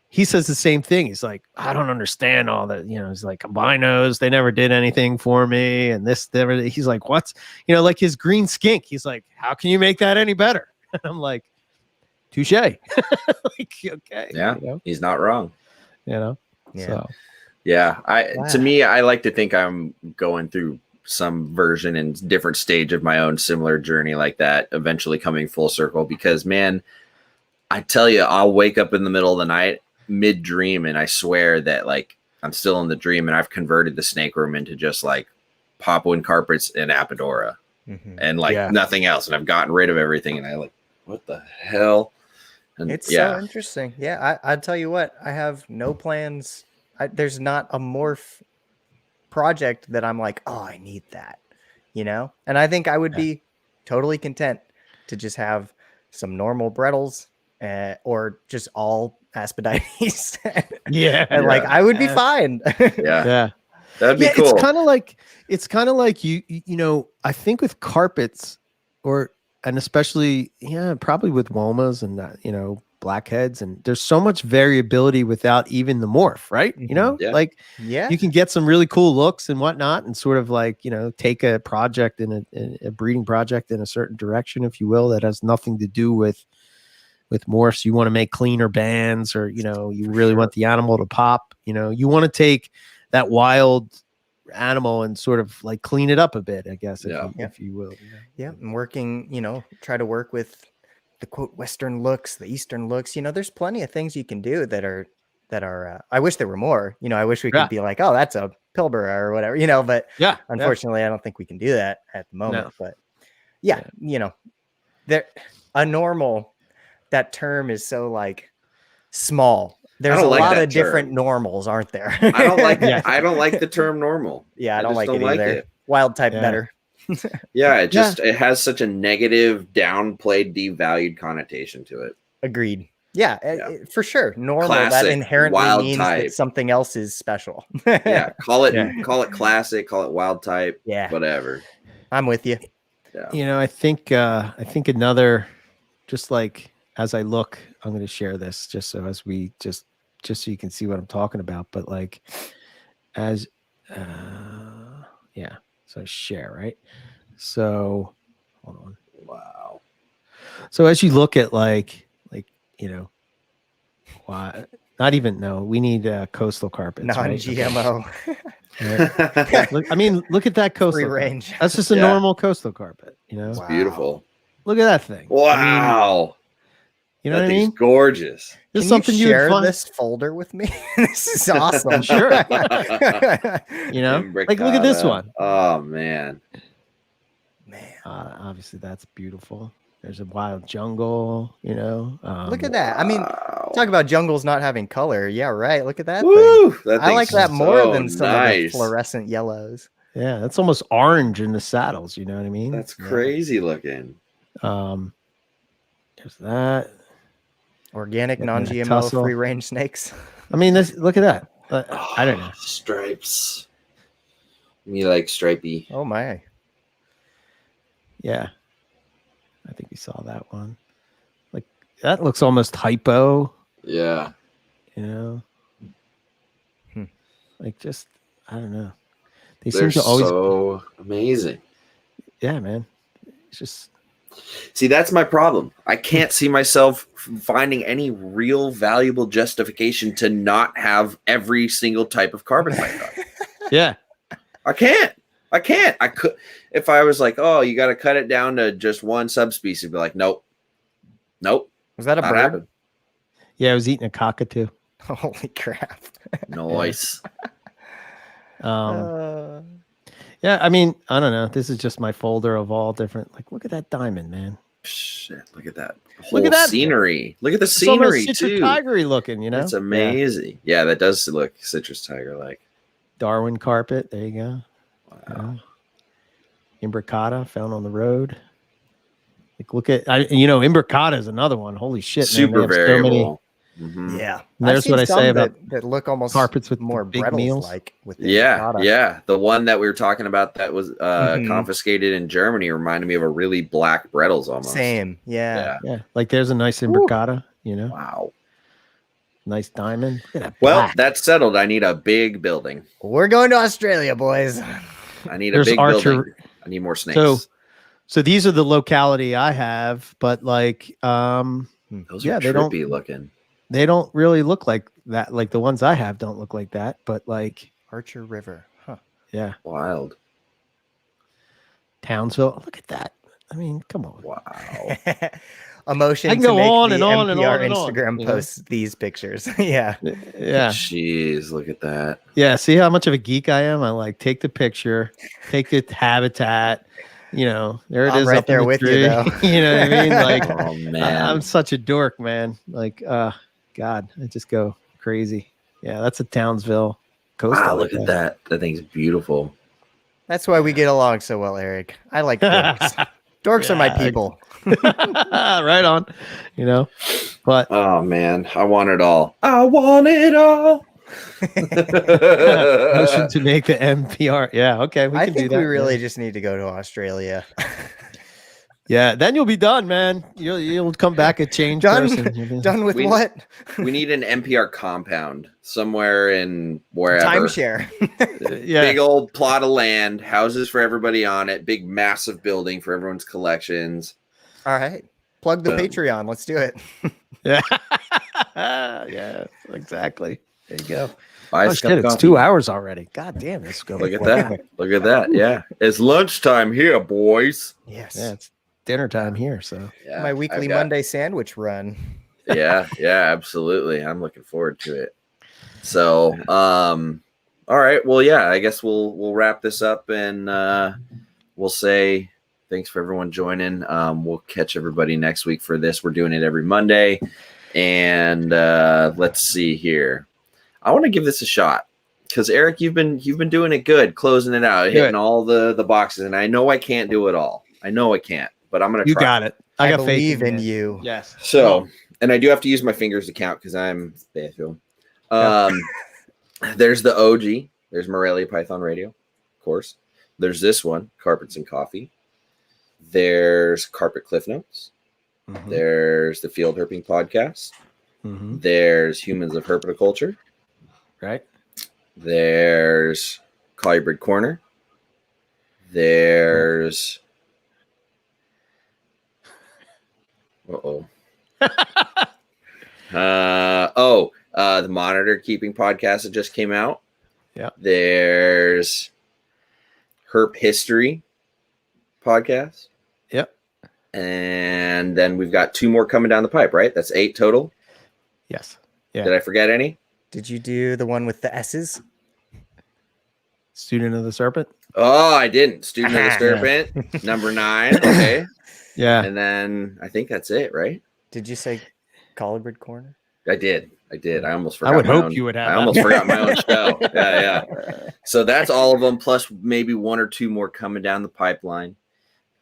he says the same thing. He's like, I don't understand all that, he's like, albinos, they never did anything for me. And he's like, what's, like his green skink. He's like, how can you make that any better? And I'm like, touche. Like, okay.
Yeah, he's not wrong.
Yeah.
So. Yeah. To me, I like to think I'm going through some version and different stage of my own similar journey like that, eventually coming full circle, because man, I tell you, I'll wake up in the middle of the night mid dream and I swear that like I'm still in the dream and I've converted the snake room into just like Papuan carpets and Apodora and like nothing else. And I've gotten rid of everything. And I like, what the hell? And
it's so interesting. Yeah. I'll tell you what, I have no plans. There's not a morph project that I'm like, oh, I need that, and I think I would be totally content to just have some normal Brettles or just all Aspodites. And like I would be fine.
That'd be cool.
It's kind of like you I think with carpets and especially probably with womas and blackheads, and there's so much variability without even the morph, right? You can get some really cool looks and whatnot, and sort of like take a project in a breeding project in a certain direction, if you will, that has nothing to do with with morphs, you want to make cleaner bands, or you really want the animal to pop. You want to take that wild animal and sort of like clean it up a bit, I guess, if you will.
Yeah, and working, try to work with the quote Western looks, the Eastern looks. There's plenty of things you can do that are I wish there were more. I wish we could be like, oh, that's a Pilbara or whatever, but unfortunately I don't think we can do that at the moment. No. But there a normal, that term is so like small. There's a lot of different normals, aren't there?
I don't like I don't like the term normal.
Yeah, I don't like it either. Wild type better.
It has such a negative, downplayed, devalued connotation to it.
Agreed. Yeah, for sure. Normal, classic, that inherently means type. That something else is special.
Call it classic, call it wild type. Yeah, whatever.
I'm with you.
Yeah. I think another, just like as I look, I'm going to share this just so as we just so you can see what I'm talking about. But like as so share, right? So hold on.
Wow.
So as you look at like why not even we need coastal carpets,
non-GMO.
Right? Look at that coastal
free range.
That's just a normal coastal carpet.
It's beautiful.
Look at that thing.
Wow.
You know what I mean?
Gorgeous.
This is something you share this folder with me. This is awesome.
Sure. Like look at this one.
Oh man.
Obviously that's beautiful. There's a wild jungle,
look at that. I mean, talk about jungles not having color. Yeah, right. Look at that
thing.
I like that more than some of the fluorescent yellows.
Yeah, that's almost orange in the saddles. You know what I mean?
That's crazy looking.
There's that.
Organic, non-GMO, free-range snakes.
I mean, look at that. I don't know.
Stripes. Me like stripey.
Oh my.
Yeah. I think we saw that one. Like that looks almost hypo.
Yeah.
Like just I don't know.
They're seem to always so amazing.
Yeah, man. It's just
see, that's my problem. I can't see myself finding any real valuable justification to not have every single type of carbon fiber.
Yeah.
I can't. I could, if I was like, oh, you got to cut it down to just one subspecies, be like, nope.
Was that a bird?
Happened.
Yeah, I was eating a cockatoo.
Holy crap.
Nice.
Yeah, I mean, I don't know. This is just my folder of all different. Like, look at that diamond, man.
Shit, look at that.
Look at that
scenery. Look at the scenery
too. Tigery looking,
It's amazing. Yeah, that does look citrus tiger like.
Darwin carpet. There you go.
Wow.
Imbricata found on the road. Like, look at Imbricata is another one. Holy shit,
super
man.
variable.
Mm-hmm. Yeah,
and there's what I say about
that look almost
carpets with
more
big meals.
Like with
the one that we were talking about that was confiscated in Germany reminded me of a really black Brettles almost.
Same, yeah.
Like there's a nice Imbricata.
Wow,
nice diamond.
Well, that's settled. I need a big building.
We're going to Australia, boys.
I need a big building. I need more snakes.
So these are the locality I have, but like,
those are trippy looking.
They don't really look like that. Like the ones I have don't look like that, but like
Archer River. Huh.
Yeah.
Wild.
Townsville. Look at that. I mean, come on.
Wow.
Emotion.
I can go on and on and on.
Instagram posts these pictures. Yeah.
Jeez, look at that.
Yeah. See how much of a geek I am? I like take the picture, take the habitat. There it is.
Right
up
there with
tree.
you, though.
You know what I mean? Like,
oh man,
I'm such a dork, man. Like, God, I just go crazy. Yeah, that's a Townsville coastal.
Wow, look at that. That thing's beautiful.
That's why we get along so well, Eric. I like dorks. Dorks are my people.
Right on. But
oh man, I want it all. I want it all.
Motion to make the MPR. Yeah, okay.
I think we really just need to go to Australia.
Yeah, then you'll be done, man. You'll come back a changed person.
Done with what?
We need an MPR compound somewhere in wherever.
Timeshare.
Big old plot of land, houses for everybody on it, big massive building for everyone's collections.
All right. Plug the Patreon. Let's do it.
Yeah. Yeah, exactly. There you go.
Buy
Oh
us a cup
shit,
of
it's
coffee.
2 hours already. God damn, this is going.
Look at that. Look at that. Yeah. It's lunchtime here, boys.
Yes.
Yeah, it's dinner time here. So
Yeah.
My weekly Monday sandwich run.
Yeah, absolutely. I'm looking forward to it. So, all right. Well, yeah, I guess we'll wrap this up and we'll say thanks for everyone joining. We'll catch everybody next week for this. We're doing it every Monday. And let's see here. I want to give this a shot because Eric, you've been doing it good, closing it out, hitting all the boxes, and I know I can't do it all. I know I can't, but I'm gonna try.
you got it.
I
got
believe
faith
in you.
Yes.
So, and I do have to use my fingers to count because I'm Bethel. There's the OG. There's Morelia Python Radio, of course. There's this one, Carpets and Coffee. There's Carpet Cliff Notes.
Mhm.
There's the Field Herping Podcast.
Mhm.
There's Humans of Herpetoculture.
Right.
There's Colliebrid Corner. There's the Monitor Keeping Podcast that just came out.
Yeah.
There's Herp History Podcast.
Yep.
And then we've got 2 more coming down the pipe, right? That's 8 total.
Yes. Yeah.
Did I forget any?
Did you do the one with the S's?
Student of the Serpent.
Oh, I didn't. Student of the Serpent, number 9. Okay.
Yeah.
And then I think that's it, right?
Did you say Colliebrid Corner?
I did. I almost forgot.
I would hope
own,
you would have.
I almost forgot my own show. Yeah. So that's all of them, plus maybe 1 or 2 more coming down the pipeline.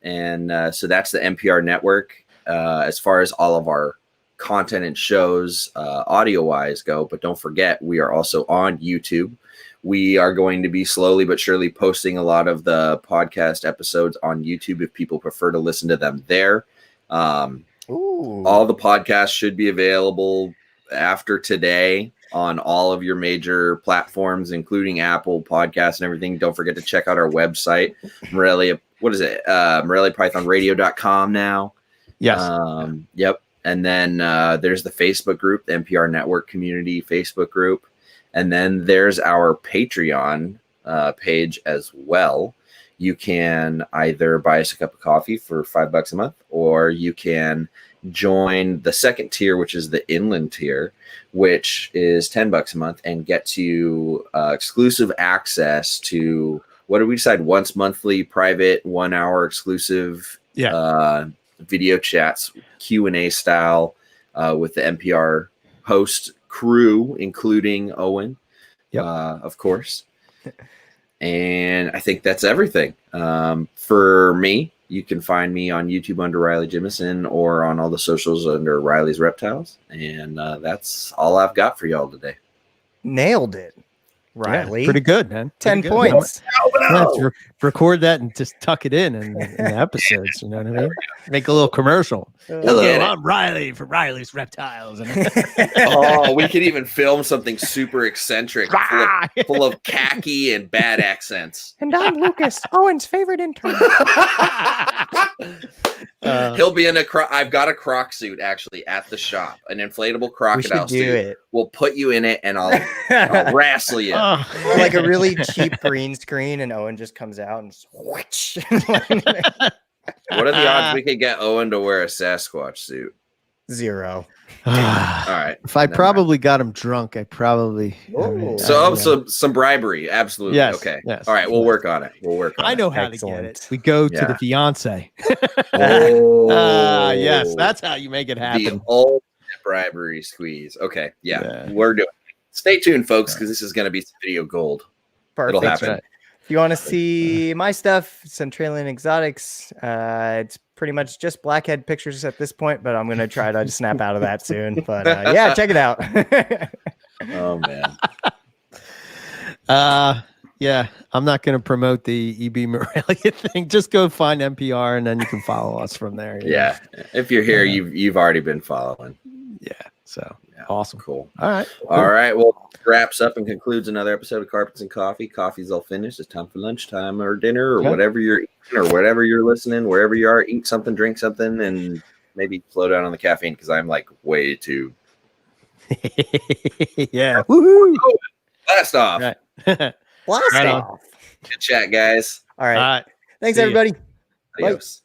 And so that's the MPR Network. As far as all of our content and shows, audio-wise go, but don't forget, we are also on YouTube. We are going to be slowly but surely posting a lot of the podcast episodes on YouTube if people prefer to listen to them there. All the podcasts should be available after today on all of your major platforms, including Apple Podcasts and everything. Don't forget to check out our website, Morelia. What is it? MoreliaPythonRadio.com now.
Yes.
Yep. And then there's the Facebook group, the MPR Network Community Facebook group. And then there's our Patreon page as well. You can either buy us a cup of coffee for $5 a month, or you can join the second tier, which is the inland tier, which is $10 a month, and get to exclusive access to, what did we decide? Once monthly private 1 hour exclusive video chats, Q&A style with the MPR host crew, including Owen, of course. And I think that's everything. For me, you can find me on YouTube under Riley Jimison or on all the socials under Riley's Reptiles. And that's all I've got for y'all today.
Nailed it, Riley.
Yeah, pretty good, man.
10
Pretty good.
points.
Record that and just tuck it in the episodes. You know what I mean? Make a little commercial. Hello, I'm Riley for Riley's Reptiles.
Oh, we could even film something super eccentric, full of khaki and bad accents.
And I'm Lucas, Owen's favorite intern.
He'll be in I've got a croc suit actually at the shop, an inflatable crocodile suit. We'll put you in it and I'll wrestle you.
Like a really cheap green screen, and Owen just comes out and whoosh.
What are the odds we could get Owen to wear a Sasquatch suit?
0.
All right.
If I probably got him drunk, I probably.
Some bribery. Absolutely.
Yes,
Okay.
yes.
All right. We'll work on it.
I know how to get it. We go to the fiance.
Oh,
yes. That's how you make it happen.
The old bribery squeeze. Okay. Yeah. We're doing it. Stay tuned, folks, because this is going to be some video gold.
Perfect.
It'll happen.
Right.
If you want to see my stuff, Centralian Exotics, it's pretty much just blackhead pictures at this point, but I'm going to try to snap out of that soon. But yeah, check it out.
Oh, man.
Yeah, I'm not going to promote the EB Morelia thing. Just go find MPR and then you can follow us from there.
Yeah. If you're here, you've already been following.
Yeah. So awesome.
Cool.
All right.
All right. Well, wraps up and concludes another episode of Carpets and Coffee. Coffee's all finished. It's time for lunchtime or dinner or whatever you're eating or whatever you're listening, wherever you are. Eat something, drink something, and maybe slow down on the caffeine because I'm like way too.
Yeah. Woohoo!
Blast off.
Right.
Blast
Right on.
off.
Good chat, guys.
All right.
All right.
Thanks,
See ya.
everybody. Bye.
Adios.